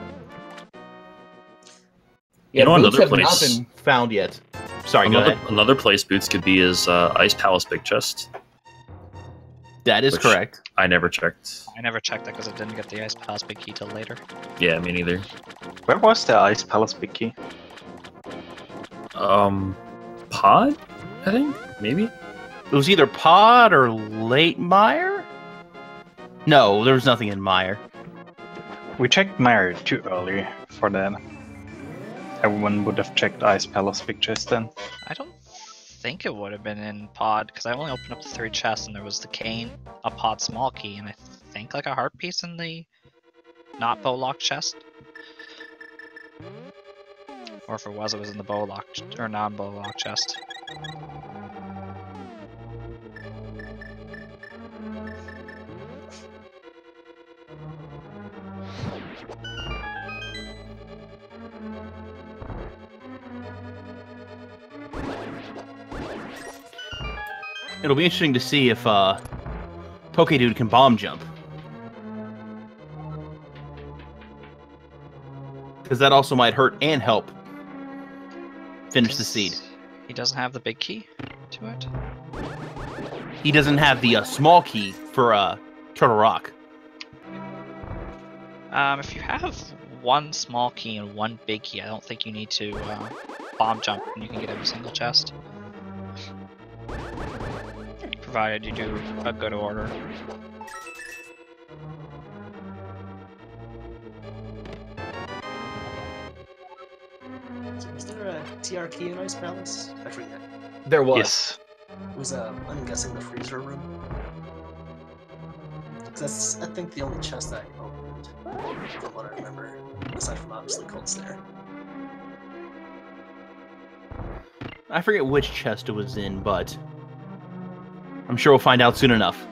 You know, boots another have place- not been found yet. Sorry, go ahead. Another place boots could be is Ice Palace Big Chest. That is which- correct. I never checked. I never checked that because I didn't get the Ice Palace Big Key till later. Yeah, me neither. Where was the Ice Palace Big Key? Pod? I think? Maybe? It was either Pod or Late Mire? No, there was nothing in Mire. We checked Mire too early for that. Everyone would have checked Ice Palace Big Chest then. I don't think it would have been in Pod because I only opened up the 3 chests and there was the cane, a Pod small key, and I think like a heart piece in the not bow lock chest. Or if it was in the bow lock or non-bow lock chest. It'll be interesting to see if Pokedude can bomb jump. Because that also might hurt and help finish the seed. He doesn't have the big key to it. He doesn't have the small key for Turtle Rock. If you have one small key and one big key, I don't think you need to bomb jump and you can get every single chest. Provided you do a good order. So was there a TR key in Ice Palace? I forget. There was. Yes. It was, I'm guessing the freezer room. 'Cause that's, I think, the only chest I opened, from what I remember. Aside from obviously Cold Stare. I forget which chest it was in, but I'm sure we'll find out soon enough.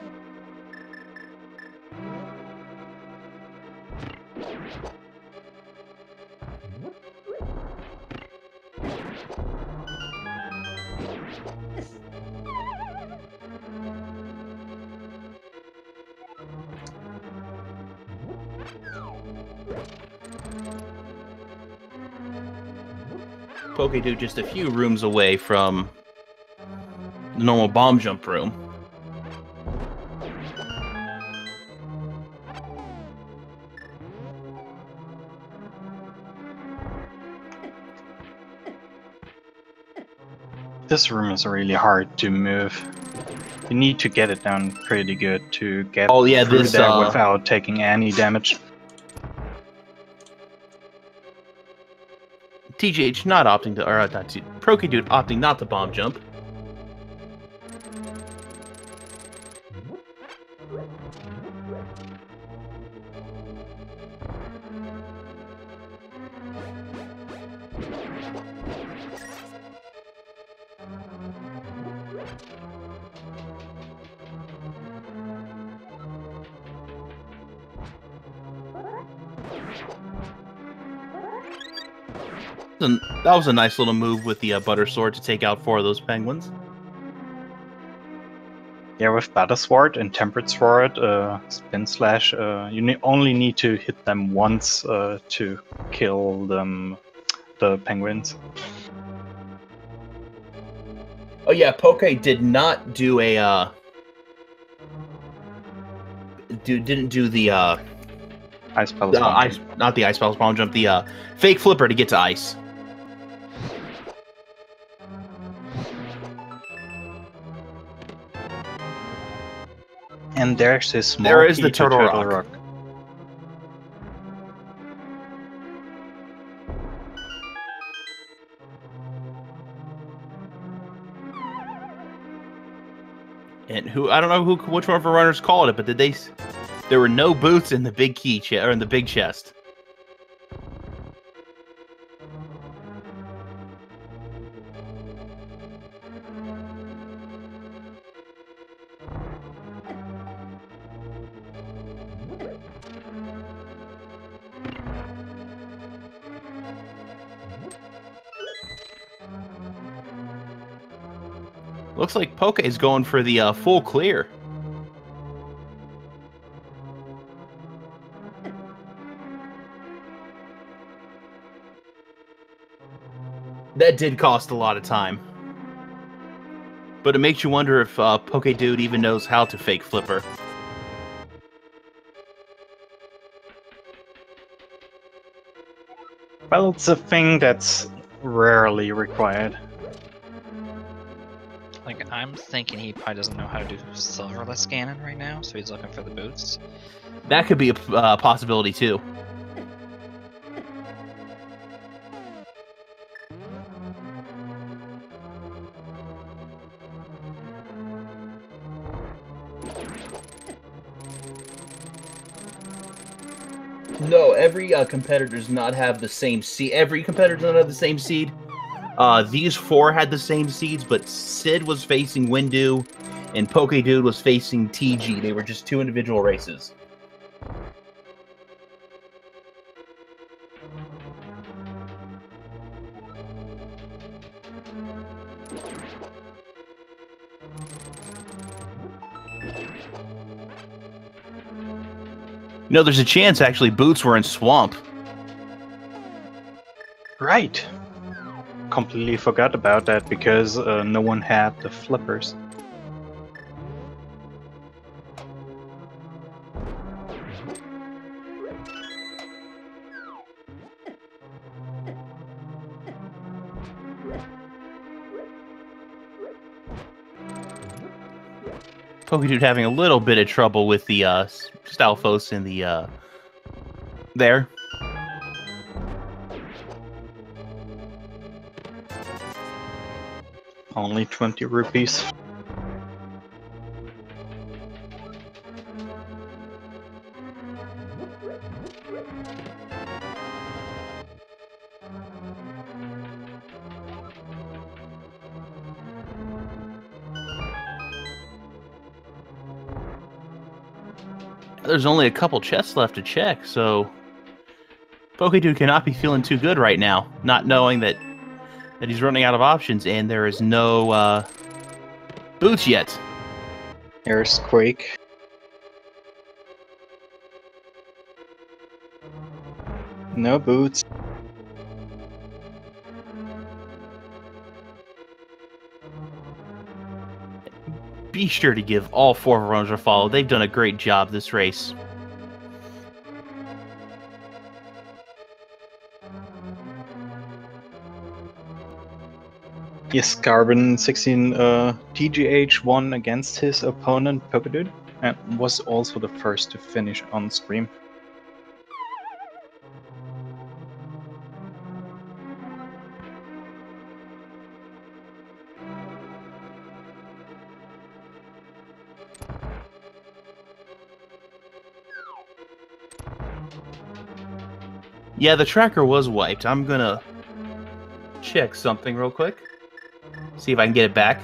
Pokedude just a few rooms away from the normal bomb jump room. This room is really hard to move. You need to get it down pretty good to get through there without taking any damage. TGH not opting to, or not to, Pokedude opting not to bomb jump. That was a nice little move with the Butter Sword to take out 4 of those penguins. Yeah, with Butter Sword and Tempered Sword, Spin Slash, you only need to hit them once to kill them, the penguins. Oh yeah, Poke did not do a didn't do the Ice Palace bomb jump. Not the Ice Palace bomb jump, the fake flipper to get to ice. And there's this small There is key the to Turtle Turtle Rock. Rock. And I don't know which one of our runners called it, but there were no boots in the big key or in the big chest. Looks like Poke is going for the full clear. That did cost a lot of time. But it makes you wonder if Pokedude even knows how to fake flipper. Well, it's a thing that's rarely required. Like, I'm thinking he probably doesn't know how to do silverless Ganon right now, so he's looking for the boots. That could be a possibility too. No, every competitor does not have the same seed. Every competitor does not have the same seed. These 4 had the same seeds, but Sid was facing WinDEU, and Pokedude was facing TG. They were just 2 individual races. You know, there's a chance, actually, Boots were in Swamp. Right. Completely forgot about that because no one had the flippers. Pokedude having a little bit of trouble with the Stalfos in the there. Only 20 rupees. There's only a couple chests left to check, so Pokedude cannot be feeling too good right now, not knowing that he's running out of options and there is no boots yet. Here's Quake. No boots. Be sure to give all 4 runners a follow. They've done a great job this race. Yes, Carbon16 TGH won against his opponent Pokedude and was also the first to finish on stream. Yeah, the tracker was wiped. I'm gonna check something real quick. See if I can get it back.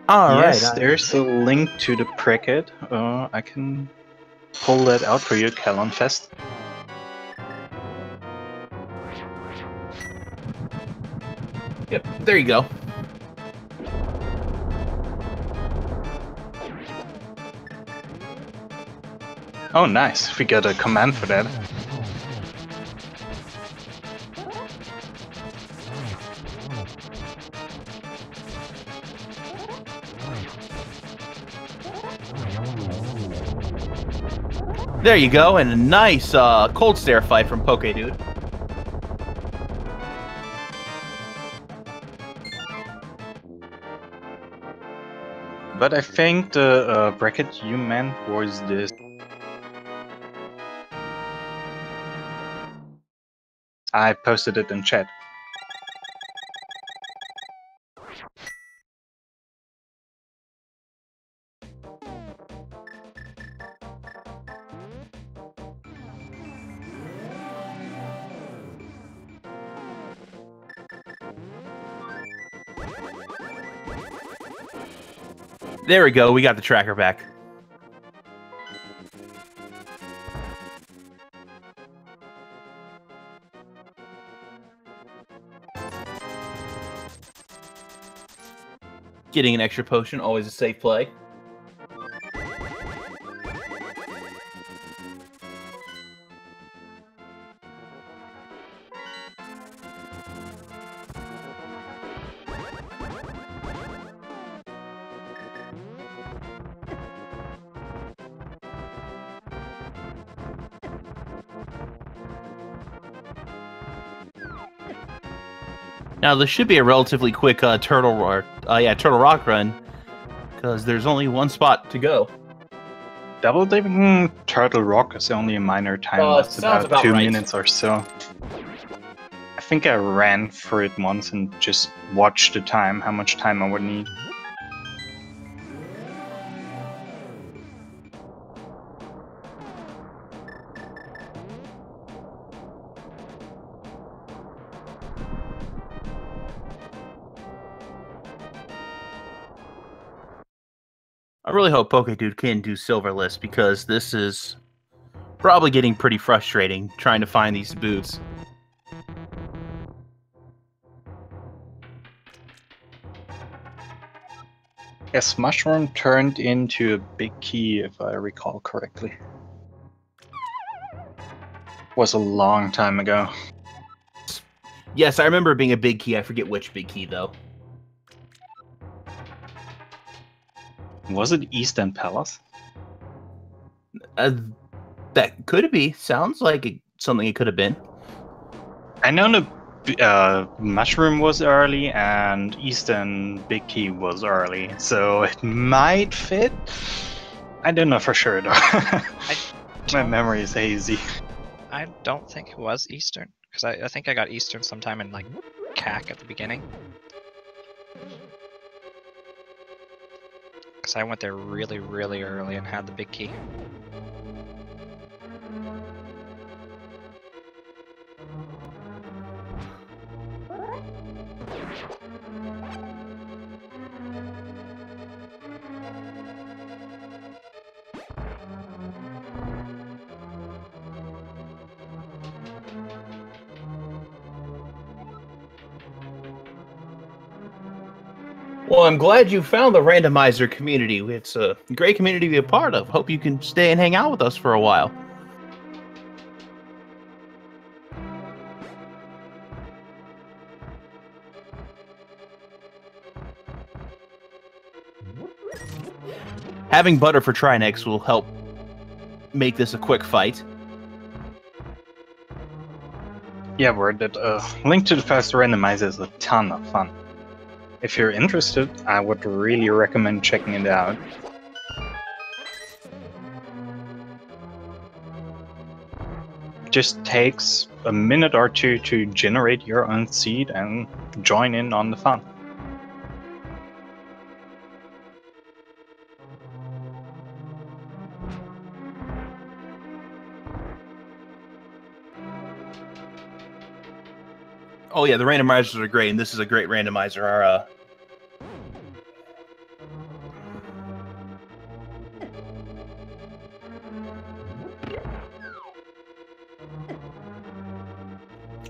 Yes, there's a link to the Pricket. I can pull that out for you, Calonfest. Yep, there you go. Oh, nice. We got a command for that. There you go, and a nice cold stare fight from Pokedude. But I think the bracket you meant was this. I posted it in chat. There we go, we got the tracker back. Getting an extra potion, always a safe play. Now this should be a relatively quick turtle rock run, because there's only one spot to go. Double dipping Turtle Rock is only a minor time. It's about 2 minutes or so. I think I ran for it once and just watched the time, how much time I would need. I really hope Pokedude can do Silverless, because this is probably getting pretty frustrating trying to find these boots. Yes, Mushroom turned into a big key, if I recall correctly. Was a long time ago. Yes, I remember it being a big key. I forget which big key, though. Was it Eastern Palace? That could be. Sounds like something it could have been. I know the Mushroom was early and Eastern Big Key was early, so it might fit. I don't know for sure though. My memory is hazy. I don't think it was Eastern, because I think I got Eastern sometime in like CAC at the beginning. Because I went there really, really early and had the big key. Well, I'm glad you found the Randomizer community. It's a great community to be a part of. Hope you can stay and hang out with us for a while. Having butter for Trinex will help make this a quick fight. Yeah, word that Link to the Past Randomizer is a ton of fun. If you're interested, I would really recommend checking it out. Just takes a minute or two to generate your own seed and join in on the fun. Oh yeah, the randomizers are great, and this is a great randomizer. Our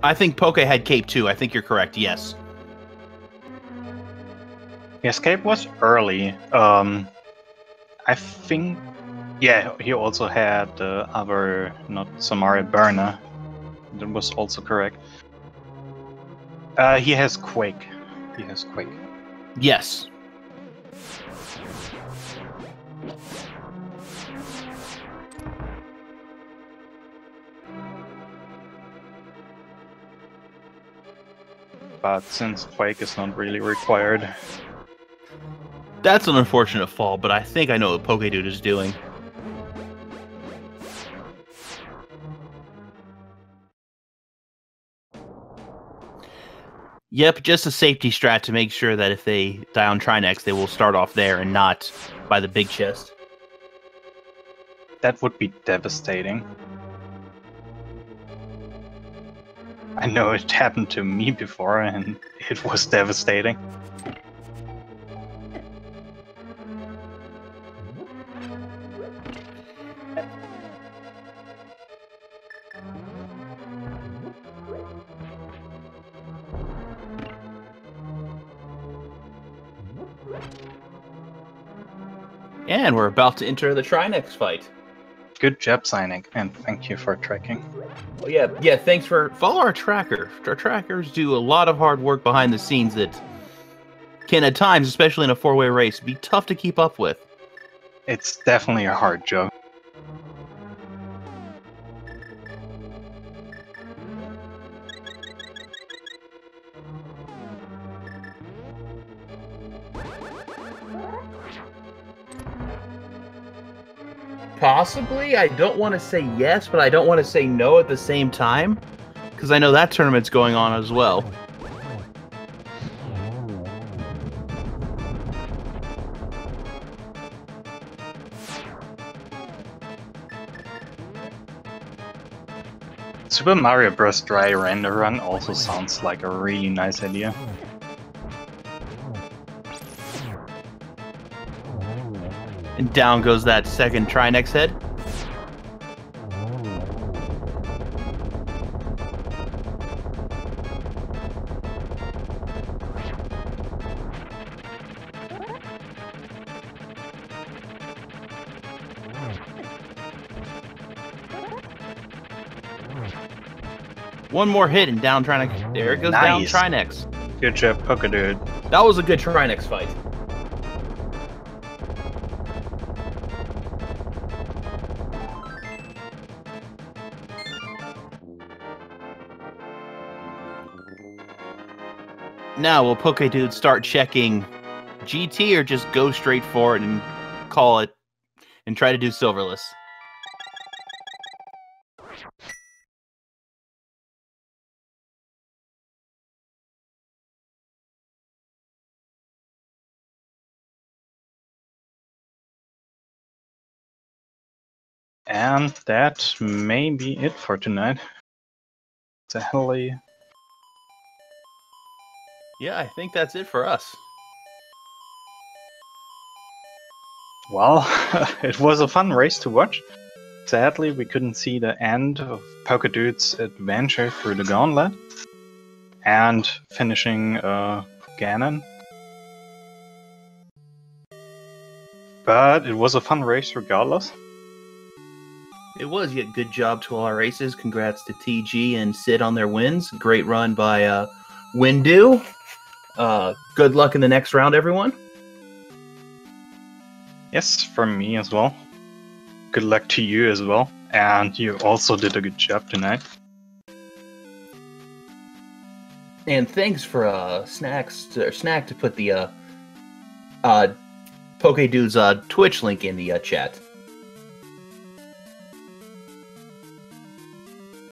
I think Poke had Cape too. I think you're correct. Yes. Yes, Cape was early. I think, yeah, he also had the other, not Samari Burner. That was also correct. He has Quake. He has Quake. Yes. But since Quake is not really required. That's an unfortunate fall, but I think I know what Pokedude is doing. Yep, just a safety strat to make sure that if they die on Trinex, they will start off there and not by the big chest. That would be devastating. I know it happened to me before, and it was devastating. And we're about to enter the Trinex fight. Good job, Signing, and thank you for tracking. Well, yeah, thanks for... Follow our tracker. Our trackers do a lot of hard work behind the scenes that can, at times, especially in a four-way race, be tough to keep up with. It's definitely a hard job. Possibly. I don't want to say yes, but I don't want to say no at the same time, because I know that tournament's going on as well. Super Mario Bros. Dry Render Run also sounds like a really nice idea. And down goes that second Trinex head. One more hit and down Trinex. There it goes, Nice. down Trinex. Good job, Pokedude. That was a good Trinex fight. Now, will Pokedude start checking GT or just go straight for it and call it and try to do Silverless? And that may be it for tonight. Sadly. Yeah, I think that's it for us. Well, it was a fun race to watch. Sadly, we couldn't see the end of Pokedude's adventure through the gauntlet and finishing Ganon. But it was a fun race regardless. It was. Yeah, good job to all our races. Congrats to TG and Sid on their wins. Great run by WinDEU. Good luck in the next round, everyone. Yes, from me as well. Good luck to you as well. And you also did a good job tonight. And thanks for Snack to put the PokeDude's Twitch link in the chat.